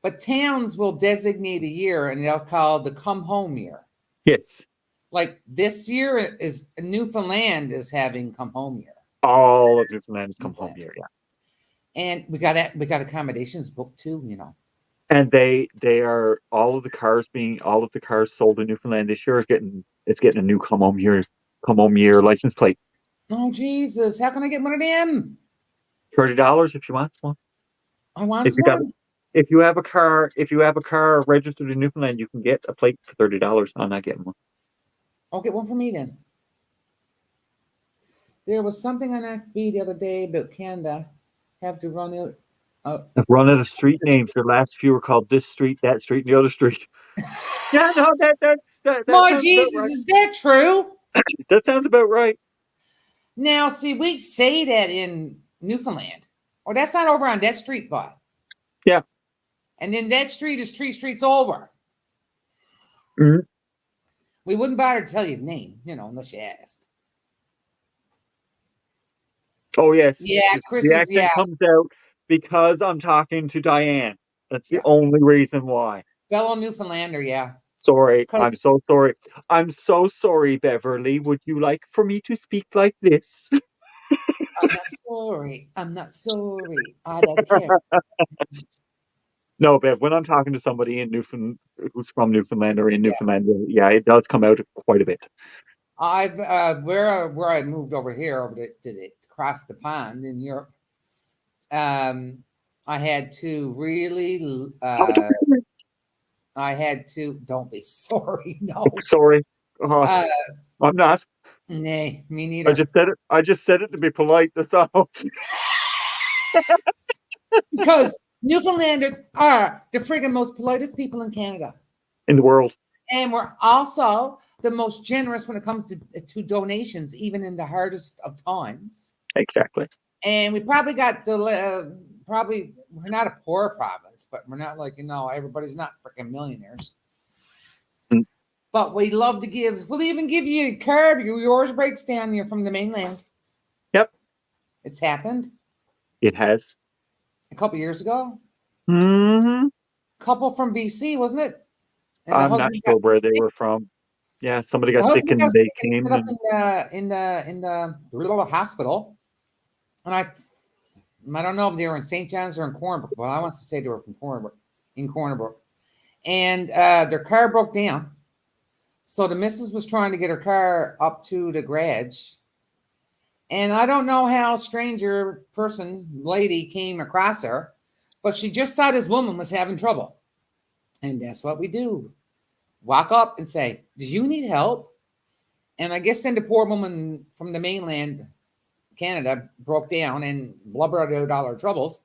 but towns will designate a year and they'll call the come home year. Yes. Like this year is Newfoundland is having come home year. All of Newfoundland has come home here, yeah. And we got accommodations booked too, you know. And they are all of the cars sold in Newfoundland this year it's getting a new come home year license plate. Oh Jesus, how can I get one of them? $30 if you want one. I want one. If you have a car registered in Newfoundland, you can get a plate for $30. I'm not getting one. I'll get one for me then. There was something on FB the other day about Canada have to run out. I've run out of street names. The last few were called this street, that street, and the other street. Yeah, no, that My sounds about Jesus, right. is that true? That sounds about right. Now, see, we say that in Newfoundland. Or that's not over on that street, but. Yeah. And then that street is three streets over. Mhm. We wouldn't bother to tell you the name, unless you asked. Oh, yes. Yeah, Chris The is, accent comes out because I'm talking to Diane. That's the Yeah. only reason why. Fellow Newfoundlander, yeah. Sorry. I'm 'Cause- so sorry. I'm so sorry, Beverly. Would you like for me to speak like this? I'm not sorry. I'm not sorry. I don't care. No, Bev, when I'm talking to somebody in Newfoundland who's from Newfoundland or in Yeah. Newfoundland, yeah, it does come out quite a bit. I've where I moved over here over to across the pond in Europe. I had to really Oh, don't be sorry. I had to don't be sorry. No. Sorry. Uh, I'm not. Nay, me I neither. just said it. I just said it to be polite. That's all. Because Newfoundlanders are the friggin' most politest people in Canada. In the world. And we're also the most generous when it comes to donations, even in the hardest of times. Exactly. And we probably got the we're not a poor province, but we're not like everybody's not freaking millionaires. Mm. But we love to give. We'll even give you a curb. Yours breaks down. You're from the mainland. Yep. It's happened It has. a couple years ago. Mm-hmm. Couple from BC, wasn't it? And the I'm not husband sure got where they sick. were from. Yeah, somebody The got sick husband got and they sick and came. ended up in the little hospital. And I don't know if they were in St. John's or in Cornbrook. Well, I want to say they were from Cornbrook, in Cornbrook. And their car broke down. So the missus was trying to get her car up to the garage. And I don't know how stranger lady came across her, but she just saw this woman was having trouble. And that's what we do. Walk up and say, do you need help? And I guess then the poor woman from the mainland, Canada, broke down and blubbered out all her troubles.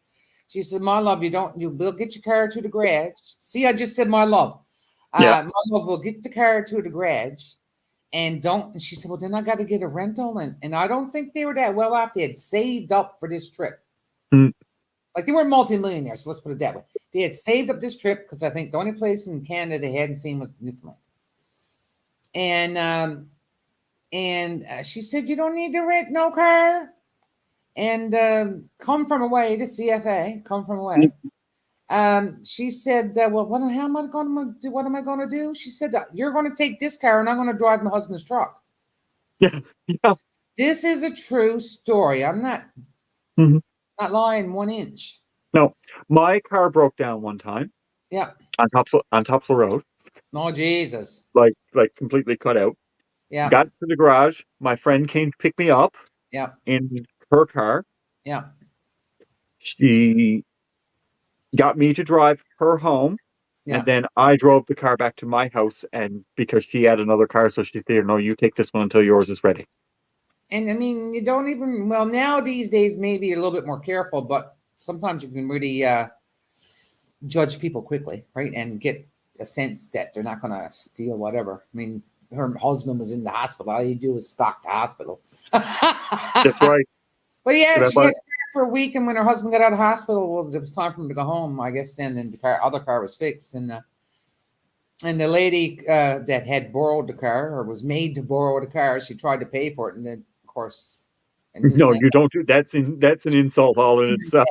She said, my love, we'll get your car to the garage. See, I just said my love. Yeah. My love, we'll get the car to the garage. And she said, well, then I got to get a rental. And I don't think they were that well off. They had saved up for this trip. Mm. Like they weren't multimillionaires, so let's put it that way. They had saved up this trip because I think the only place in Canada they hadn't seen was Newfoundland. And she said, you don't need to rent no car. And come from away to CFA, come from away. She said, well, what am I going to do? What am I going to do? She said, you're going to take this car and I'm going to drive my husband's truck. Yeah. Yeah. This is a true story. I'm not lying 1 inch. No, my car broke down one time. Yeah. On Topsail Road. Oh, Jesus. Like completely cut out. Yeah. Got to the garage. My friend came to pick me up. Yeah. In her car. Yeah. She got me to drive her home. Yeah. And then I drove the car back to my house, and because she had another car, so she said, no, you take this one until yours is ready. And I mean, you don't even, well, now these days, maybe you're a little bit more careful, but sometimes you can really judge people quickly, right? And get a sense that they're not going to steal whatever. I mean, her husband was in the hospital. All you do is stock the hospital. That's right. But yeah, she had to for a week, and when her husband got out of hospital, well, it was time for him to go home. I guess then the other car was fixed, and the lady that had borrowed the car or was made to borrow the car, she tried to pay for it, and then of course, no, you don't do that's an insult all in itself.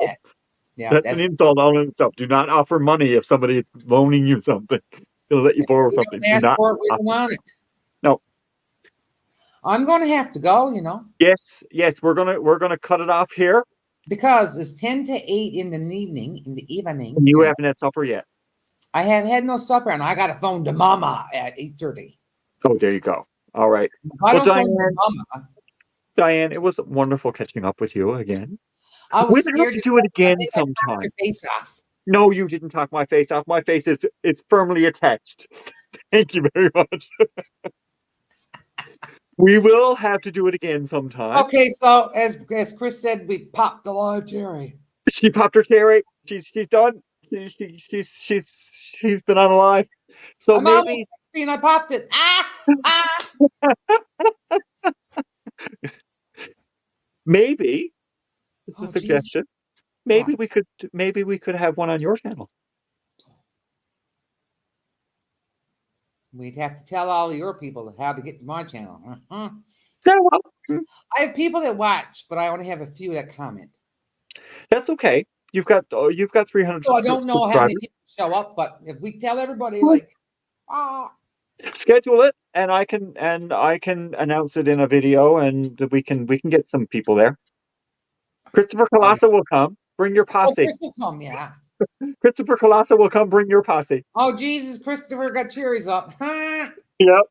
Yeah, that's an insult all in itself. Do not offer money if somebody is loaning you something. They'll let you borrow something. We don't want it. No. I'm going to have to go, Yes, we're gonna cut it off here because it's 10 to 8 in the evening. And you haven't had supper yet. I have had no supper, and I got to phone to Mama at 8:30. Oh, there you go. All right. Well, Diane, it was wonderful catching up with you again. I was scared to do it again sometime. Your face off. No, you didn't talk my face off. My face it's firmly attached. Thank you very much. We will have to do it again sometime. Okay, so as Chris said, we popped the live cherry. She popped her cherry. She's done. She's been on alive. So I'm maybe almost 60 and I popped it. Ah! maybe it's a Oh, suggestion. Jesus. Maybe What? we could have one on your channel. We'd have to tell all of your people how to get to my channel. Uh-huh. Yeah, well, I have people that watch, but I only have a few that comment. that's okay. You've got 300 So I don't know how many subscribers. people show up, but if we tell everybody, like, Schedule it, and I can announce it in a video, and we can get some people there. Christopher oh, Colassa will come. Bring your posse. Chris will come, yeah. Christopher Colassa will come. Bring your posse. Oh, Jesus, Christopher got cherries up. Yep.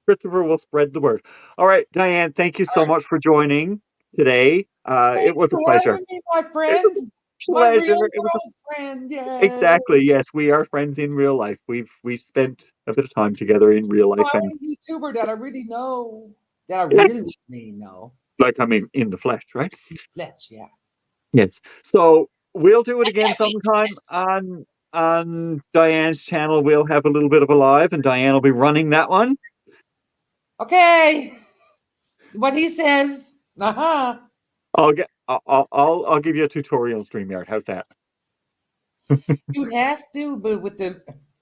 Christopher will spread the word. All right, Diane, thank you so much for joining today. Thank It you was a for pleasure. having me, my It friend. was a My pleasure. real It was world friend, yeah. exactly, yes. We are friends in real life. We've spent a bit of time together in real life, My and only YouTuber that I really know, that I really yes, know. like I mean, in the flesh, right? Let's, yeah. Yes. So we'll do it again sometime on Diane's channel. We'll have a little bit of a live, and Diane will be running that one. Okay. What he says. Uh-huh. I'll give you a tutorial StreamYard. How's that? You'd have to, but with the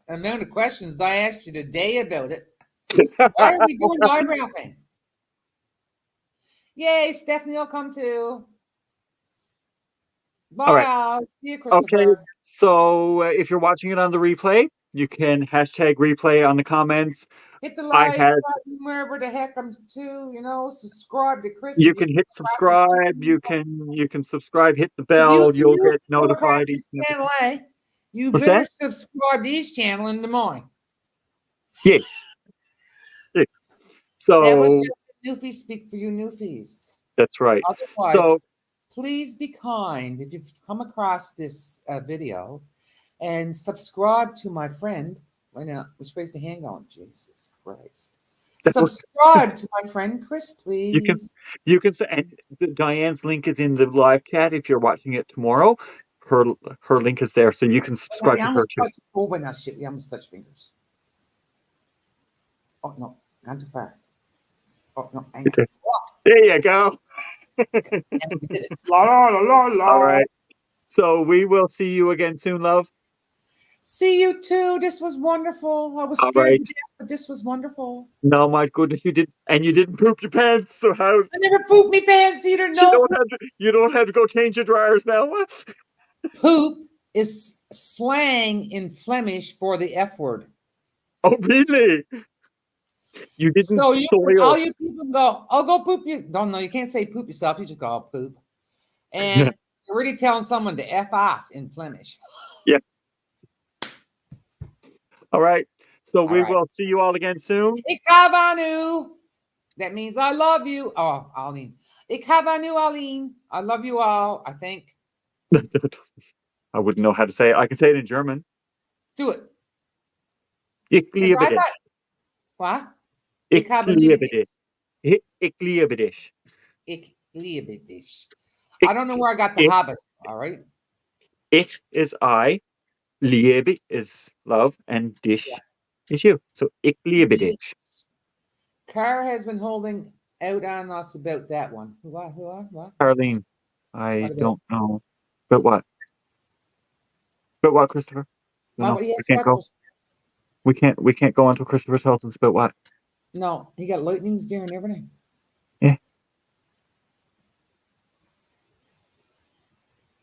amount of questions I asked you today about it. Why are we doing the eyebrow thing? Yay, Stephanie will come too. Bye. All right. I'll see you, Okay. Christopher. So if you're watching it on the replay, you can hashtag replay on the comments. Hit the I like had. button wherever the heck I'm to, subscribe to Chris You if you can come hit across his subscribe. channel. You can subscribe. Hit the If bell. You'll you get come across notified each his and every channel, time. you What's better that? subscribe to his channel in the morning. Yes. Yes. That was So just a newfie speak for you newfies. that's right. Otherwise, So please be kind if you've come across this video and subscribe to my friend. Wait now, which way's the hand going? Jesus Christ. Subscribe to my friend Chris, please. you can say, and Diane's link is in the live chat if you're watching it tomorrow. Her link is there, so you can subscribe to her too. Oh, wait, now shit, we almost touched fingers. Oh no, gone too far. Oh no, hang on. There you go. And we did it. La, la, la, la, la. All right. So we will see you again soon, love. See you too. This was wonderful. I was All scared right. to death, but this was wonderful. No, my goodness, you didn't poop your pants. So how? I never pooped me pants either. No. You don't have to go change your dryers now. Poop is slang in Flemish for the F word. Oh, really? You didn't So soil. all you people go, oh, go poop. You don't know. You can't say poop yourself. You just go, oh, poop. And you're really telling someone to F off in Flemish. Yeah. All right. So we will see you all again soon. Ik hou you. That means I love you. Oh, Aline. Ik hou you, Aline. I love you all, I think. I wouldn't know how to say it. I can say it in German. Do it. Ich liebe dich. What? Ich liebe dich. Ich liebe dich. Ich liebe dich. I don't know where I got the habit. All right. Ich is I. Liebe is love. And dich is you. So ich liebe dich. Cara has been holding out on us about that one. What? Carlene, I don't know. But what? But what, Christopher? No, we can't go. We can't go until Christopher tells us about what. No, he got lightnings there and everything. Yeah.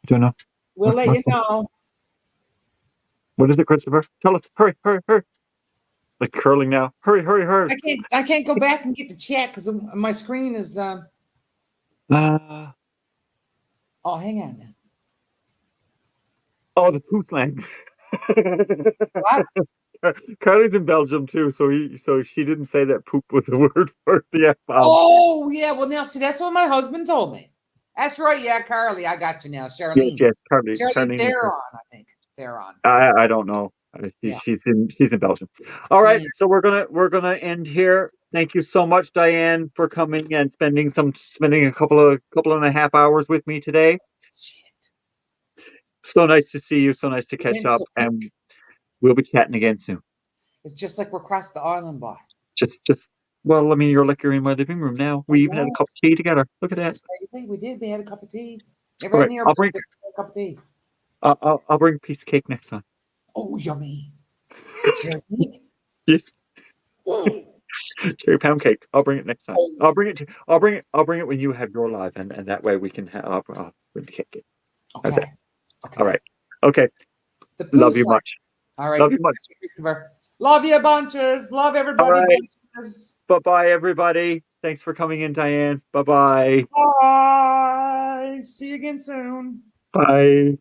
I don't know. We'll let you know. What is it, Christopher? Tell us. Hurry. Like curling now. Hurry. I can't go back and get the chat because my screen is oh, hang on now. Oh, the poo slang. What? Carly's in Belgium too, so she didn't say that poop was a word for the F-bomb. Oh yeah, well now see that's what my husband told me. That's right, yeah, Carly, I got you now. Charlene. Yes, Carly. Charlene Theron, I think. Theron. I don't know. Yeah. She's in Belgium. All right, Yeah. so we're gonna end here. Thank you so much, Diane, for coming and spending a couple and a half hours with me today. Shit. So nice to see you. So nice to It catch went up, so quick. and we'll be chatting again soon. It's just like we're across the island, boy. Just well, I mean, you're in my living room now. I We even had a know. cup of tea together. Look at that. It's crazy. We did. We had a cup of tea. All Everyone right, here had a cup of tea. I'll bring a piece of cake next time. Oh, yummy. Cherry cake. Yes, Oh, cherry pound cake. I'll bring it next time. oh, I'll bring it when you have your live, and that way we can have. I'll bring the cake. How's that? okay. All Okay. right. Okay. The poo Love you sign. much. All right. Love you much. Christopher. Love you bunches. Love All everybody right. bunches. Bye bye, everybody. Thanks for coming in, Diane. Bye bye. Bye. See you again soon. Bye.